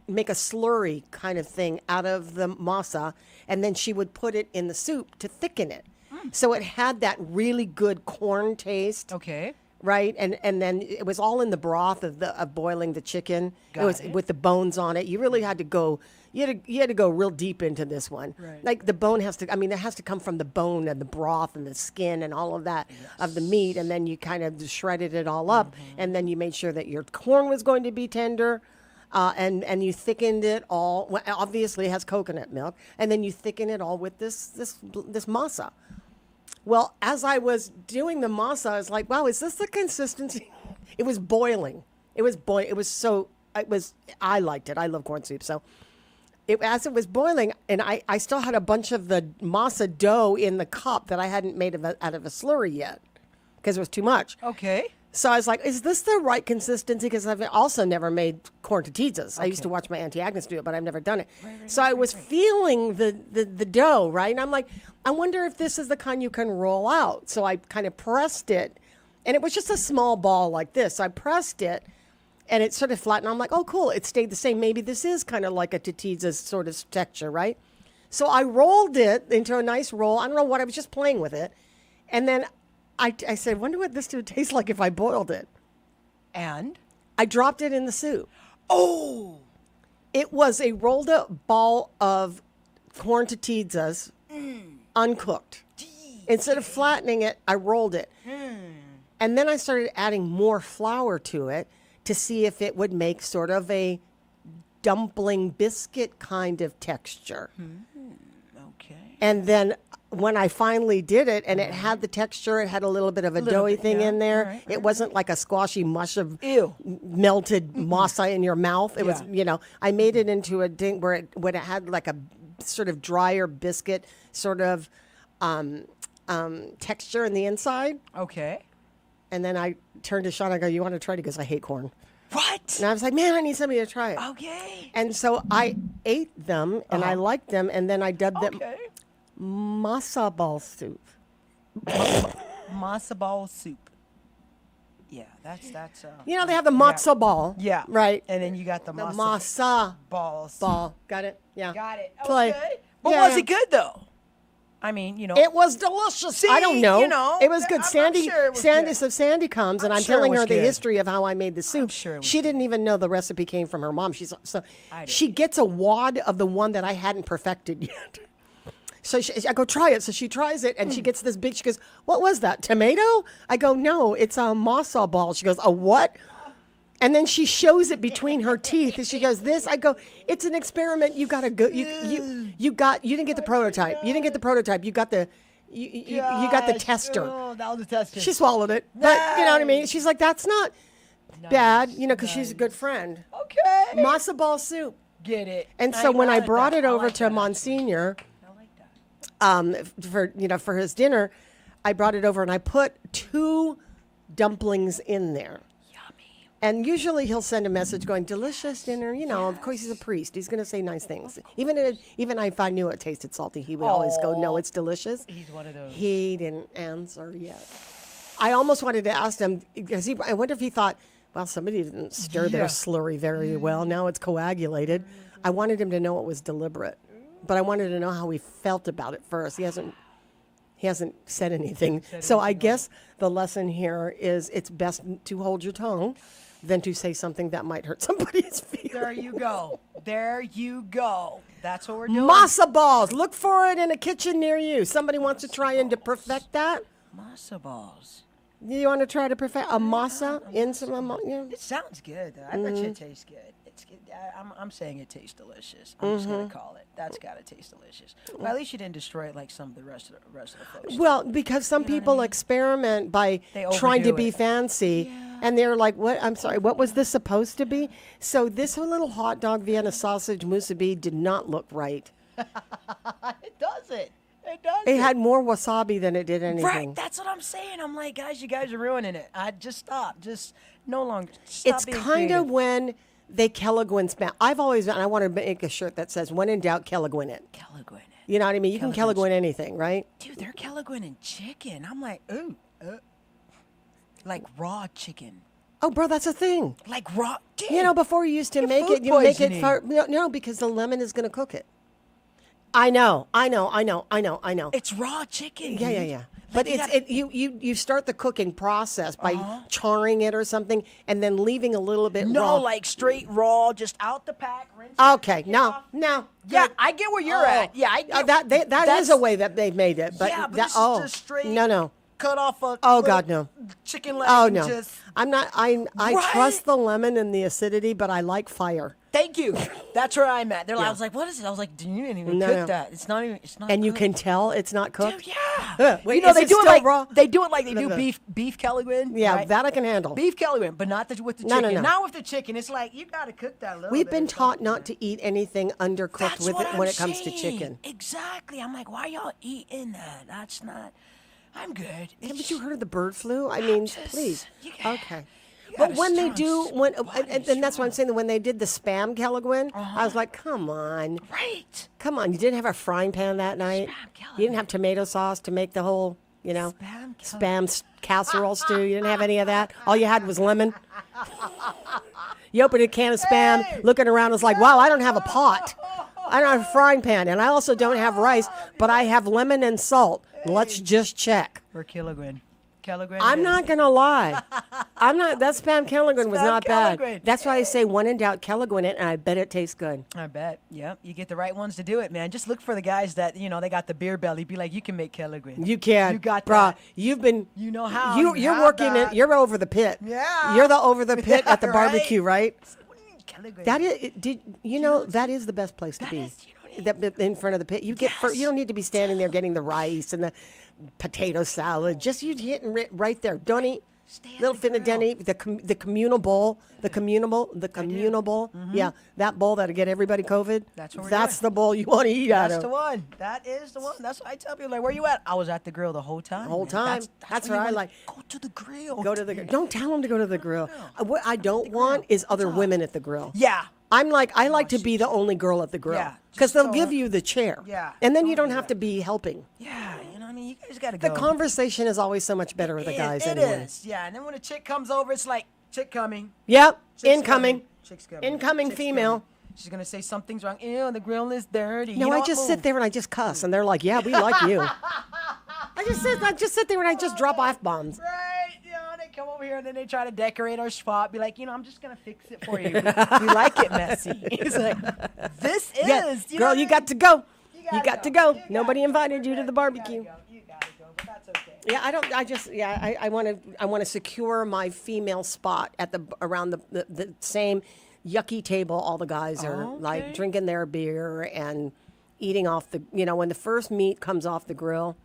make a slurry kind of thing out of the masa, and then she would put it in the soup to thicken it. So it had that really good corn taste. Okay. Right, and then it was all in the broth of boiling the chicken. It was with the bones on it. You really had to go. You had to go real deep into this one. Right. Like the bone has to. I mean, it has to come from the bone and the broth and the skin and all of that of the meat, and then you kind of shredded it all up, and then you made sure that your corn was going to be tender. And you thickened it all. Well, obviously, it has coconut milk, and then you thicken it all with this masa. Well, as I was doing the masa, I was like, wow, is this the consistency? It was boiling. It was I liked it. I love corn soup. So as it was boiling, and I still had a bunch of the masa dough in the cup that I hadn't made out of a slurry yet because it was too much. Okay. So I was like, is this the right consistency? Because I've also never made corn tortillas. I used to watch my Auntie Agnes do it, but I've never done it. So I was feeling the dough, right? And I'm like, I wonder if this is the kind you can roll out. So I kind of pressed it, and it was just a small ball like this. So I pressed it, and it sort of flattened. I'm like, oh, cool. It stayed the same. Maybe this is kind of like a tortilla's sort of texture, right? So I rolled it into a nice roll. I don't know what. I was just playing with it. And then I said, wonder what this would taste like if I boiled it. And? I dropped it in the soup. Oh! It was a rolled up ball of corn tortillas, uncooked. Instead of flattening it, I rolled it. And then I started adding more flour to it to see if it would make sort of a dumpling biscuit kind of texture. Okay. And then when I finally did it, and it had the texture, it had a little bit of a doughy thing in there. Right, it wasn't like a squashy mush of Ew. melted masa in your mouth. It was, I made it into a thing where it had like a sort of drier biscuit sort of texture in the inside. Okay. And then I turned to Sean. I go, "You want to try it?" Because I hate corn. What? And I was like, "Man, I need somebody to try it." Okay. And so I ate them, and I liked them, and then I dubbed them masa ball soup. Masa ball soup. Yeah, that's. You know, they have the matzo ball. Yeah. Right. And then you got the masa masa balls. ball. Got it? Yeah. Got it. Play. Okay. But Yeah. was it good though? I mean, It was delicious. See, I don't know. It was good. I'm Sandy, sure it was Sandy, good. so Sandy comes, and I'm sure it telling was her the good. history of how I made the soup. sure it was she didn't even know the recipe came from her mom. She gets a wad of the one that I hadn't perfected yet. So I go, try it. So she tries it, and she gets this big. She goes, "What was that? Tomato?" I go, "No, it's a masa ball." She goes, "A what?" And then she shows it between her teeth, and she goes, "This." I go, "It's an experiment. You got to go. You didn't get the prototype. You didn't get the prototype. You got the." You got the tester. Oh, that was the tester. She swallowed it. But you know what I mean? She's like, that's not bad, because she's a good friend. Okay. Masa ball soup. Get it. And so when I brought it over to Monsignor for his dinner, I brought it over and I put 2 dumplings in there. And usually he'll send a message going, delicious dinner. Of course he's a priest. He's going to say nice things. Even if I knew it tasted salty, he would always go, no, it's delicious. He's one of those. He didn't answer yet. I almost wanted to ask him, because I wonder if he thought, well, somebody didn't stir their slurry very well. Now it's coagulated. I wanted him to know it was deliberate. But I wanted to know how he felt about it first. He hasn't said anything. So I guess the lesson here is it's best to hold your tongue than to say something that might hurt somebody's feelings. There you go. There you go. That's what we're doing. Masa balls. Look for it in a kitchen near you. Somebody wants to try and to perfect that? Masa balls. You want to try to perfect a masa in some? It sounds good, though. I bet you it tastes good. I'm saying it tastes delicious. I'm just gonna call it. That's gotta taste delicious. Well, at least you didn't destroy it like some of the rest of the folks. Well, because some people experiment by trying to be fancy, and they're like, "What? I'm sorry. What was this supposed to be?" So this little hot dog Vienna sausage musubi did not look right. It doesn't. It doesn't. It had more wasabi than it did anything. Right. That's what I'm saying. I'm like, guys, you guys are ruining it. I just stop. Just no longer. Stop It's being kind creative. of when they Kelligwin spam. I've always, and I want to make a shirt that says, "When in doubt, Kelligwin it." Kelligwin it. You know what I mean? You can Kelligwin anything, right? Dude, they're Kelligwin chicken. I'm like, ooh, like raw chicken. Oh, bro, that's a thing. Like raw. Dude, You know, before you used to make food it, you make it poisoning. for no, because the lemon is going to cook it. I know. It's raw chicken. Yeah. dude. But Like, it's you start the cooking process by charring it or something, and then leaving a little bit No, raw. like straight raw, just out the pack. Rinse Okay, no. Yeah, I get where you're at. Yeah, I get that is a way that they've made it. But yeah, but that, this is just straight. no. Cut off a. Oh little God, no. Chicken leg. Oh and no. Just, I'm not. I Right? trust the lemon and the acidity, but I like fire. thank you. That's where I'm at. They're like, Yeah. I was like, what is it? I was like, you didn't even No, cook no. that. It's not even. It's not. And you cooked. can tell it's not cooked. Dude, yeah. Wait, you know is they it do it still like raw? they do it like they do No. beef Kelligwin. Yeah, right? that I can handle. Beef Kelligwin, but not with the No, chicken. no. Now with the chicken, it's like you got to cook that a little We've bit. been taught not to eat anything undercooked That's with what it I'm when it comes to saying. chicken. Exactly. I'm like, why y'all eating that? That's not. I'm good. Haven't you heard of the bird flu? I mean, please. Okay. gotta But when they start do, and that's what I'm saying. When they did the spam Kelligwin, I was like, come on. Right. Come on. You didn't have a frying pan that night. You didn't have tomato sauce to make the whole, spam casserole stew. You didn't have any of that. All you had was lemon. You opened a can of spam, looking around, was like, wow, I don't have a pot. I don't have a frying pan, and I also don't have rice, but I have lemon and salt. Let's just check. Or Kelligwin. Kelligwin. I'm not gonna lie. That spam Kelligwin was Spam not Kelligwin. bad. That's why I say when in doubt, Kelligwin it, and I bet it tastes good. I bet. Yep. You get the right ones to do it, man. Just look for the guys that they got the beer belly. Be like, you can make Kelligwin. You can. You got bruh. that. You've been. You know how. You're have working that. it. You're over the pit. Yeah. You're the over the pit at the Right? barbecue, right? Kelligwin. That is. Did you know that is the best place to be? In front of the pit, you get. You don't need to be standing there getting the rice and the potato salad. Just you hitting right there. Don't eat. Little finality, the communal bowl, the communal bowl. Yeah, that bowl that'll get everybody COVID. That's what we're That's doing. the bowl you want to eat out That's of. the one. That is the one. That's what I tell people. Like, where you at? I was at the grill the whole time. Whole man. time. That's where what you I wanna like. Go to the grill. Go to the grill. Don't tell them to go to the grill. What I don't want is other women at the grill. Yeah. I'm like, I like to be the only girl at the grill. Yeah, Because just they'll don't- give you the chair. Yeah, And then you don't have to be helping. Yeah, you know what I mean? You guys got to go. The conversation is always so much better with the guys It anyway. is. Yeah, and then when a chick comes over, it's like, chick coming. Yep. Chick's Incoming. coming. Chick's coming. Incoming Chick's female. coming. She's going to say something's wrong. Ew, the grill is dirty. No, You I don't just move. sit there and I just cuss, and they're like, "Yeah, we like you." I just sit there and I just drop F-bombs. Right, they come over here and then they try to decorate our spot. Be like, I'm just gonna fix it for you. We like it messy. It's like, this is, Yeah, girl, you got to go. You got to go. Nobody invited you to the barbecue. You gotta go, but that's okay. Yeah, I want to secure my female spot at around the same yucky table. All the guys are like drinking their beer and eating off when the first meat comes off the grill.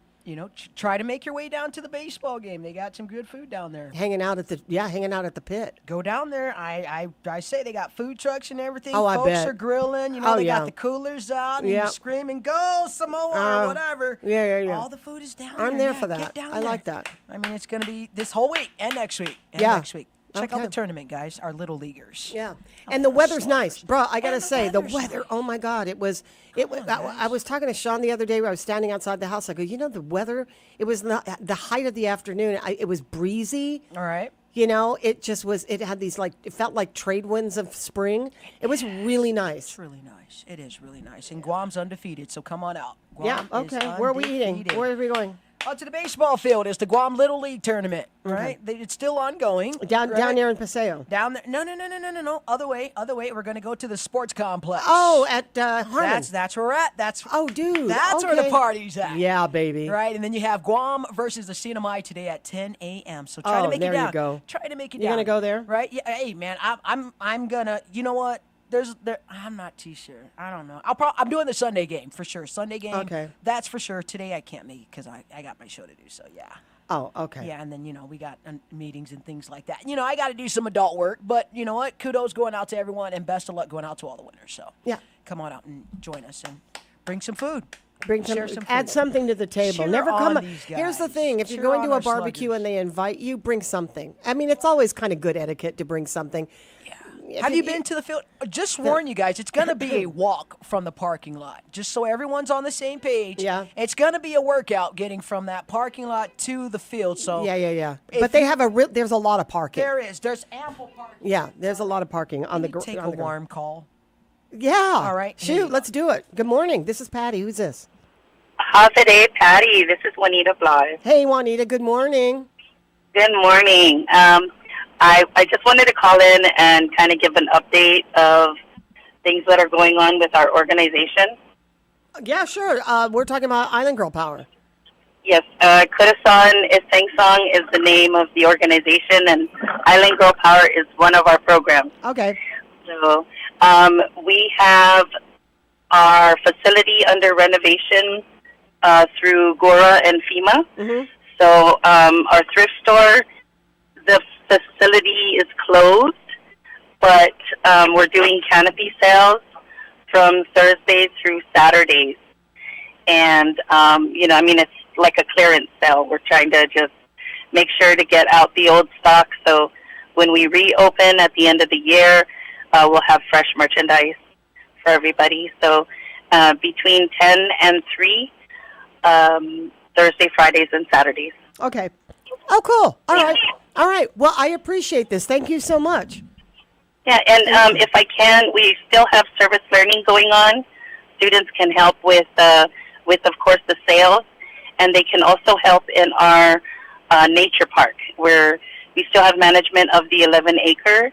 Try to make your way down to the baseball game. They got some good food down there. Hanging out at the pit. Go down there. I say they got food trucks and everything. Oh, I Folks bet. are grilling. They got the coolers out and Yeah. you're screaming, "Go Samoa!" or whatever. Yeah. All the food is down I'm there. there for Yeah, that. get down I there. like that. I mean, it's going to be this whole week and next week. Next week. Check out the tournament, guys. Our little leaguers. Yeah, and the weather's nice, bro. I gotta say, the weather. Oh my God, it was. I was talking to Sean the other day. Where I was standing outside the house. I go, the weather. It was the height of the afternoon. It was breezy. All right. It just was. It had these it felt like trade winds of spring. It was really nice. It's really nice. It is really nice. And Guam's undefeated, so come on out. Guam Yeah. is Okay. Where are we eating? undefeated. Where are we going? To the baseball field. It's the Guam Little League tournament, right? It's still ongoing. Down there in Paseo. Down there. No. Other way. We're going to go to the sports complex. Oh, at Harmon. That's where we're at. That's dude. That's where the party's at. Yeah, baby. Right, and then you have Guam versus the Sinamai today at 10 a.m. So try to make it there down. you go. Try to make it You're down. gonna go there? Right? Yeah. Hey, man, I'm gonna. You know what? I'm not too sure. I don't know. I'm doing the Sunday game for sure. Sunday game. Okay. That's for sure. Today I can't make because I got my show to do. So yeah. Oh, okay. Yeah, and then we got meetings and things like that. I got to do some adult work, but you know what? Kudos going out to everyone, and best of luck going out to all the winners. So yeah, come on out and join us and bring some food. Share some add something to the table. Cheer Never on come. these Here's the guys. thing: if Cheer you're going on to a our barbecue sluggers. and they invite you, bring something. I mean, it's always kind of good etiquette to bring something. Have you been to the field? Just warn you guys, it's going to be a walk from the parking lot. Just so everyone's on the same page. Yeah. It's going to be a workout getting from that parking lot to the field. So Yeah. But they have there's a lot of parking. There is. There's ample parking. Yeah, there's a lot of parking on the Take on a the warm call. Yeah. All right. Shoot, let's do it. Good morning. This is Patty. Who's this? Hafa Adai, Patti. This is Juanita Blythe. Hey, Juanita. Good morning. Good morning. I just wanted to call in and kind of give an update of things that are going on with our organization. Yeah, sure. We're talking about Island Girl Power. Yes, Kurasan Isangsong is the name of the organization, and Island Girl Power is one of our programs. Okay. So we have our facility under renovation through GORA and FEMA. Mm-hmm. So our thrift store, the facility is closed, but we're doing canopy sales from Thursdays through Saturdays. And, it's like a clearance sale. We're trying to just make sure to get out the old stock. So when we reopen at the end of the year, we'll have fresh merchandise for everybody. So between 10 and 3, Thursday, Fridays, and Saturdays. Okay. Oh, cool. All right. Well, I appreciate this. Thank you so much. Yeah, and if I can, we still have service learning going on. Students can help with of course, the sales, and they can also help in our nature park, where we still have management of the 11-acre,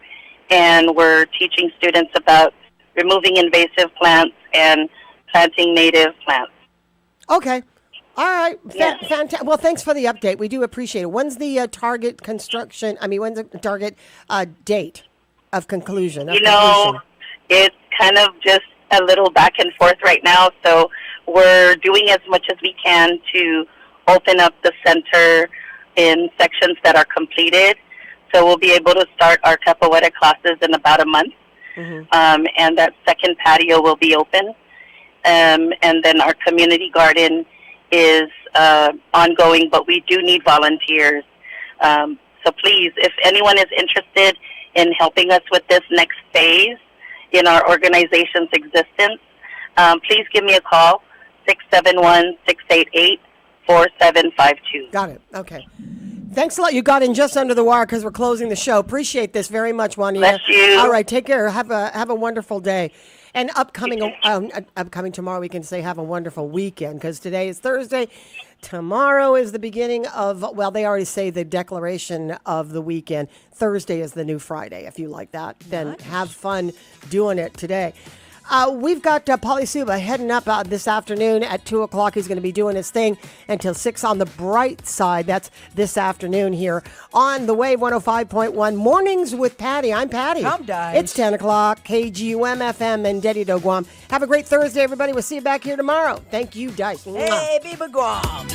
and we're teaching students about removing invasive plants and planting native plants. Okay. All right. Yeah. Fantastic. Well, thanks for the update. We do appreciate it. When's the target construction? When's the target date of conclusion? It's kind of just a little back and forth right now. So we're doing as much as we can to open up the center in sections that are completed. So we'll be able to start our capoeira classes in about a month. Mm-hmm. And that second patio will be open. And then our community garden is ongoing, but we do need volunteers. So please, if anyone is interested in helping us with this next phase in our organization's existence, please give me a call, 671-688-4752. Got it. Okay. Thanks a lot. You got in just under the wire because we're closing the show. Appreciate this very much, Juanita. Bless you. All right. Take care. Have a wonderful day. And upcoming tomorrow, we can say have a wonderful weekend because today is Thursday. Tomorrow is the beginning of, they already say the declaration of the weekend. Thursday is the new Friday. If you like that, then have fun doing it today. We've got Pauly Suba heading up this afternoon at 2 o'clock. He's going to be doing his thing until 6 on the bright side. That's this afternoon here on the Wave 105.1 Mornings with Patti. I'm Patti. I'm Dice. It's 10 o'clock, KGUM FM and Dedido Guam. Have a great Thursday, everybody. We'll see you back here tomorrow. Thank you, Dice. Hey, Biba Guam.